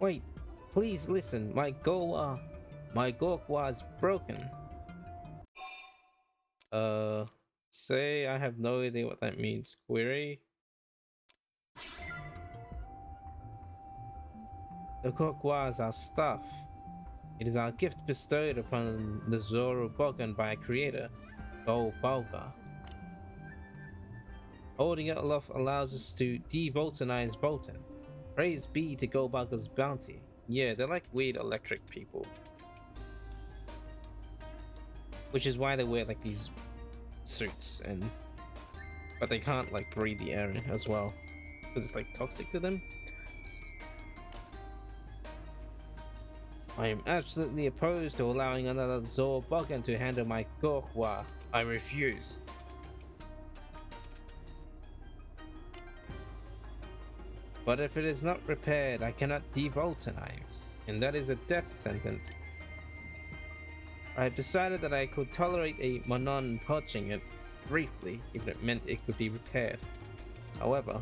Wait, please listen. My Gork was broken. Say I have no idea what that means. Query. The Gork is our stuff. It is our gift bestowed upon the Zoro Bogan by our creator, Go Balga. Holding it aloft allows us to de-Boltonize Bolton. Praise be to Go Balga's bounty. Yeah, they're like weird electric people. Which is why they wear like these suits, but they can't like breathe the air as well. Because it's like toxic to them. I am absolutely opposed to allowing another Zoro Bogan to handle my Gorkwa. I refuse. But if it is not repaired, I cannot de-Boltonize, and that is a death sentence. I have decided that I could tolerate a Manon touching it briefly if it meant it could be repaired. However,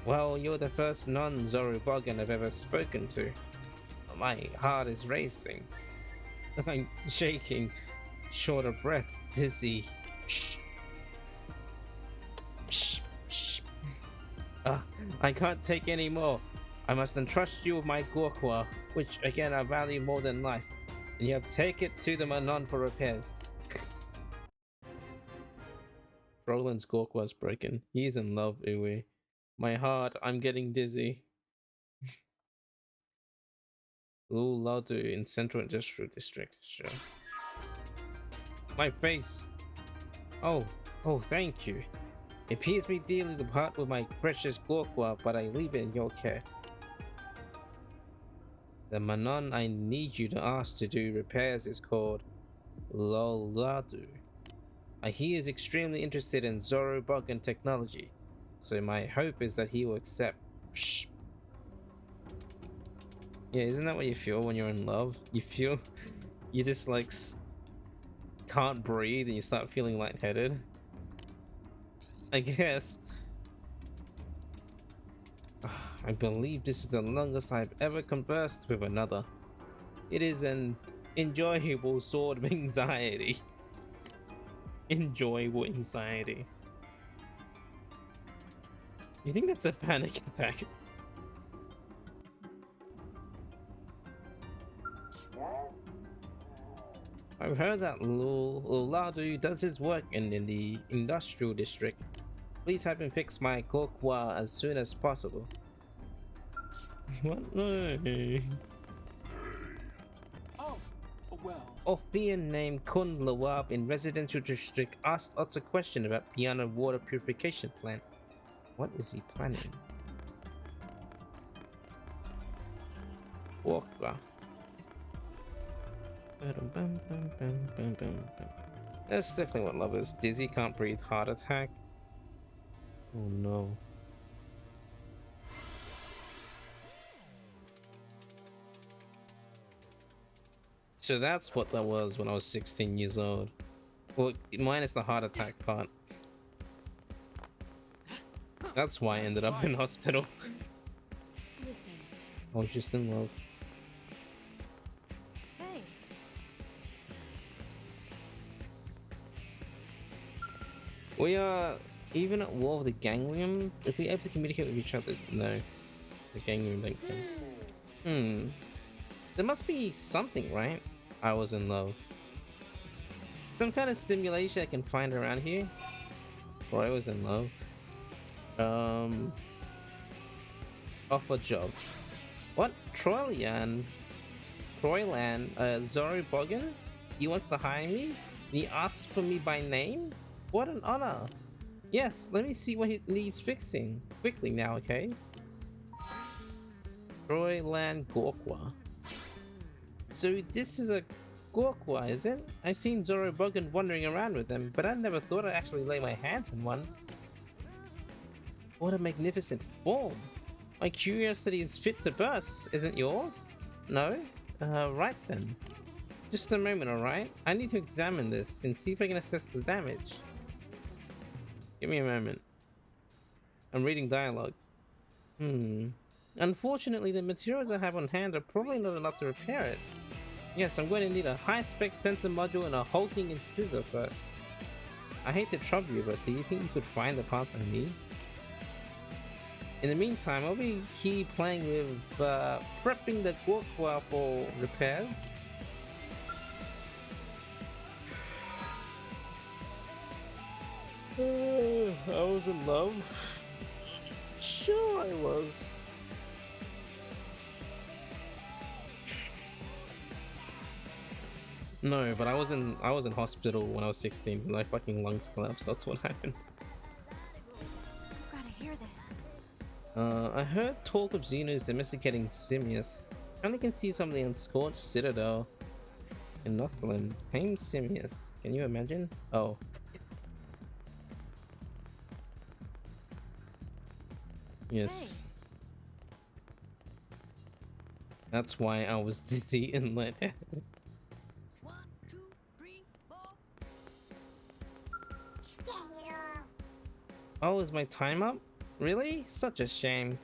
well, you're the first non-Zoro Bogan I've ever spoken to. My heart is racing. I'm shaking, short of breath, dizzy. Shh. Shh. Shh. I can't take any more. I must entrust you with my Gorkwa, which again I value more than life, and you have to take it to the Manon for repairs. Roland's Gorkwa's broken. He's in love, Uwe. My heart, I'm getting dizzy. Ladu in Central Industrial District, sure. My face! Oh, thank you. It pains me dearly to part with my precious Gorkwa, but I leave it in your care. The Manon I need you to ask to do repairs is called Loladu. I hear is extremely interested in Zoro Bogan technology, so my hope is that he will accept. Shh. Yeah, isn't that what you feel when you're in love? You feel you just like can't breathe and you start feeling lightheaded. I guess. I believe this is the longest I've ever conversed with another. It is an enjoyable sort of anxiety. Enjoyable anxiety. You think that's a panic attack? I've heard that Luladu does his work in the industrial district. Please have him fix my Gorkwa as soon as possible. What? No. Orphean named Kun Lawab in residential district asked us a question about piano water purification plant. What is he planning? Walker. That's definitely what love is. Dizzy, can't breathe, heart attack. Oh no. So that's what that was when I was 16 years old. Well, minus the heart attack part. That's why I ended up in hospital.
Listen,
I was just in love.
hey.
We are even at war with the ganglion. If we able to communicate with each other, no. The ganglion don't care. There must be something, right? I was in love. Some kind of stimulation I can find around here. Or I was in love. Offer job. What? Troyland, Zori Bogan? He wants to hire me? He asks for me by name? What an honor. Yes, let me see what he needs fixing. Quickly now, okay? Troyland Gorkwa. So this is a Gorkwa, is it? I've seen Zoro Bogan wandering around with them, but I never thought I'd actually lay my hands on one. What a magnificent form! My curiosity is fit to burst, isn't yours? No? Right then. Just a moment, alright? I need to examine this and see if I can assess the damage. Give me a moment. I'm reading dialogue. Unfortunately, the materials I have on hand are probably not enough to repair it. Yes, I'm going to need a high-spec sensor module and a hulking incisor first. I hate to trouble you, but do you think you could find the parts I need? In the meantime, I'll be here playing with prepping the Gorkwa for repairs. I was in love. Sure I was. No, but I was in hospital when I was 16 and my fucking lungs collapsed. That's what happened.
Gotta hear this.
I heard talk of Xenos domesticating Simius. Only can see something on Scorched Citadel in Northland. Tame Simius. Can you imagine? Oh. Yes.
Hey.
That's why I was dizzy and lightheaded.
1, 2, 3, 4.
Oh, is my time up? Really? Such a shame.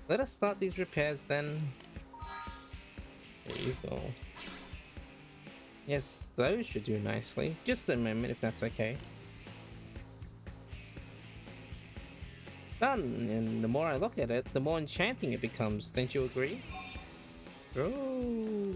Let us start these repairs then. There you go. Yes, those should do nicely. Just a moment if that's okay. Done, and the more I look at it, the more enchanting it becomes. Don't you agree? Oh.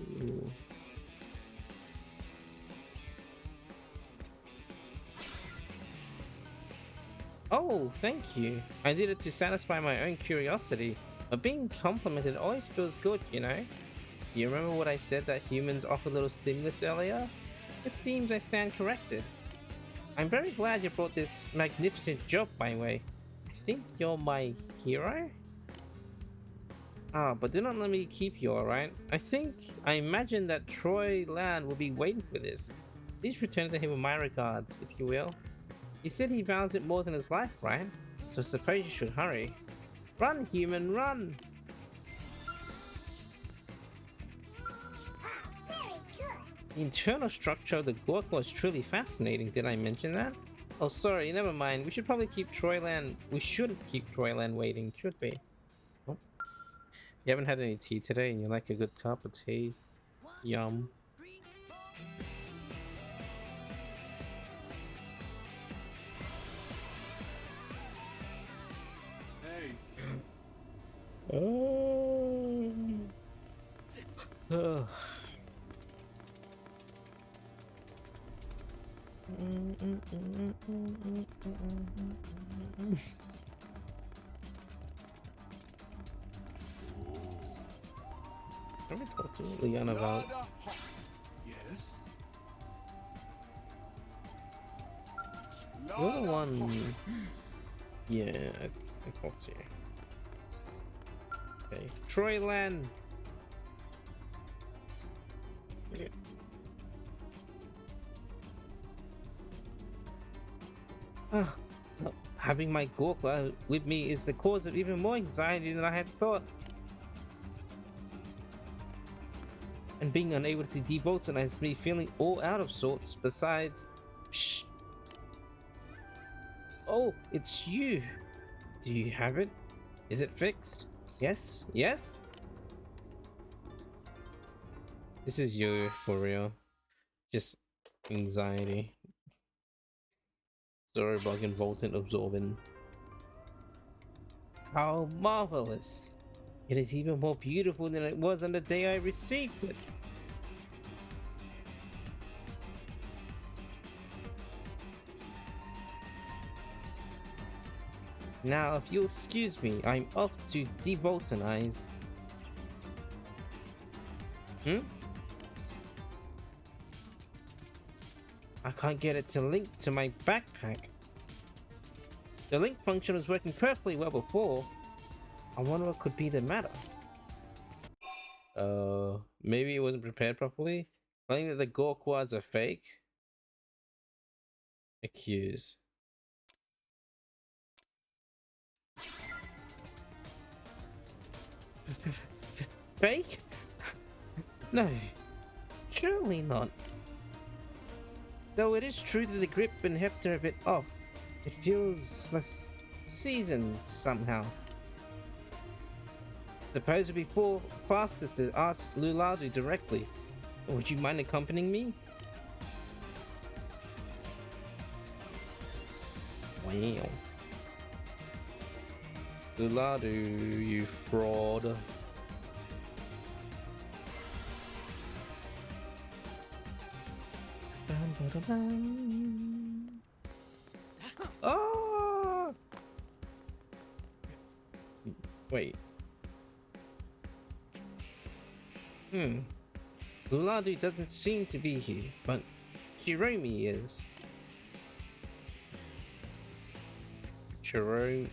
Oh, thank you. I did it to satisfy my own curiosity, but being complimented always feels good, you know? You remember what I said that humans offer little stimulus earlier? It seems I stand corrected. I'm very glad you brought this magnificent job my way. I think you're my hero? Ah, but do not let me keep you, alright? I imagine that Troy Land will be waiting for this. Please return to him with my regards, if you will. He said he values it more than his life, right? So suppose you should hurry. Run, human, run! The internal structure of the Gork was truly fascinating. Did I mention that? Oh, sorry, never mind. We should probably keep Troyland. We shouldn't keep Troyland waiting, should we? Oh. You haven't had any tea today and you like a good cup of tea? Yum.
3, 4.
Hey.
Oh. Let me talk to Leon about.
Yes?
You're the one. Yeah, I thought so. Okay, Troyland. Yeah. Ah, no, having my Gorkwa with me is the cause of even more anxiety than I had thought. And being unable to debotanize me feeling all out of sorts. Besides, shh. Oh, it's you. Do you have it? Is it fixed? Yes? Yes? This is you for real. Just anxiety. Zorobug and Voltant absorbing. How marvelous! It is even more beautiful than it was on the day I received it. Now, if you'll excuse me, I'm off to debotanize. I can't get it to link to my backpack. The link function was working perfectly well before. I wonder what could be the matter. Maybe it wasn't prepared properly. Claiming that the Gorkwads are fake. Accuse. Fake? No, surely not. Though it is true that the grip and heft are a bit off, it feels less seasoned somehow. Suppose it'd be fastest to ask Luladu directly. Would you mind accompanying me? Wow. Luladu, you fraud. Oh! Wait. Luladu doesn't seem to be here, but Shiromi is. Shiromi.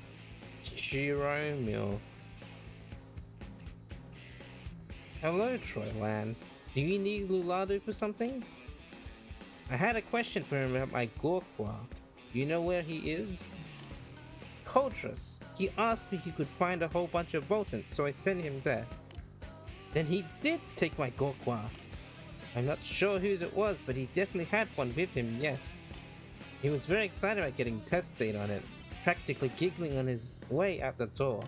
Hello, Troyland. Do you need Luladu for something? I had a question for him about my Gorkwa. You know where he is? Coltrus. He asked me he could find a whole bunch of Voltants, so I sent him there. Then he did take my Gorkwa. I'm not sure whose it was, but he definitely had one with him, yes. He was very excited about getting test data on it, practically giggling on his way out the door.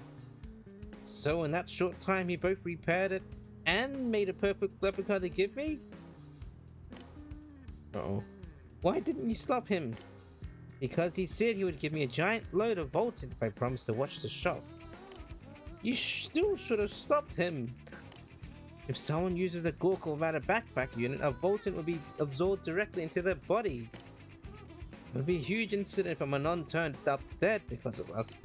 So in that short time he both repaired it and made a perfect replica to give me? Uh-oh. Why didn't you stop him? Because he said he would give me a giant load of Voltant if I promised to watch the shop. You still should have stopped him. If someone uses a Gorkle without a backpack unit, a Voltant would be absorbed directly into their body. It would be a huge incident if a Manon turned up dead because of us.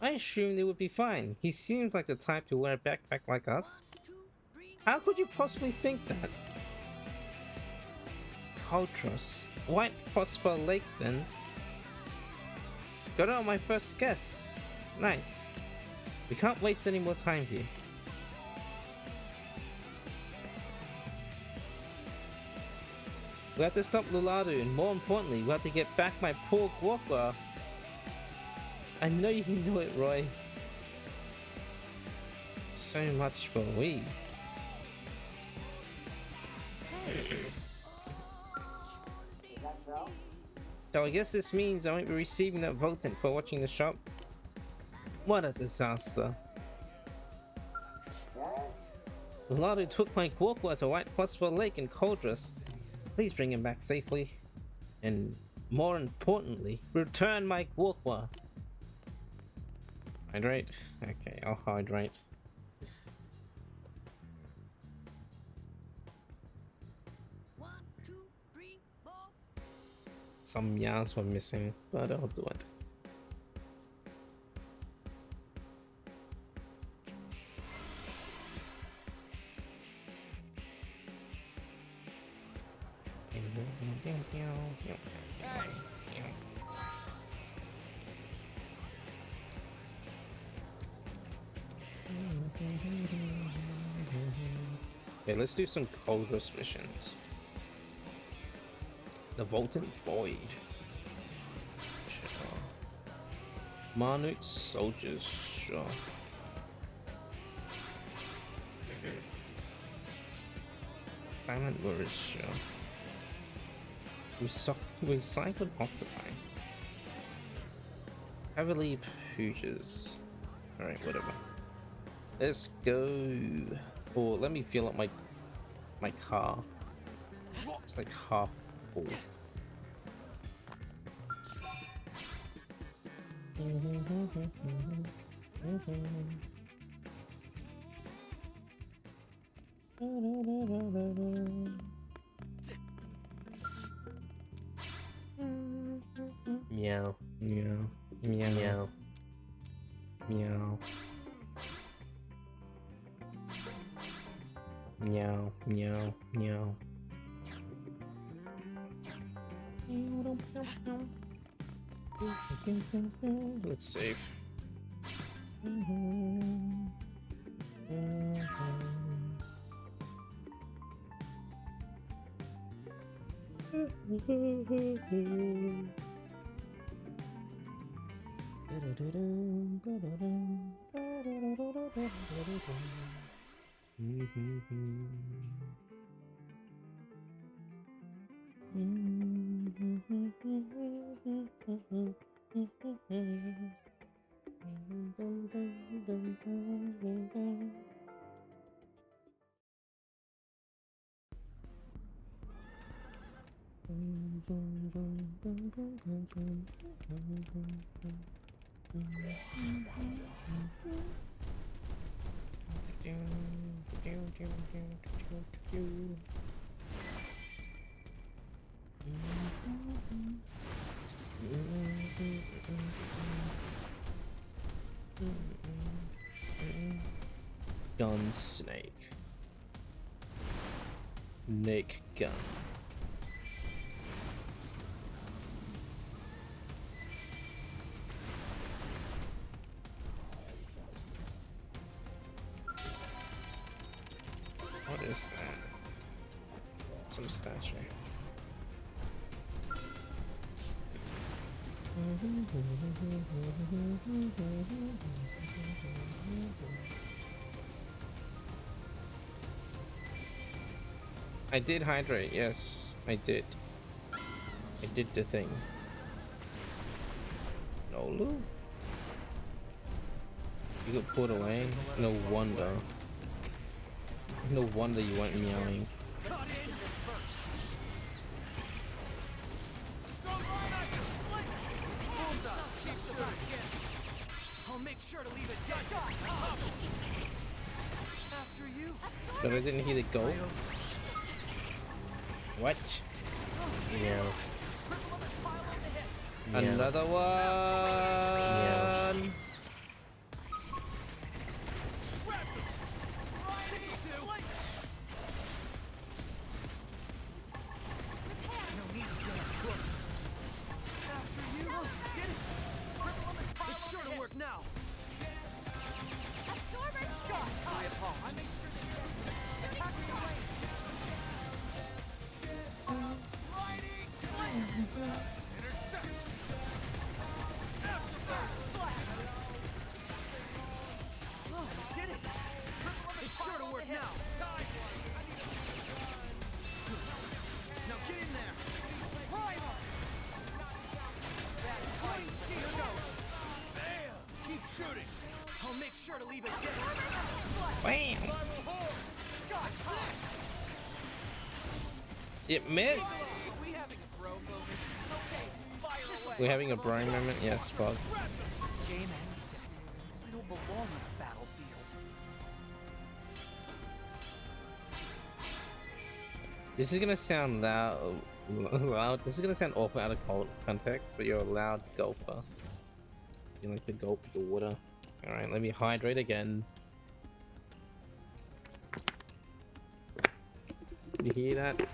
I assumed it would be fine. He seems like the type to wear a backpack like us. How could you possibly think that? Coltrus. White Phosphor Lake then. Got out my first guess. Nice. We can't waste any more time here. We have to stop Luladu, and more importantly, we have to get back my poor Gorkwa. I know you can do it, Roy. So much for we. So I guess this means I won't be receiving that Voltant for watching the shop. What a disaster. Luladu took my Gorkwa to White Phosphor Lake in Coldress. Please bring him back safely. And more importantly, return my Gorkwa. Hydrate? Okay, I'll hydrate. Some meows were missing, but I'll do it. Okay, let's do some Cold Ghost missions. The Vaulted Void. Sure. Marnute Soldiers. Sure. Silent Warriors. Sure. Recycled Octopi. Heavily Pooches. Alright, whatever. Let's go. Or let me fill up my car. It's like half full. Meow, meow, meow, meow, meow. Meow, meow, meow. Let's save. Gun snake. Nick gun. What is that? Some statue. I did hydrate, yes, I did. I did the thing. No loot. You got put away? No wonder. No wonder you weren't meowing.
I'll make sure to leave it dead. After you.
But I didn't hear the go. What? Yeah. Another one. It missed. We're having a bro moment, yes, Bob.
Game ends set. I don't belong on a battlefield.
This is gonna sound loud. This is gonna sound awful out of context, but you're a loud gulper. You like to gulp the water. All right, let me hydrate again. You hear that?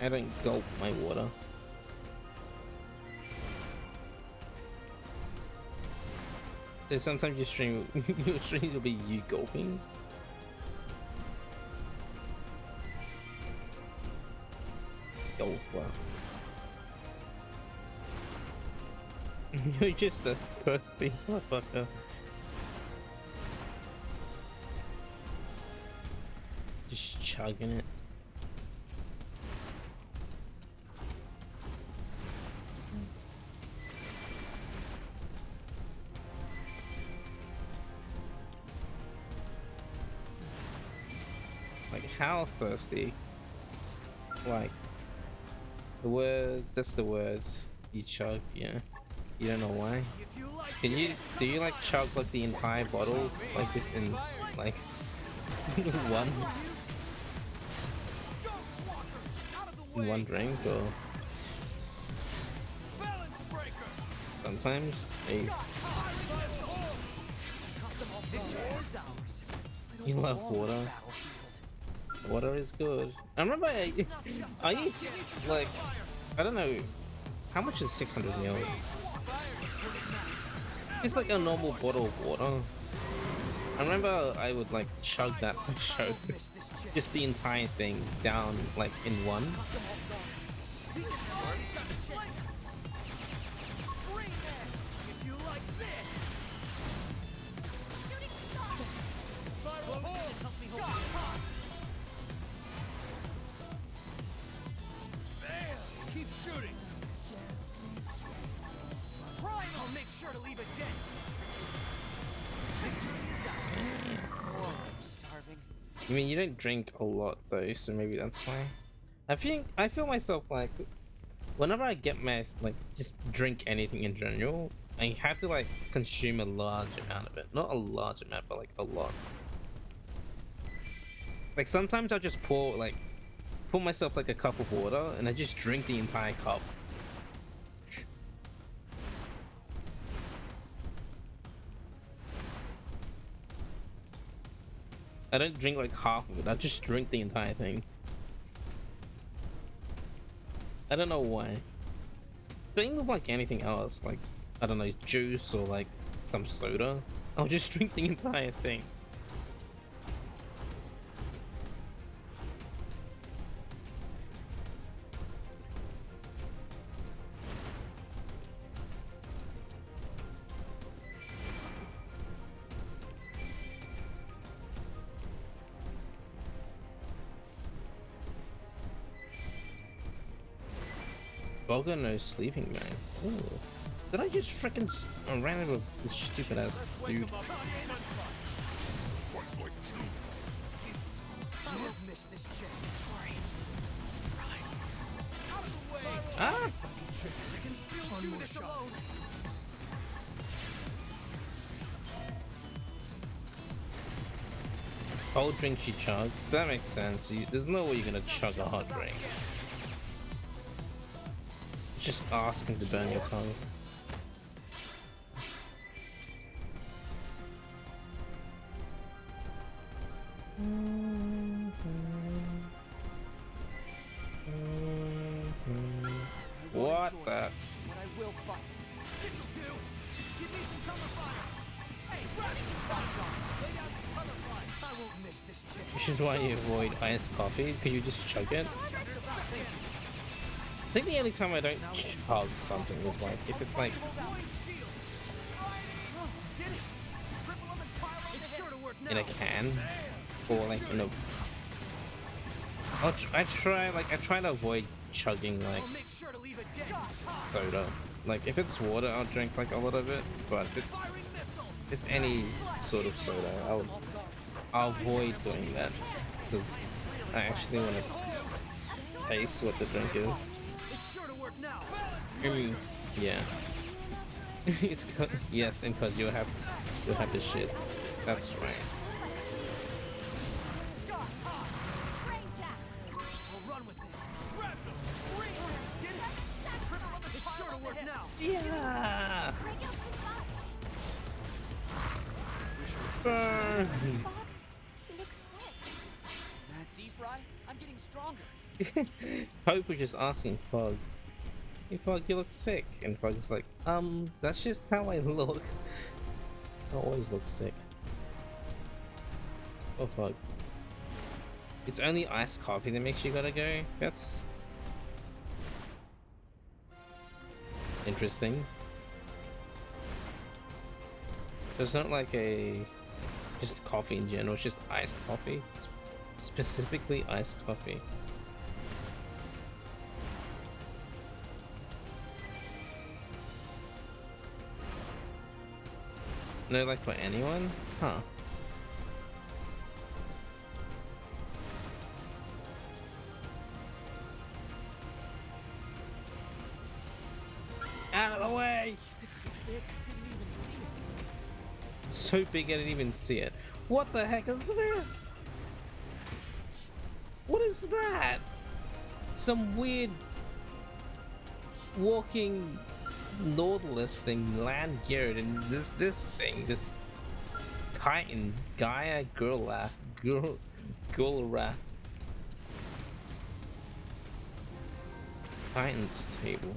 I don't gulp my water. So sometimes your stream, your stream will be you gulping. Gulper. You're just a thirsty motherfucker. Just chugging it. Like how thirsty? Like the word, that's the words you chug, yeah. You don't know why? Can you, do you like chug like the entire bottle? Like just in like one drink, or sometimes ace. You love water. Water is good. I remember I used like, I don't know, how much is 600 mils? It's like a normal bottle of water. I remember I would like chug that show, just the entire thing down like in one.
Keep shooting. Ryan, I'll make sure to leave a dent.
I mean, you don't drink a lot though, so maybe that's why. I feel myself like whenever I get my like just drink anything in general, I have to like consume a large amount of it. Not a large amount, but like a lot. Like sometimes I'll just pour myself like a cup of water and I just drink the entire cup. I don't drink like half of it, I just drink the entire thing. I don't know why. Same with like anything else, like I don't know, juice or like some soda. I'll just drink the entire thing. Bugger no sleeping man. Ooh. Did I just freaking ran over this stupid ass dude? Ah! Cold drink she chug. That makes sense. There's no way you're gonna chug a hot drink. Just asking to burn your tongue. What the?
But I will fight. This'll do. Give me some cover fire. Hey, running is fine, John. Lay down some cover fire. I won't miss this chick.
Which is why you avoid iced coffee. Could you just chug it? I think the only time I don't chug something is like if it's like in a can or like in a. I try to avoid chugging like soda. Like if it's water, I'll drink like a lot of it, but if it's any sort of soda, I'll avoid doing that because I actually want to taste what the drink is. I mean, yeah. It's yes, and because you'll have the shit. That's right. Yeah. Burn. Hope was just asking Fog, "Hey Fog, you look sick," and Fog's like, that's just how I look. I always look sick." Oh Fog. It's only iced coffee that makes you gotta go? That's interesting. So it's not like just coffee in general, it's just iced coffee. It's specifically iced coffee. No, like for anyone? Huh. Out of the way!
It's so big, I didn't even see it.
So big I didn't even see it. What the heck is this? What is that? Some weird walking Nautilus thing, land geared, and this thing, this Titan, Gaia Gurlath, Titan's table.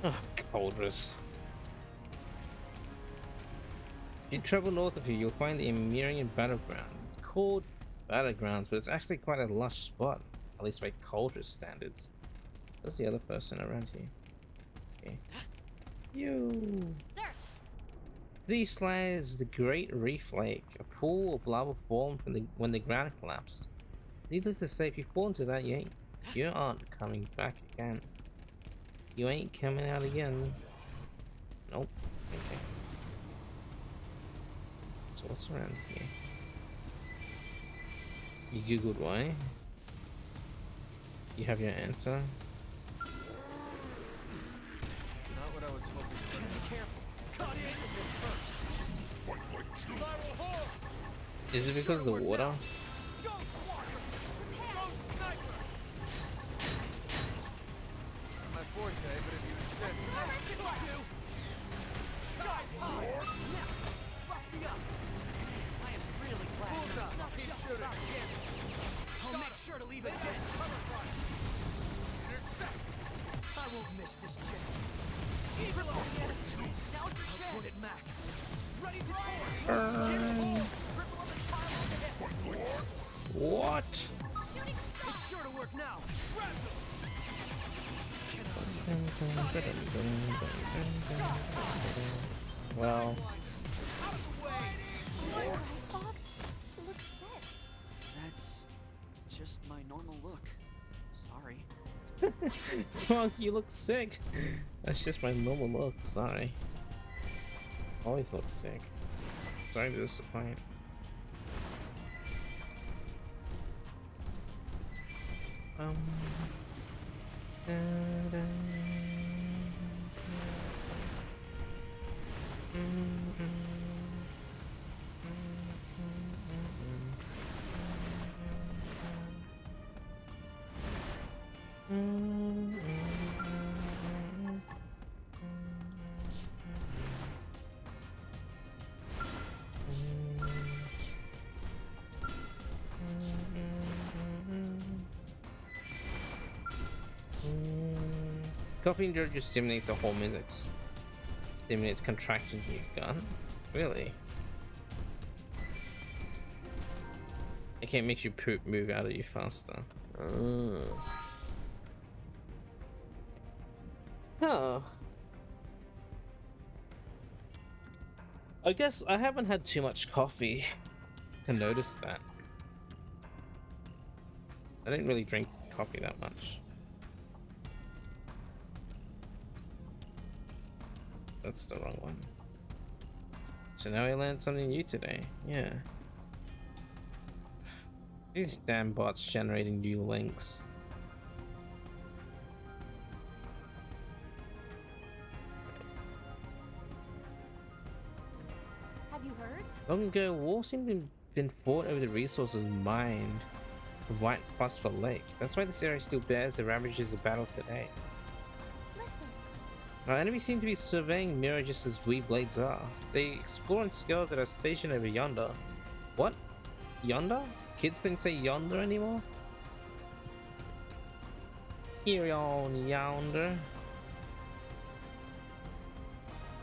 Oh, Coldress. If you travel north of here, you'll find the Emirian Battlegrounds. It's called Battlegrounds, but it's actually quite a lush spot, at least by Coldress standards. Where's the other person around here? Okay. You.
Sir.
These lies the Great Reef Lake, a pool of lava formed from when the ground collapsed. Needless to say, if you fall into that, you aren't coming back again. You ain't coming out again. Nope. Okay. So what's around here? You googled why? You have your answer?
Not what I was hoping for.
Be careful. Cut in first. Viral hole.
Is it because of the water?
Go squadron. Go sniper.
Not my forte, but if you insist.
Sky high. Now, rough me up. I am really glad
Bullseye.
you're not
Keep
just
shooting.
about gambling. I'll make sure to leave it dead.
Intercept.
I won't miss this chance. Reload. Now's your chance. Put it max. Ready to torch. Get a hole. Triple up and pile on the hip.
What?
It's sure to work now. Shrapnel.
Well,
Out of the way.
Alright, Fog. You look sick.
That's just my normal look. Sorry.
Fog, you look sick. That's just my normal look. Sorry. Always look sick. Sorry to disappoint. Copying Georgia stimulates the hormone that stimulates contractions in your gun. Really? It can't make you poop move out of you faster. Huh. I guess I haven't had too much coffee to notice that. I didn't really drink coffee that much. That's the wrong one. So now I learned something new today. Yeah. These damn bots generating new links.
Have you heard?
Long ago, wars seem to have been fought over the resources mined from White Phosphor Lake. That's why this area still bears the ravages of battle today.
Listen.
Our enemies seem to be surveying Mirror just as we blades are. They explore on scales that are stationed over yonder. What? Yonder? kids don't say yonder anymore? Here on yonder.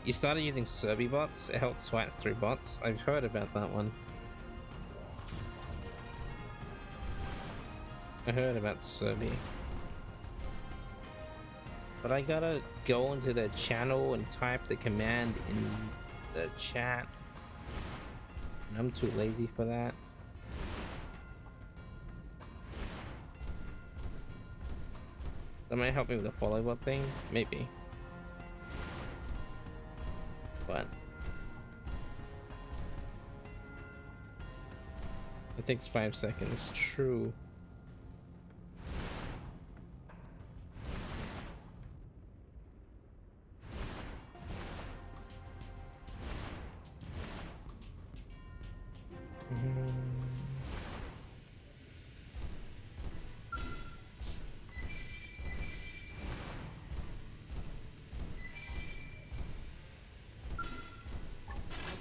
You started using Serby bots? It helped swipes through bots? I've heard about that one. I heard about Serby. But I gotta go into their channel and type the command in the chat. And I'm too lazy for that. That might help me with the follow bot thing? Maybe. But it takes 5 seconds. True.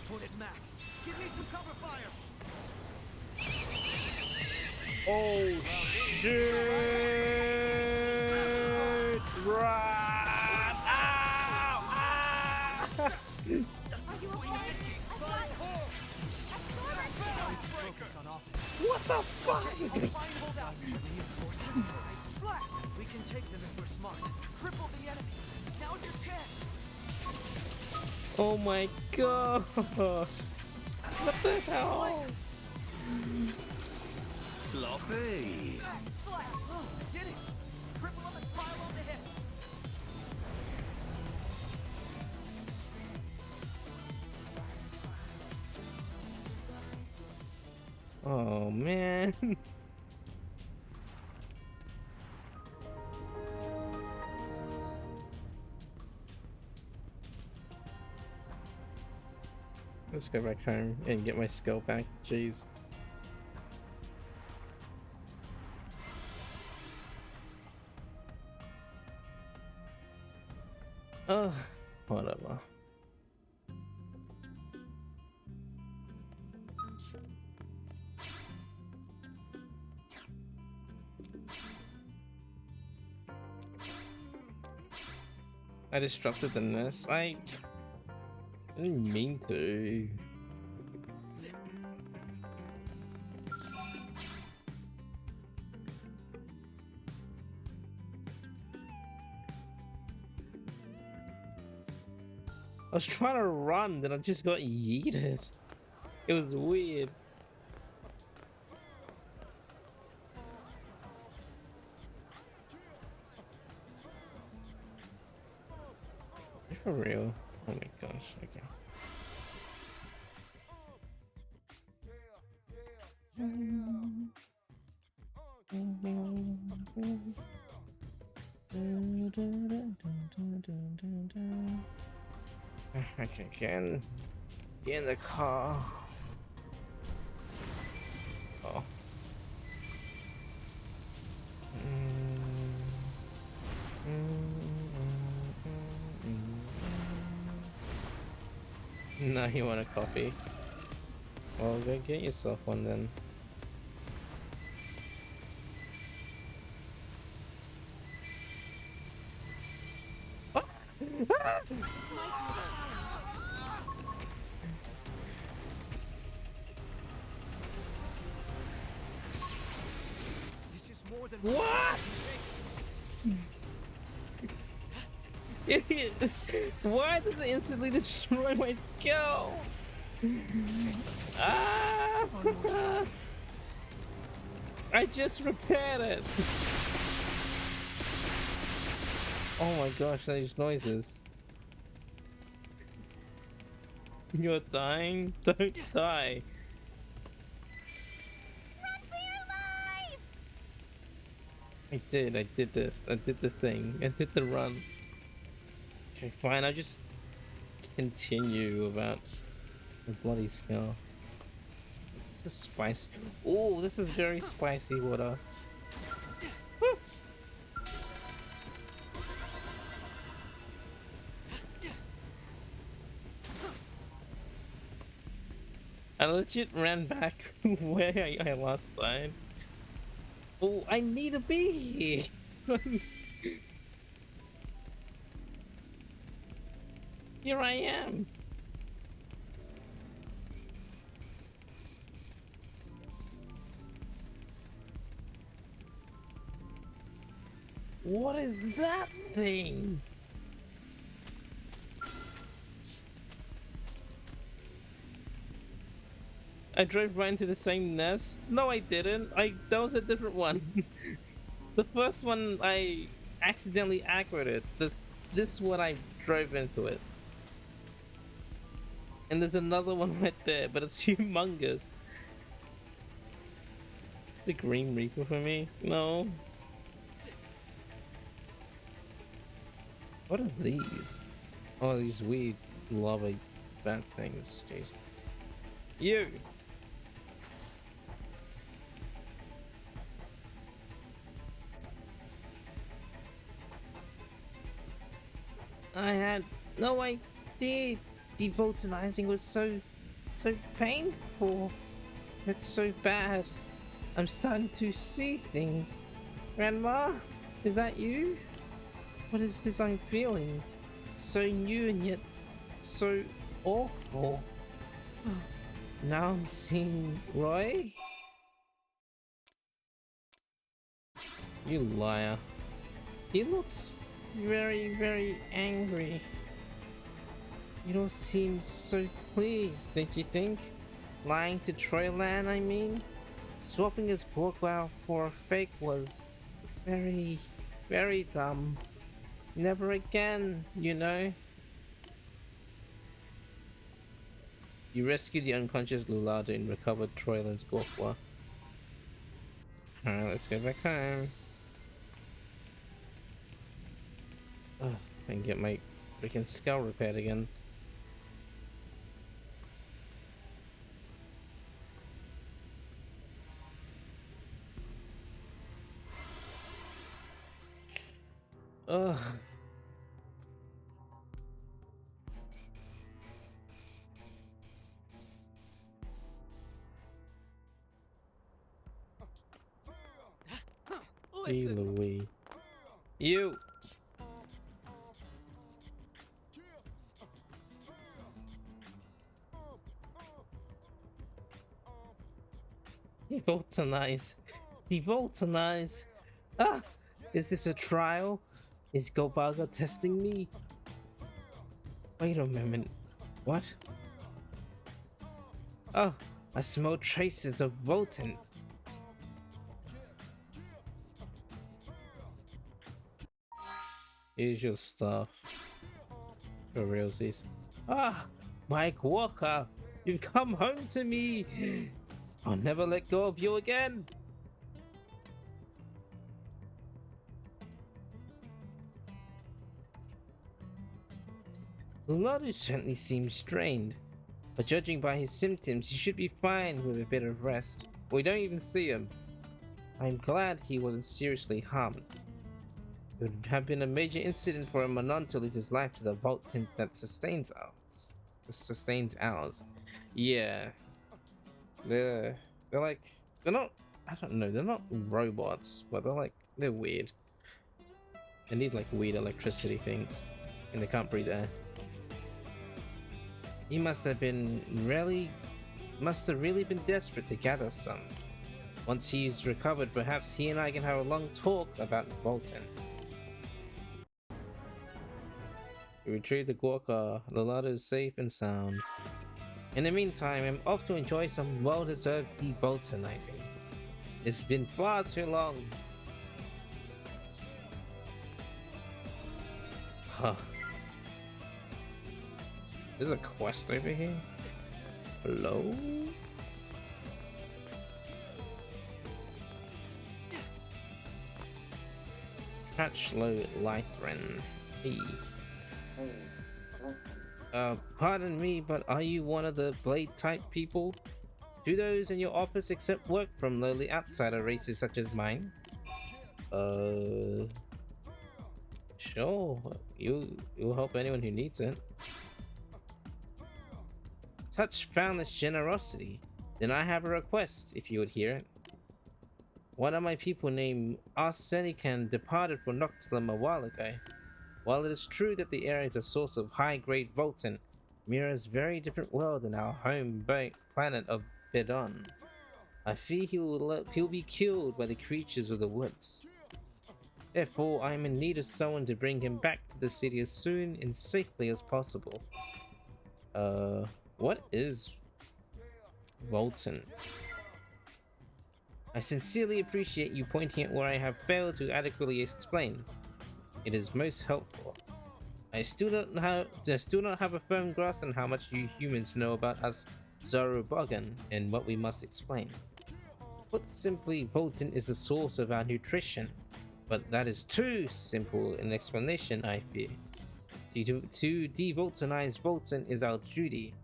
Put it max. Give me some cover fire.
Oh shit! Run! Ow! Ah!
Are you okay? I've got absorber skills.
Focus on offense.
What the fuck?
I'll try and hold out. Reinforcements. Nice slash. We can take them if we're smart. Cripple the enemy. Now's your chance.
Oh my god! What the hell?
Sloppy. Slash. Oh, I did it. Triple them and pile on the hits.
Oh man. Let's go back home and get my skill back. Jeez. Oh, whatever. I disrupted the nest. I didn't mean to. I was trying to run, then I just got yeeted. It was weird. For real? Oh my gosh, okay. Okay, again. Get in the car. Oh. Now you want a coffee? Well, go get yourself one then.
This is more than
What? Idiot! Why did it instantly destroy my skill? Ah! I just repaired it. Oh my gosh, those noises. You're dying? Don't die.
Run for your life!
I did this. I did the thing. I did the run. Okay, fine, I'll just continue about the bloody skull. This is spicy. Oh, this is very spicy water. Woo. I legit ran back where I last died. Oh, I need to be here. Here I am. What is that thing? I drove right into the same nest. No, I didn't. That was a different one. The first one I accidentally aggroed it. This one I drove into it. And there's another one right there, but it's humongous. It's the Green Reaper for me. No. What are these? Oh, these weird lava bad things. Jeez. You. I had no idea devoltanizing was so painful. It's so bad. I'm starting to see things. Grandma, is that you? What is this I'm feeling? So new and yet so awful. Now I'm seeing Roy? You liar. He looks very angry. You don't seem so clear, don't you think? Lying to Troyland, I mean? Swapping his Gorgwao for a fake was very dumb. Never again, you know? You rescued the unconscious Lulado and recovered Troyland's Gorgwa. Alright, let's go back home. Ugh, and get my freaking skull repaired again. Ugh. Hey, Louis. You! Devoltanize. Devoltanize. Ah! Is this a trial? Is Gobaga testing me? Wait a moment. What? Oh, I smell traces of Voltan. Here's your stuff. For realsies. Ah! Mike Walker! You've come home to me! I'll never let go of you again! Lulado certainly seems strained, but judging by his symptoms, he should be fine with a bit of rest. We don't even see him. I'm glad he wasn't seriously harmed. It would have been a major incident for a Manon to lose his life to the vault that sustains ours. Yeah. They're like, they're not, I don't know, they're not robots, but they're weird. They need like weird electricity things, and they can't breathe air. He must have really been desperate to gather some. Once he's recovered, perhaps he and I can have a long talk about Voltan. We retrieve the Gorka. Lulado is safe and sound. In the meantime, I'm off to enjoy some well-deserved devoltanizing. It's been far too long. Huh. There's a quest over here. Hello? Trachlo Lythrin. Hey. Pardon me, but are you one of the blade type people? Do those in your office accept work from lowly outsider races such as mine? Sure. You'll help anyone who needs it. Such boundless generosity. Then I have a request, if you would hear it. One of my people named Arsenican departed for Noctilum a while ago. While it is true that the area is a source of high-grade Volton, mirrors very different world than our home planet of Bedon. I fear he'll be killed by the creatures of the woods. Therefore, I am in need of someone to bring him back to the city as soon and safely as possible. What is Volton? I sincerely appreciate you pointing out where I have failed to adequately explain. It is most helpful. I still not have a firm grasp on how much you humans know about us Zorubogan and what we must explain. Put simply, Volton is the source of our nutrition, but that is too simple an explanation, I fear. To de-Voltonize Volton is our duty,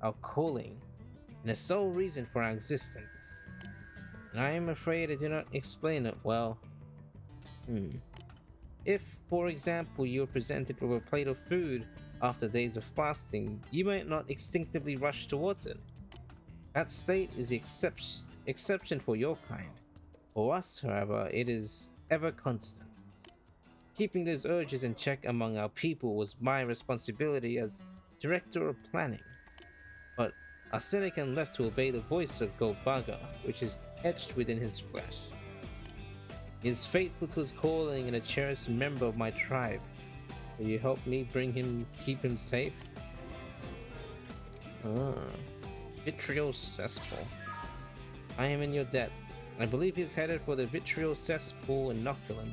our calling, and the sole reason for our existence. And I am afraid I do not explain it well. If, for example, you are presented with a plate of food after days of fasting, you might not instinctively rush towards it. That state is the exception for your kind. For us, however, it is ever constant. Keeping those urges in check among our people was my responsibility as director of planning. But Arsenican left to obey the voice of Golbaga, which is etched within his flesh. He is faithful to his calling and a cherished member of my tribe. Will you help me keep him safe? Vitriol Cesspool. I am in your debt. I believe he is headed for the Vitriol Cesspool in Noctilum.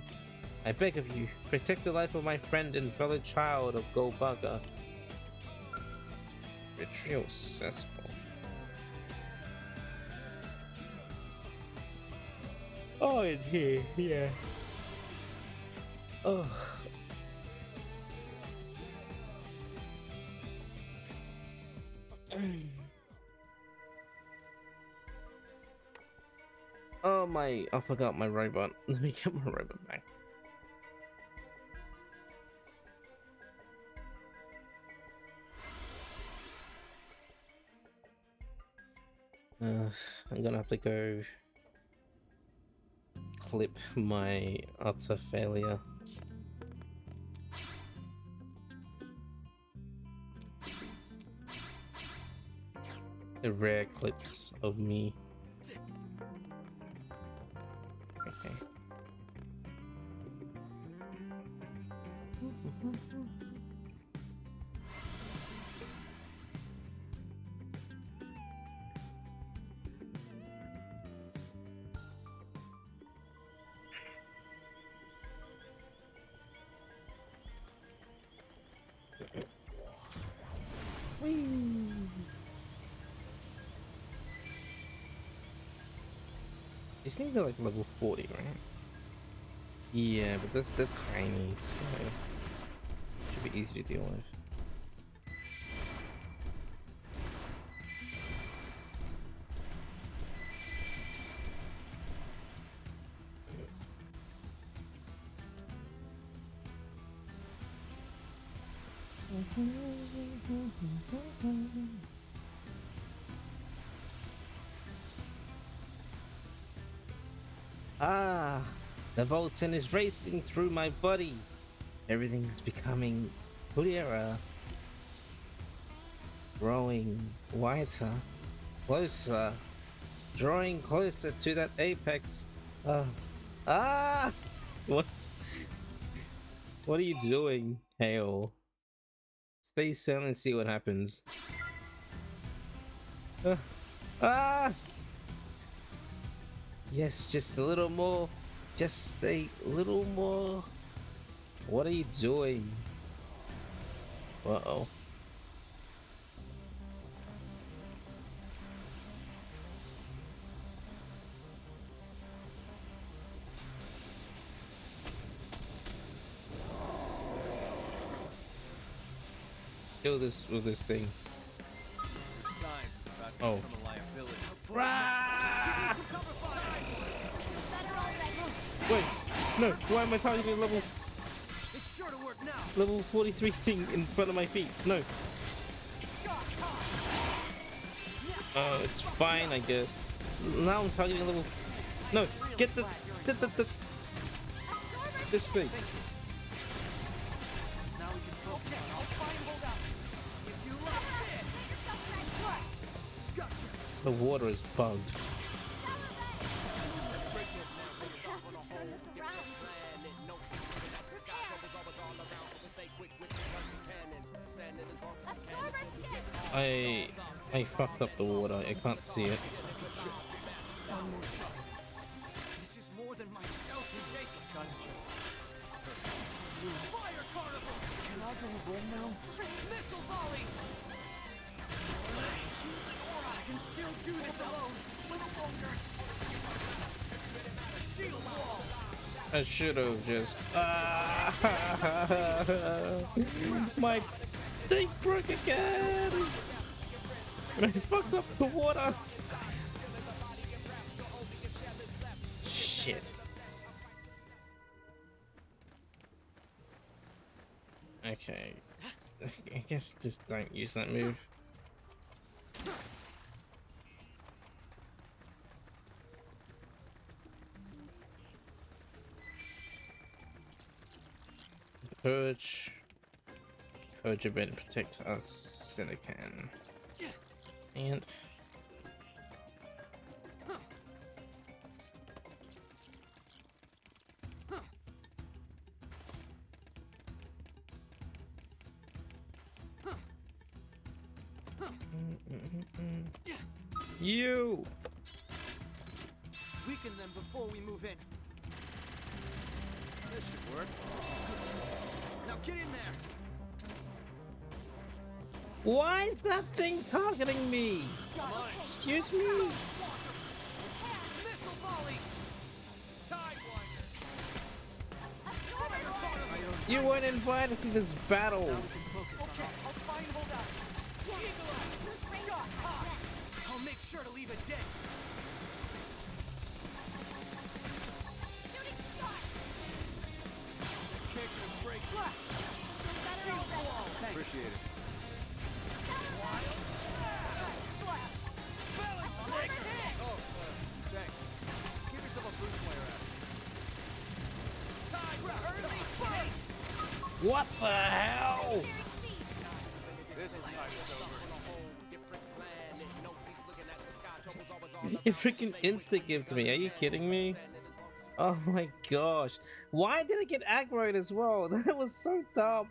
I beg of you, protect the life of my friend and fellow child of Golbaga. Vitriol Cesspool. Oh, in here, yeah. Oh. Oh my, I forgot my robot. Let me get my robot back. I'm gonna have to go clip my utter failure. The rare clips of me. Okay. These things are like level 40, right? Yeah, but they're tiny, so should be easy to deal with. Ah, the Volton is racing through my body. Everything is becoming clearer. Growing whiter, closer, drawing closer to that apex. Ah! What? What are you doing, Hale? Stay still and see what happens. Ah! Yes, just a little more. Just a little more. What are you doing? Uh-oh. Kill this with this thing. Oh. Wait, no, why am I targeting a level 43 thing in front of my feet? No. Oh, it's fine, I guess. Now I'm targeting a little. No, get the this thing.
Now we can focus on I'll try and hold out. If you like this. Gotcha.
The water is bugged.
I have to turn this around. Absorber skin.
I fucked up the water. I can't see it.
One more shot. This is more than my stealth can take. Gotcha. Fire carnival. Can I go home now? Missile volley. I can still do this alone. A little longer. Shield wall.
I should have just. My thing broke again. I fucked up the water. Shit. Okay. I guess just don't use that move. Purge. Purge a bit and protect us, Silicon. And you
Weaken them before we move in.
This should work.
Now get in there.
Why is that thing targeting me? Excuse me?
Missile volley.
Sidewinder.
You weren't invited to this battle.
Okay, I'll try and hold out.
Who's ready to attack next?
I'll make sure to leave a dent.
Shooting star.
Kick and break.
Better already.
Appreciate it. Oh, thanks. Give yourself a boost while you're at it.
What the hell?
This time it's over.
You freaking insta-gived me. Are you kidding me? Oh my gosh. Why did I get aggroed as well? That was so dumb.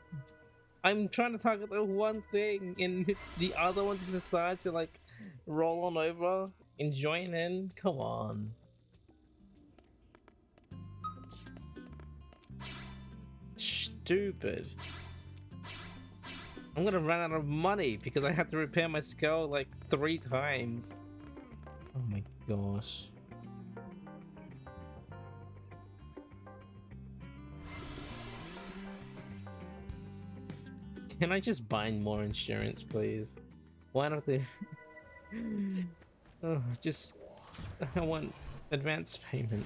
I'm trying to target the one thing and the other one just decides to like roll on over and join in. Come on. Stupid. I'm gonna run out of money because I had to repair my skull like 3 times. Oh my gosh. Can I just bind more insurance, please? Why don't they? Oh, just I want advance payment.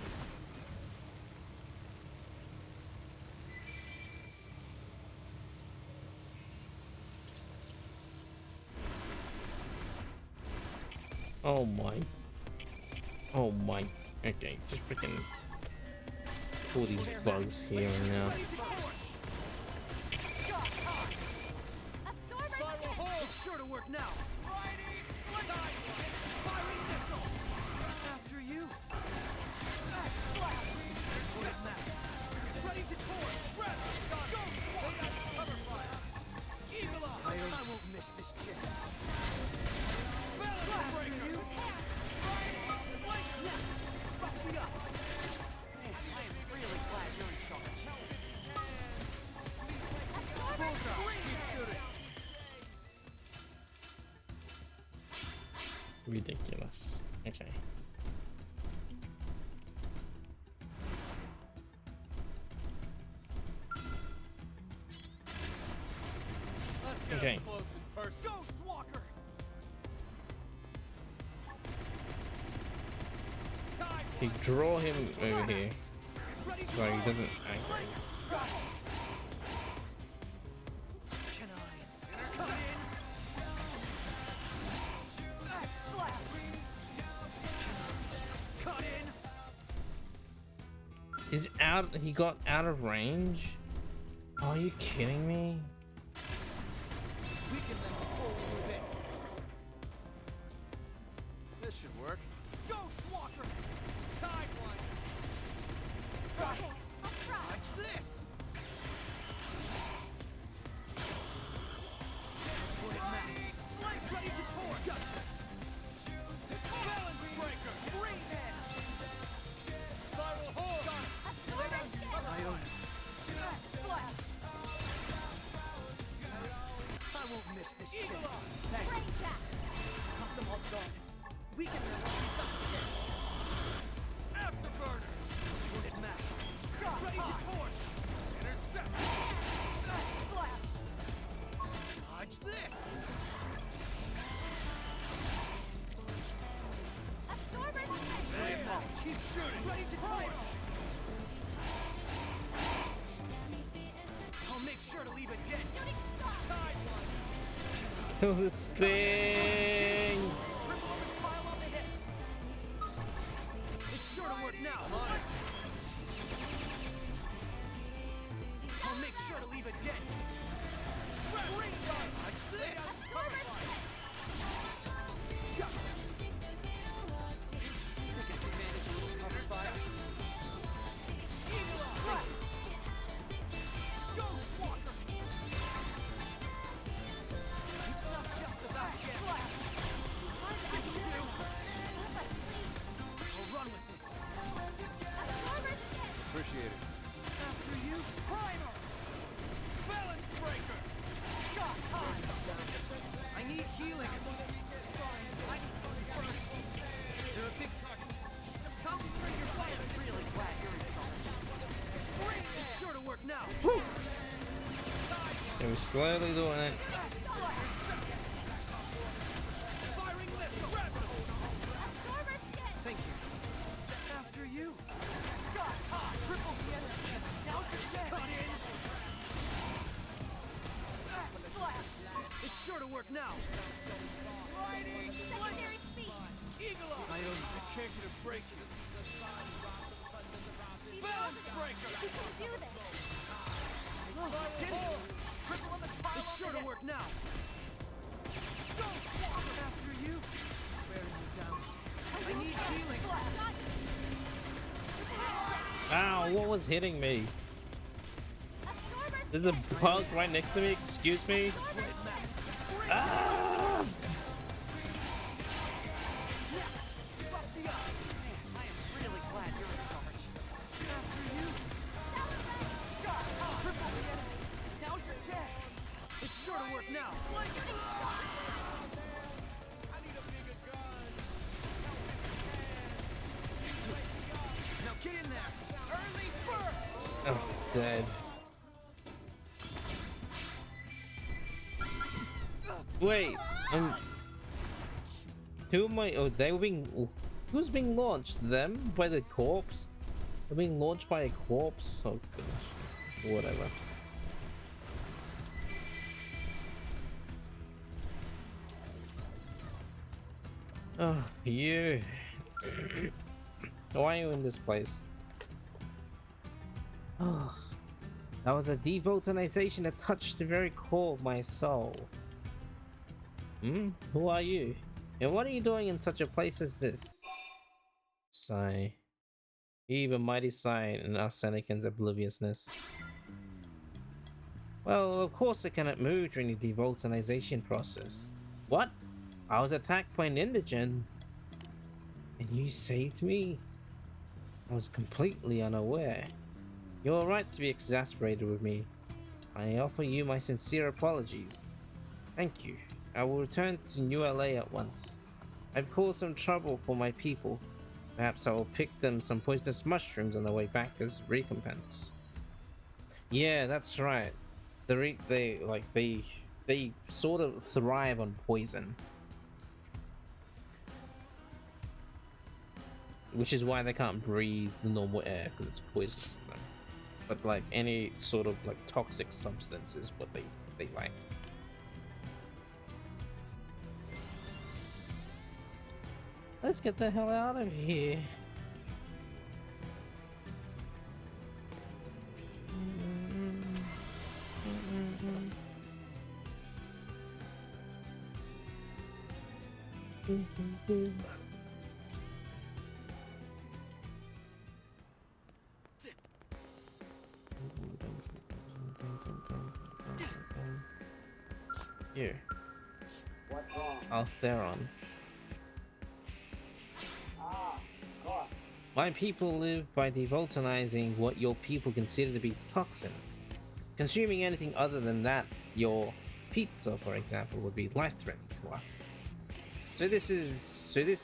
Oh my. Oh my. Okay, just freaking pull these bugs here and now.
It's sure to work now. Firing missile. After you. Put it max. Ready to torch. Go. Cover fire. Eagle eye. I won't miss this chance. After you. Rough me up. Man, I am really glad you're in charge. Bullseye. Keep shooting.
Ridiculous. Okay.
Let's get
Okay.
up close and personal.
Ghost Walker.
Okay, draw him over here
Ready to
so he
torch.
doesn't aggro.
Can I cut in? Back slash.
He's out. He got out of range. Are you kidding me?
Weaken them before we move in.
This should work.
Ghost Walker! Sidewinder!
Okay, I'll try.
Watch this! Put it max. Ready to torch! Gotcha! Balance breaker! Free edge! Spiral hold!
Absorber skin.
I own it.
Flash.
I won't miss this
Eagle
chance.
Eye.
Thanks.
Brain jack.
Cut them off guard. Weaken them when we've got the chance. Afterburner! Put it max. Ready to torch! Intercept!
Flash.
Dodge this!
Absorber skin.
Put it max. Keep shooting! Ready to torch! I'll make sure to leave a dent.
Shooting star.
Sidewinder!
This thing.
Triple on the pile on the hits! It's sure to work now. On it. I'll make sure to leave a dent. Ring dodge this!
Absorber skin.
Gotcha! Think I can manage a little cover fire? Eagle Eye! Ghost Walker! It's not just about getting. This'll do. I'll run with this.
Absorber skin.
Appreciate it.
After you, Primer! Balance breaker! Got time! I need healing. They're a big target. Just concentrate your fire. I'm really glad you're in charge. It's sure to work now.
And we're slowly doing it.
Firing missile.
Absorber skin.
Thank you. After you. Scott, triple the energy. Now's your chance. Cut in.
Flash.
It's sure to work now.
Secondary speed.
Eagle Eye. I can't get a break.
Balance breaker. We can do this.
Did it. Triple on the pile. It's sure to work now. Go. After you. This is wearing me down. I need healing.
Ow! What was hitting me?
Absorber
There's
skin.
a bug right next to me. Excuse me.
Absorber skin.
Ah!
Buff the eye. Man, I am really glad you're in charge. After you.
Stellar ray.
Scott, triple the enemy. Now's your chance. It's sure to work now.
Shooting star.
Now get in there. Early bird.
Oh, it's dead. Wait, who am I? Oh, they were being. Who's being launched? Them by the corpse? They're being launched by a corpse. Oh gosh, whatever. Oh, you. Why are you in this place? Oh, that was a devotalization that touched the very core of my soul. Hmm? Who are you? And what are you doing in such a place as this? Sigh. Even mighty sigh in Arsenican's obliviousness. Well, of course I cannot move during the devotalization process. What? I was attacked by an indigent. And you saved me? I was completely unaware. You're right to be exasperated with me. I offer you my sincere apologies. Thank you. I will return to New LA at once. I've caused some trouble for my people. Perhaps I will pick them some poisonous mushrooms on the way back as recompense. Yeah, that's right. They sort of thrive on poison. Which is why they can't breathe the normal air, because it's poisonous to them. But like any sort of like toxic substance is what they like. Let's get the hell out of here. Here. Altheron. My people live by devoltonizing what your people consider to be toxins. Consuming anything other than that, your pizza, for example, would be life-threatening to us. So this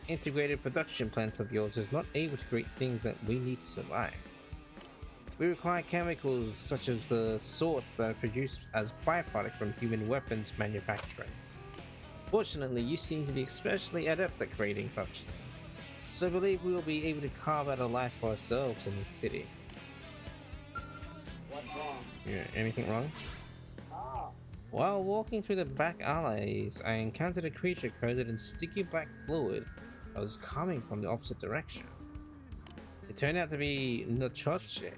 integrated production plant of yours is not able to create things that we need to survive. We require chemicals such as the sort that are produced as byproduct from human weapons manufacturing. Fortunately, you seem to be especially adept at creating such things, so I believe we will be able to carve out a life for ourselves in this city.
What's wrong?
Yeah, anything wrong? While walking through the back alleys, I encountered a creature coated in sticky black fluid that was coming from the opposite direction. It turned out to be Nochoche.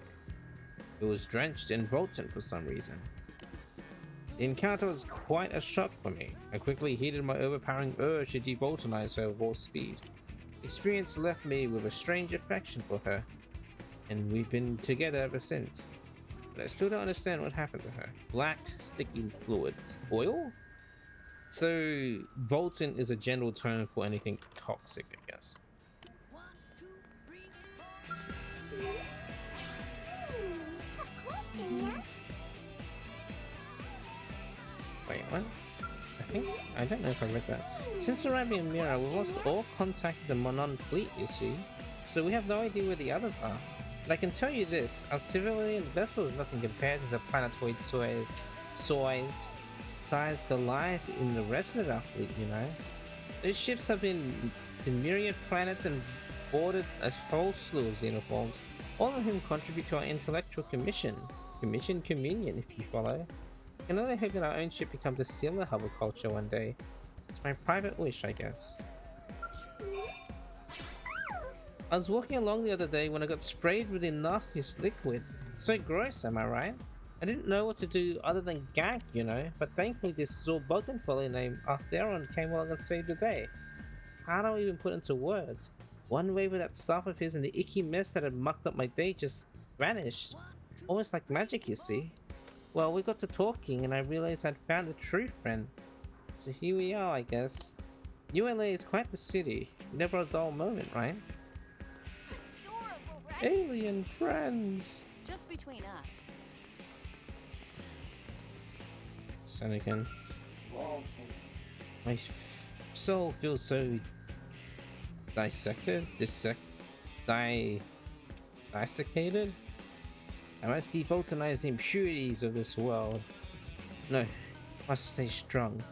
It was drenched in Volton for some reason. The encounter was quite a shock for me. I quickly heeded my overpowering urge to devoltonize her with all speed. The experience left me with a strange affection for her, and we've been together ever since. But I still don't understand what happened to her. Black, sticky fluid. Oil? So, Volton is a general term for anything toxic, I guess.
Tough question, yes?
Wait, what? I don't know if I read that. Since arriving in Mira, we've lost all contact with the Monon fleet, you see. So we have no idea where the others are. But I can tell you this, our civilian vessel is nothing compared to the planetoid size Goliath in the rest of our fleet, you know. Those ships have been to myriad planets and boarded a whole slew of xenoforms, all of whom contribute to our intellectual communion, if you follow. I can only hope that our own ship becomes a similar hub of culture one day. It's my private wish, I guess. I was walking along the other day when I got sprayed with the nastiest liquid. So gross, am I right? I didn't know what to do other than gag, you know, but thankfully this Zorbogan fellow named Altheron came along and saved the day. How do I even put into words? One wave of that stuff of his and the icky mess that had mucked up my day just vanished. Almost like magic, you see. Well, we got to talking and I realized I'd found a true friend. So here we are, I guess. ULA is quite the city. Never a dull moment, right?
It's adorable, right?
Alien friends!
Just between us.
Senecan. My soul feels so desiccated? I must devoltonize the impurities of this world. No, must stay strong.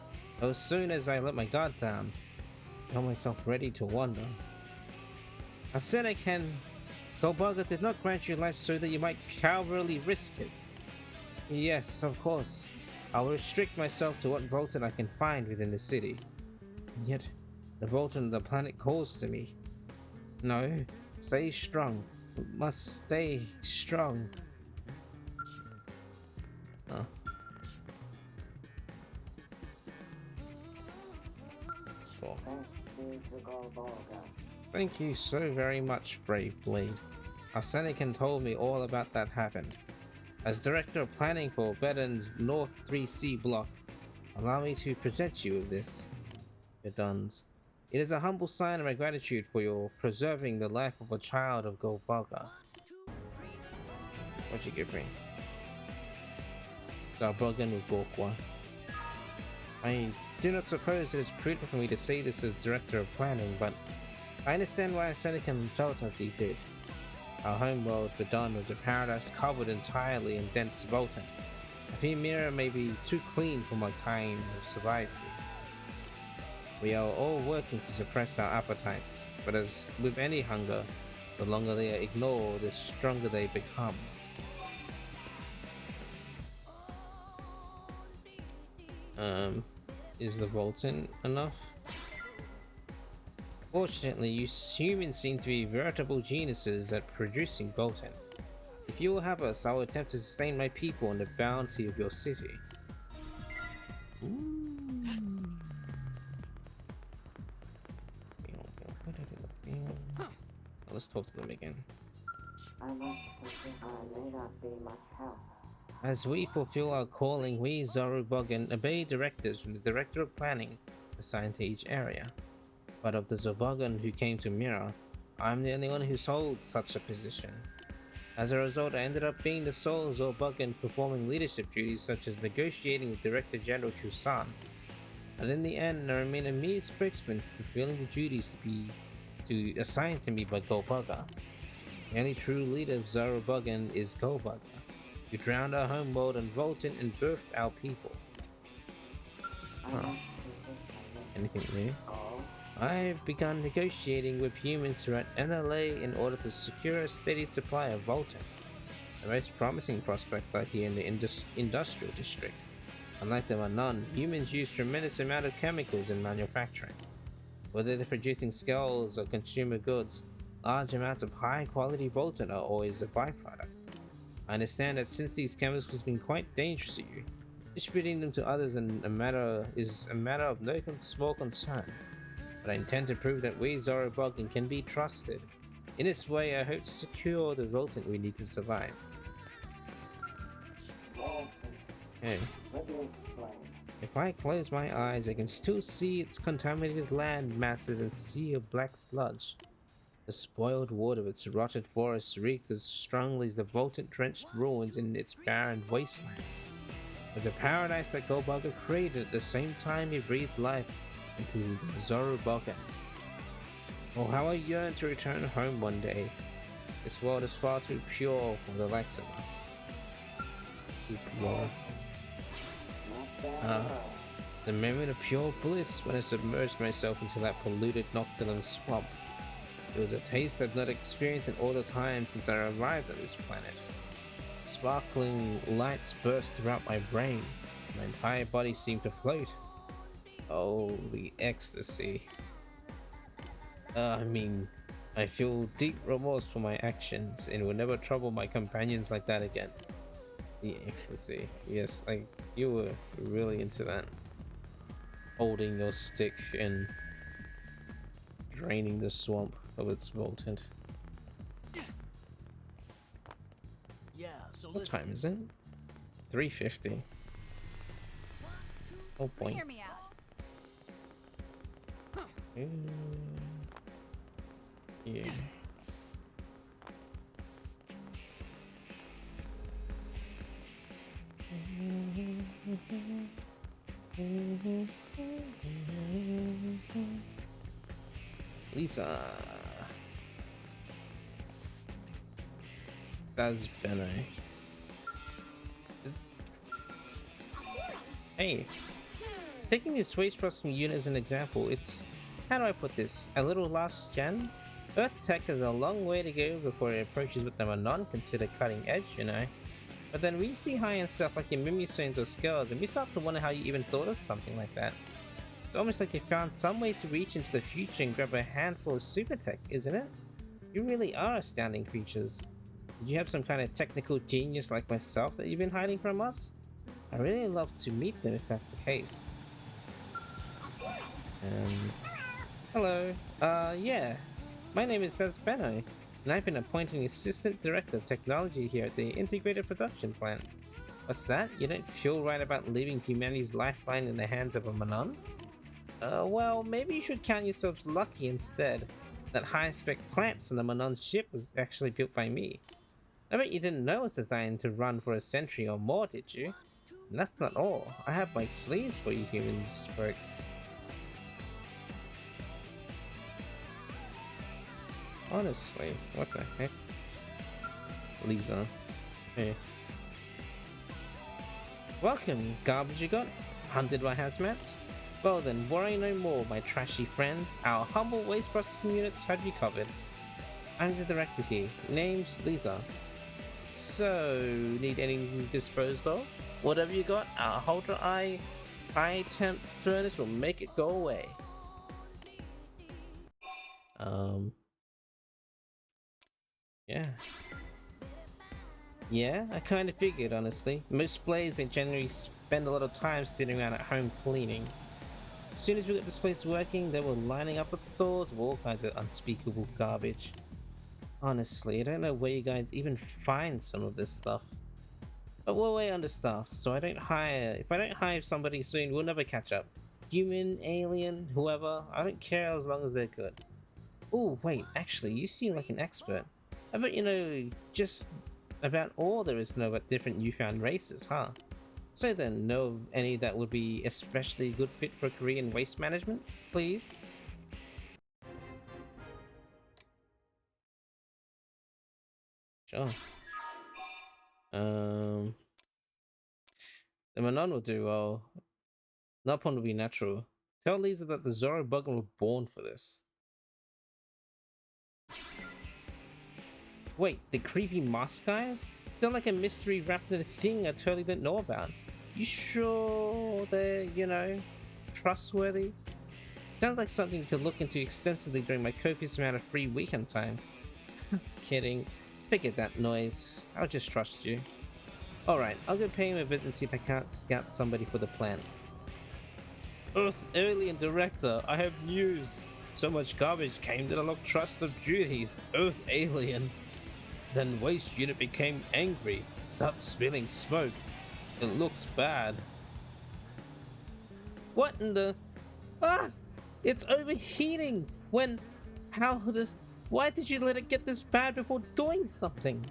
As soon as I let my guard down, I feel myself ready to wander. I said I can. Golbaga did not grant you life so that you might cowardly risk it. Yes, of course. I will restrict myself to what Volton I can find within the city. And yet, the Volton of the planet calls to me. No, stay strong. Must stay strong. Oh. Cool. Thank you so very much, Brave Blade. Arsenican told me all about that happened. As Director of Planning for Beden's North 3C block, allow me to present you with this. Beduns. It is a humble sign of my gratitude for your preserving the life of a child of Golbaga. What'd you give me? Zarbogan with Borkwa. I do not suppose it is prudent for me to say this as Director of Planning, but I understand why Senecan felt as he did. Our homeworld, Bedon, was a paradise covered entirely in dense volcans. I fear Mira may be too clean for my kind to survive here. We are all working to suppress our appetites, but as with any hunger, the longer they are ignored, the stronger they become. Is the Volton enough? Fortunately, you humans seem to be veritable geniuses at producing Volton. If you will have us, I will attempt to sustain my people and the bounty of your city. Let's talk to them again.
I may not be much help.
As we fulfill our calling, we Zorubogan obey directives from the Director of Planning assigned to each area. But of the Zobogan who came to Mira, I'm the only one who's held such a position. As a result, I ended up being the sole Zobogan performing leadership duties such as negotiating with Director General Chusan. But in the end, I remain a mere spokesman fulfilling the duties assigned to me by Golbugger. The only true leader of Zorubogan is Golbugger, who drowned our homeworld and vaulted and birthed our people. Huh. Anything new? I've begun negotiating with humans throughout NLA in order to secure a steady supply of Volten, the most promising prospect right here in the industrial district. Unlike the Manon, humans use tremendous amount of chemicals in manufacturing. Whether they're producing skulls or consumer goods, large amounts of high-quality Volten are always a byproduct. I understand that since these chemicals have been quite dangerous to you, distributing them to others is a matter of no small concern. But I intend to prove that we Zorubogan can be trusted. In this way, I hope to secure the Volten we need to survive. Okay. If I close my eyes, I can still see its contaminated land masses and sea of black sludge. The spoiled water of its rotted forests reeked as strongly as the Volten-drenched ruins in its barren wastelands. It was a paradise that Golbugger created at the same time he breathed life into Zorubogan. Oh, how I yearn to return home one day. This world is far too pure for the likes of us. Too pure. The moment of pure bliss when I submerged myself into that polluted nocturnal swamp. It was a taste I've not experienced in all the time since I arrived on this planet. Sparkling lights burst throughout my brain. My entire body seemed to float. Oh, the ecstasy. I feel deep remorse for my actions and will never trouble my companions like that again. The ecstasy. Yes, you were really into that. Holding your stick and draining the swamp of its Volten.
Yeah, so
What time is it? 3:50. Oh boy.
Hear me out.
Yeah. Lisa. That's Benno. Hey. Taking this waste processing unit as an example, it's, how do I put this, a little last gen? Earth tech has a long way to go before it approaches what the Manon consider cutting edge, you know. But then we see high-end stuff like your Mimisones or Skulls, and we start to wonder how you even thought of something like that. It's almost like you found some way to reach into the future and grab a handful of super tech, isn't it? You really are astounding creatures. Did you have some kind of technical genius like myself that you've been hiding from us? I'd really love to meet them if that's the case. Hello. Yeah. My name is Benno, and I've been appointed Assistant Director of Technology here at the Integrated Production Plant. What's that? You don't feel right about leaving humanity's lifeline in the hands of a Manon? Well, maybe you should count yourselves lucky instead. That high-spec plants on the Manon ship was actually built by me. I bet you didn't know it was designed to run for a century or more, did you? And that's not all. I have my sleeves for you humans, folks. Honestly, what the heck? Lisa. Hey. Welcome, garbage you got? Hunted by hazmats? Well then, worry no more, my trashy friend. Our humble waste processing units have you covered. I'm the director here. Name's Lisa. So, need anything disposed of? Whatever you got, our Holder Eye high temp furnace will make it go away. Yeah. Yeah, I kind of figured, honestly. Most blades ain't generally spend a lot of time sitting around at home cleaning. As soon as we got this place working, they were lining up at the doors with all kinds of unspeakable garbage. Honestly, I don't know where you guys even find some of this stuff. But we're way understaffed, so I don't hire. If I don't hire somebody soon, we'll never catch up. Human, alien, whoever, I don't care as long as they're good. Oh, wait, actually, you seem like an expert. I bet you know just about all there is to know about different newfound races, huh? So then, know of any that would be especially good fit for a career in waste management, please? Sure. The Manon will do well. Napon will be natural. Tell Lisa that the Zoro Buggen were born for this. Wait, the creepy mask guys? They're like a mystery wrapped in a thing I totally didn't know about. You sure they're, you know, trustworthy? Sounds like something to look into extensively during my copious amount of free weekend time. Kidding. Forget that noise. I'll just trust you. Alright, I'll go pay him a visit and see if I can't scout somebody for the plant. Earth Alien Director, I have news. So much garbage came that I lost trust of duties. Earth Alien. Then Waste Unit became angry. Started spilling smoke. It looks bad. What in the... Ah! It's overheating! When... How did... Why did you let it get this bad before doing something?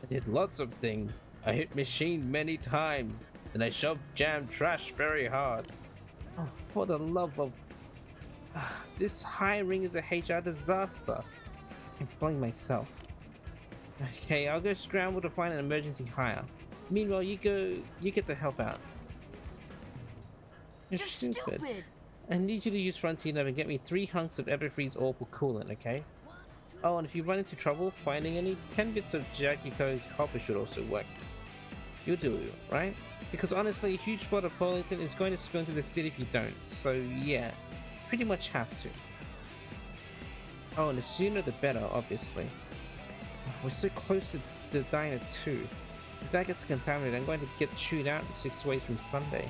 I did lots of things. I hit machine many times. Then I shoved jam trash very hard. Oh, for the love of... This hiring is a HR disaster. I'm blame myself. Okay, I'll go scramble to find an emergency hire. Meanwhile, you get to help out. You're stupid. I need you to use Frontier Nav and get me 3 hunks of Everfreeze ore for coolant, okay? Oh, and if you run into trouble finding any, 10 bits of Jackie Toe's copper should also work. You'll do it, right? Because honestly, a huge spot of Pollington is going to spill into the city if you don't, so yeah, pretty much have to. Oh, and the sooner the better, obviously. We're so close to the diner too. If that gets contaminated, I'm going to get chewed out 6 ways from Sunday.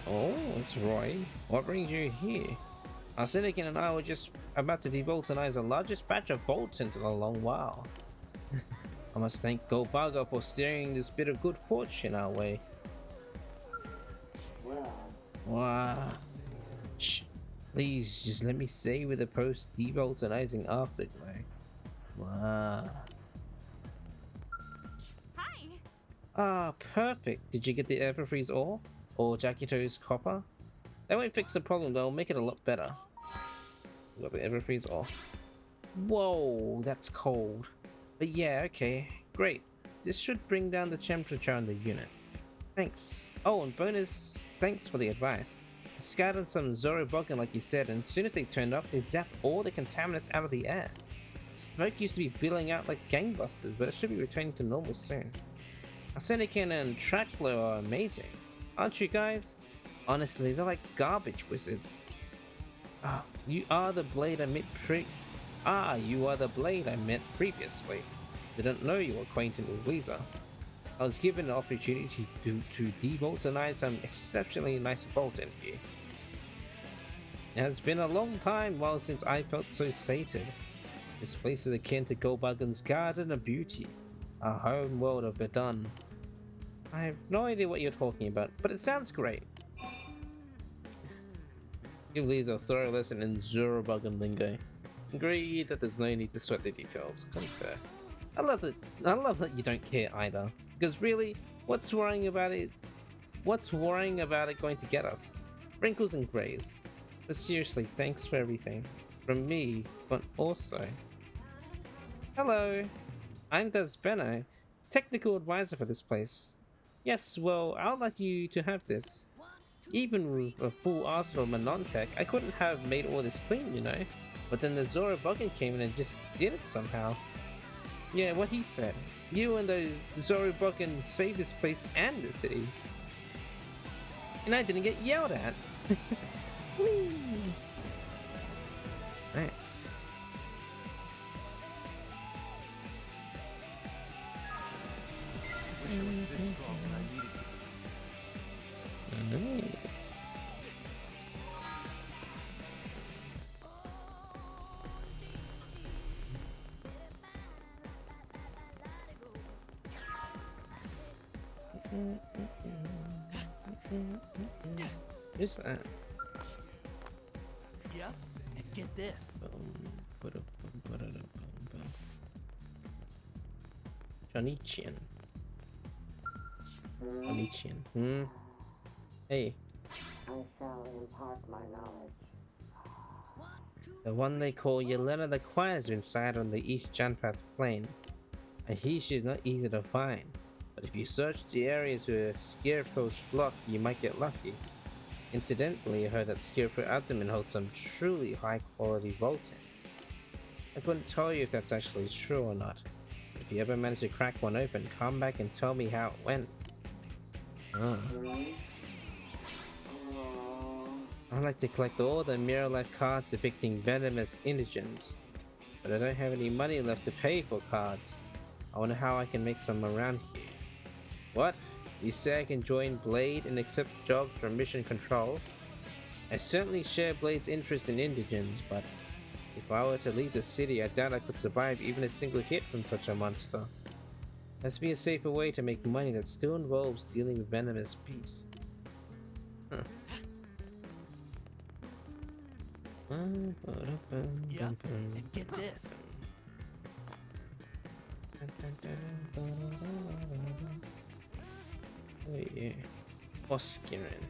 Oh, it's Roy. What brings you here? Our Syndicate and I were just about to deboltonize the largest batch of bolts in a long while. I must thank Goldbugger for steering this bit of good fortune our way. Wow. Shh. Please, just let me say with a post-deboltonizing afterglow. Wow.
Hi.
Ah, perfect. Did you get the Everfreeze ore? Or Jackie Toe's copper? That won't fix the problem, though. Make it a lot better. Got the Everfreeze ore. Whoa, that's cold. But yeah, okay. Great. This should bring down the temperature on the unit. Thanks. Oh, and bonus, thanks for the advice. I scattered some Zoro Buggen like you said, and as soon as they turned up, they zapped all the contaminants out of the air. Smoke used to be billowing out like gangbusters, but it should be returning to normal soon. Arsenican and Trackflow are amazing. Aren't you guys? Honestly, they're like garbage wizards. Ah, you are the blade I met previously. Didn't know you were acquainted with Lisa. I was given an opportunity to deboltonize some exceptionally nice bolt in here. It has been a long time since I felt so sated. This place is akin to Goldbuggen's Garden of Beauty, a home world of Verdun. I have no idea what you're talking about, but it sounds great. Give Lisa a thorough lesson in Zoro Buggen lingo. Agree that there's no need to sweat the details. Concur. I love that you don't care either. Because really, what's worrying about it going to get us? Wrinkles and grays. But seriously, thanks for everything. From me, but also... Hello! I'm Des Benno, technical advisor for this place. Yes, well, I'd like you to have this. Even with a full arsenal of Manon-tech, I couldn't have made all this clean, you know? But then the Zoro Buggen came in and just did it somehow. Yeah, what he said. You and the Zoro Buggen saved this place and the city. And I didn't get yelled at. Nice.
Wish I was this strong when I needed to be.
Who's that?
Yep, and get this.
Johnny-chan. Johnny-chan. Hmm? Hey.
I shall impart my knowledge.
The one they call Yelena the Quiet has been sighted on the East Janpath Plain. I hear she's not easy to find, but if you search the areas where Scarecrow's flock, you might get lucky. Incidentally, I heard that Scarecrow Abdomen holds some truly high-quality Voltant. I couldn't tell you if that's actually true or not. If you ever manage to crack one open, come back and tell me how it went. Oh. I like to collect all the Mirror Life cards depicting venomous indigents, but I don't have any money left to pay for cards. I wonder how I can make some around here. What? You say I can join Blade and accept jobs from Mission Control? I certainly share Blade's interest in indigents, but if I were to leave the city, I doubt I could survive even a single hit from such a monster. Must be a safer way to make money that still involves dealing with venomous beasts. Huh.
Yep, and get this.
Oh yeah. Oskirin.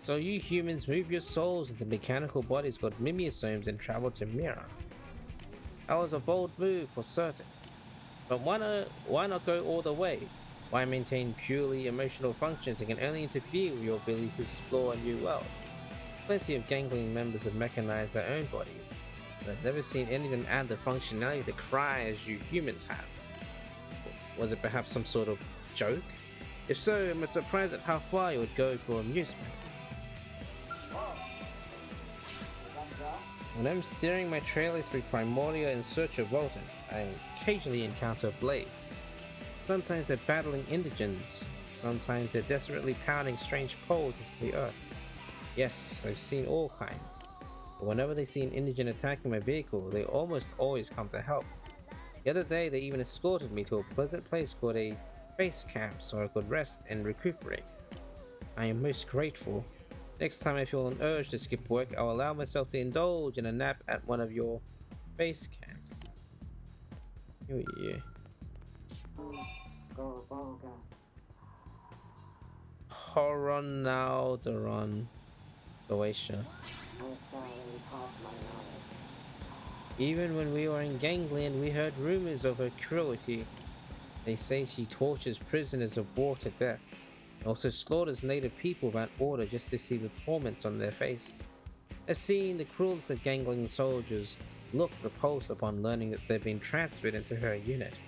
So you humans move your souls into mechanical bodies called mimeosomes and travel to Mirror. That was a bold move for certain. But why not go all the way? Why maintain purely emotional functions that can only interfere with your ability to explore a new world? Plenty of gangling members have mechanized their own bodies, but I've never seen any of them add the functionality to cry as you humans have. Was it perhaps some sort of joke? If so, I'm surprised at how far you would go for amusement. When I'm steering my trailer through Primordia in search of Voltant, I occasionally encounter Blades. Sometimes they're battling indigents, sometimes they're desperately pounding strange poles into the earth. Yes, I've seen all kinds. But whenever they see an indigent attacking my vehicle, they almost always come to help. The other day, they even escorted me to a pleasant place called a base camp so I could rest and recuperate. I am most grateful. Next time I feel an urge to skip work, I'll allow myself to indulge in a nap at one of your base camps. Oh yeah. Horonalderon Goetia. Even when we were in Gangland, we heard rumors of her cruelty. They say she tortures prisoners of war to death, and also slaughters native people without order just to see the torments on their face. I've seen the cruelest of Gangling soldiers look repulsed upon learning that they've been transferred into her unit.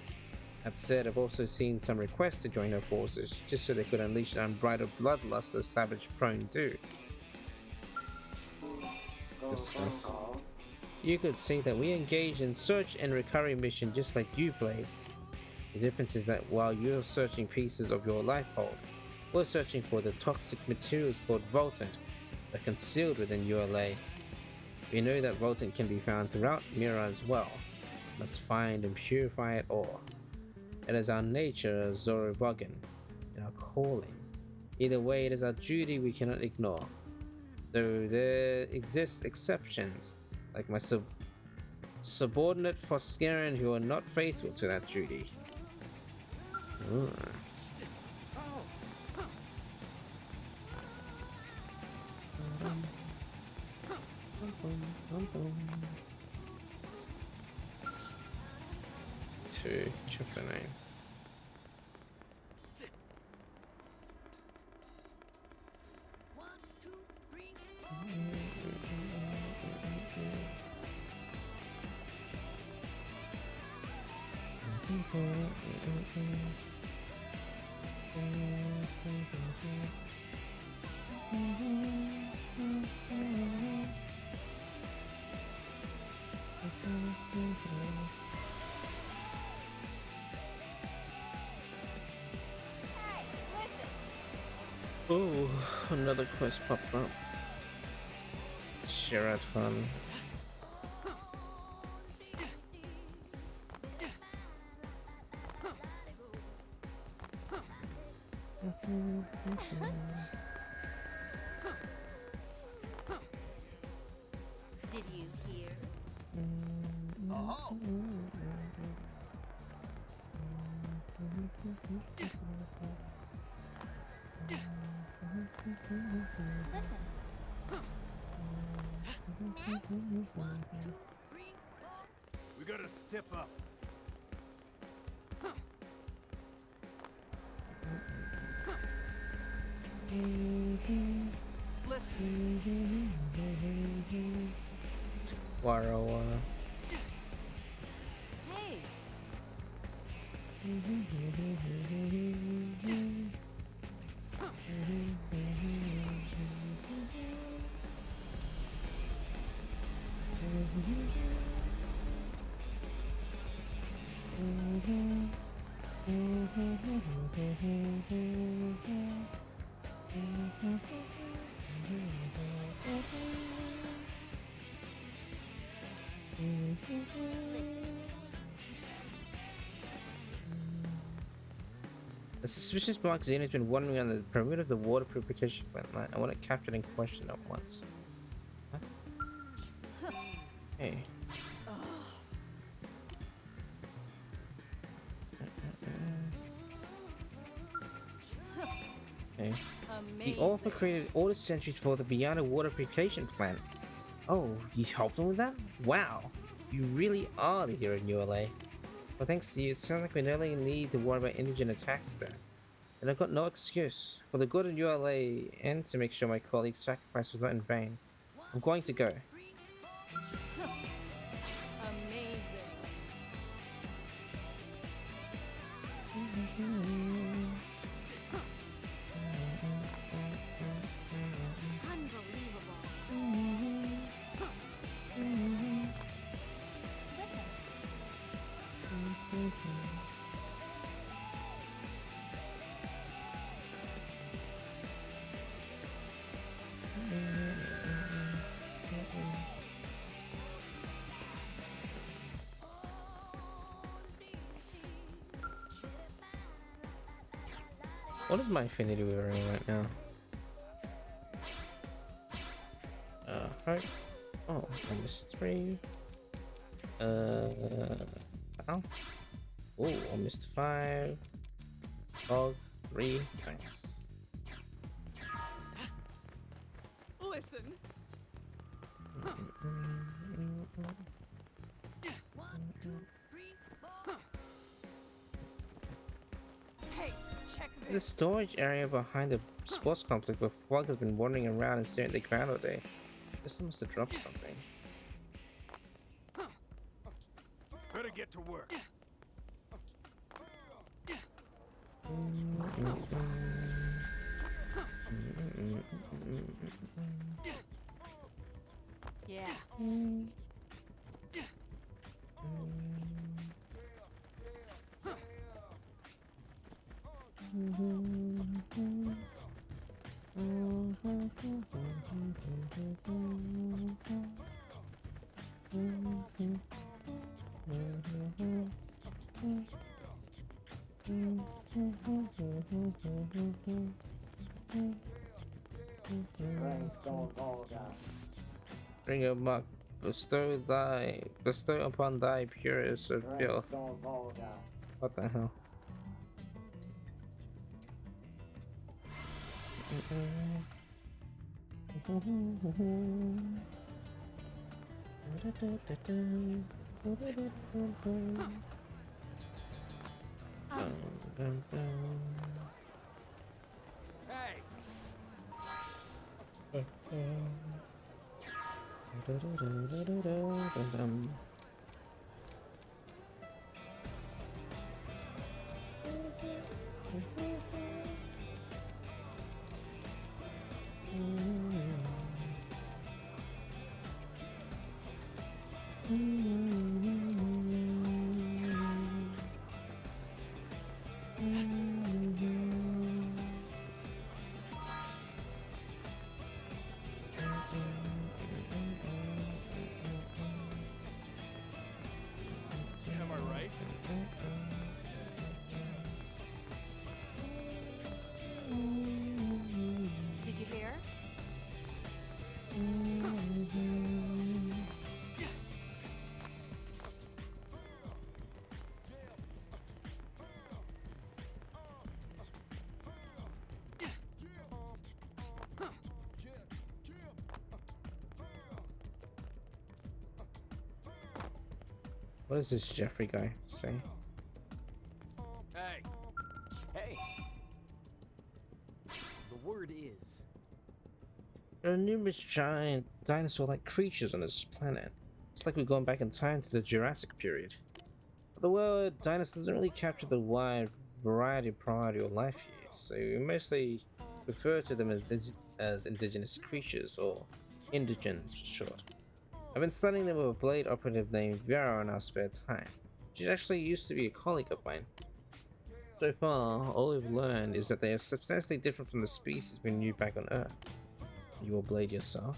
That said, I've also seen some requests to join her forces, just so they could unleash the unbridled bloodlust the savage prone do. Discuss. You could say that we engage in search and recovery mission just like you, Blades. The difference is that while you're searching pieces of your life hold, we're searching for the toxic materials called Voltant that are concealed within ULA. We know that Voltant can be found throughout Mirror as well. Must find and purify it all. It is our nature as Zorobogan, and our calling. Either way, it is our duty we cannot ignore. Though there exist exceptions, like my subordinate Foskarian who are not faithful to that duty. To Chiffonine. Oh, another quest popped up. Sheraton.
Did you hear?
Oh,
Listen,
We gotta step up.
listen.
Warawa.
Hey,
A suspicious black Xeno has been wandering on the perimeter of the water purification plant line. I want it captured and questioned at once. What? Hey. Okay. The
amazing.
author created all the sentries for the Beyond water purification plant. Oh, you helped them with that? Wow, you really are the hero in ULA. Well, thanks to you, it sounds like we no longer need to worry about indigent attacks there. And I've got no excuse. For the good of ULA and to make sure my colleague's sacrifice was not in vain, I'm going to go.
Amazing.
unbelievable. Listen,
What is my affinity with her right now? Heart. Oh, almost 3. Ow. Oh, almost 5. Dog 3. Nice.
Listen. Hey, check
The
this.
storage area behind the sports complex where Flug has been wandering around and staring at the ground all day. This must have dropped something.
Better get to work.
Yeah.
Bring a mark. Bestow upon thy purest of filth. What the hell?
Hey, am I right?
What does this Jeffrey guy have to say?
Hey,
Hey. The word is.
There are numerous giant dinosaur-like creatures on this planet. It's like we're going back in time to the Jurassic period. But the word dinosaur doesn't really capture the wide variety of primordial life here, so we mostly refer to them as indigenous creatures, or indigens for short. I've been studying them with a blade operative named Vera in our spare time. She actually used to be a colleague of mine. So far, all we've learned is that they are substantially different from the species we knew back on Earth. You will blade yourself.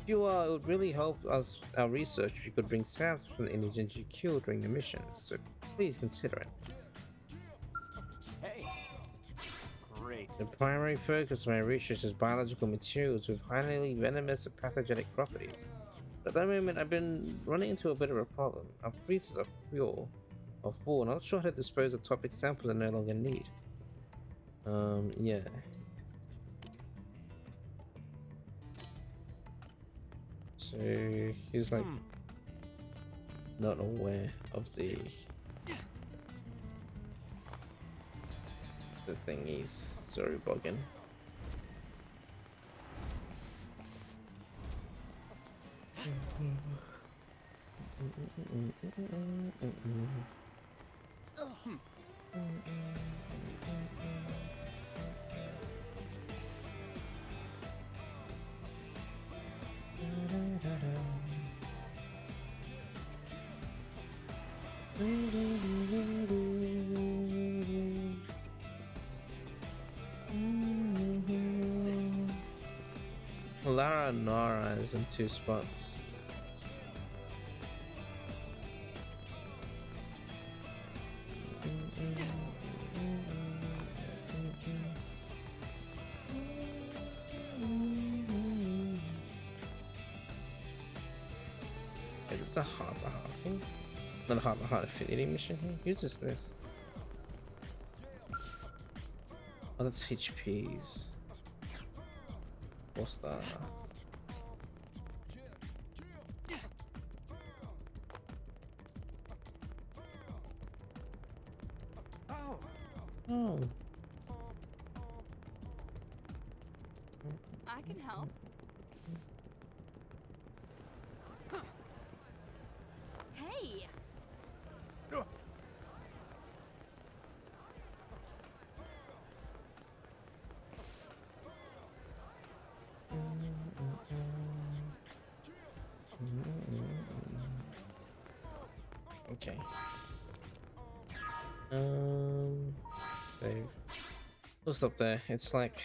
If you are, it would really help us our research if you could bring samples from the indigents you killed during the missions, so please consider it.
Hey. Great.
The primary focus of my research is biological materials with highly venomous or pathogenic properties. At the moment, I've been running into a bit of a problem. Our freezers are full, not sure how to dispose of toxic samples I no longer need. Yeah. So he's like not aware of the thingies. Sorry, Boggin. Lara and Nara is in 2 spots. It's a heart-to-heart thing. Not a heart-to-heart affinity mission here. Who's this? Oh, that's HPs. What's that? Oh.
I can help. Hey!
Okay. Save. We'll stop there. It's like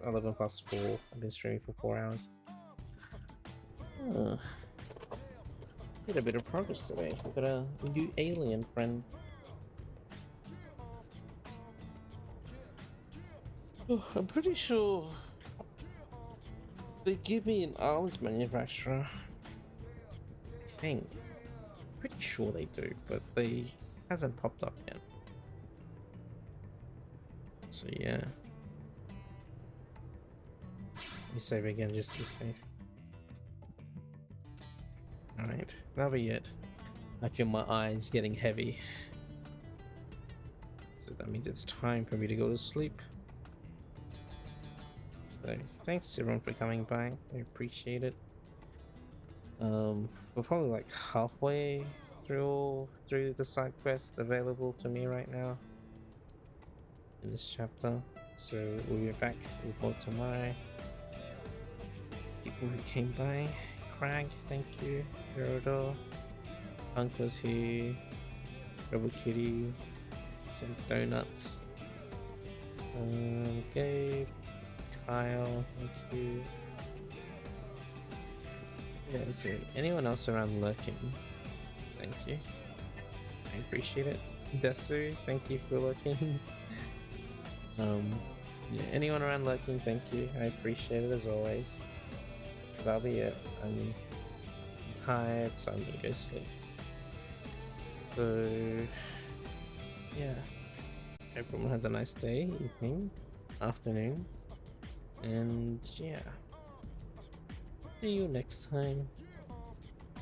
11 past 4. I've been streaming for 4 hours. Did a bit of progress today. We've got a new alien friend. I'm pretty sure they give me an arms manufacturer. I think. Pretty sure they do, but they hasn't popped up yet. So yeah. Let me save again just to be safe. Alright, that'll be it. I feel my eyes getting heavy. So that means it's time for me to go to sleep. So thanks everyone for coming by. I appreciate it. We're probably like halfway through the side quest available to me right now in this chapter. So we'll be back with more tomorrow. People who came by. Crag, thank you. Herodor. Punk was here. Rebel Kitty. Some donuts. Gabe. Kyle, thank you. Yeah, so anyone else around lurking? Thank you. I appreciate it. Desu, thank you for lurking. Yeah, anyone around lurking, thank you. I appreciate it as always. That'll be it. I'm tired, so I'm gonna go sleep. So yeah. Everyone has a nice day, evening, afternoon. And yeah. See you next time.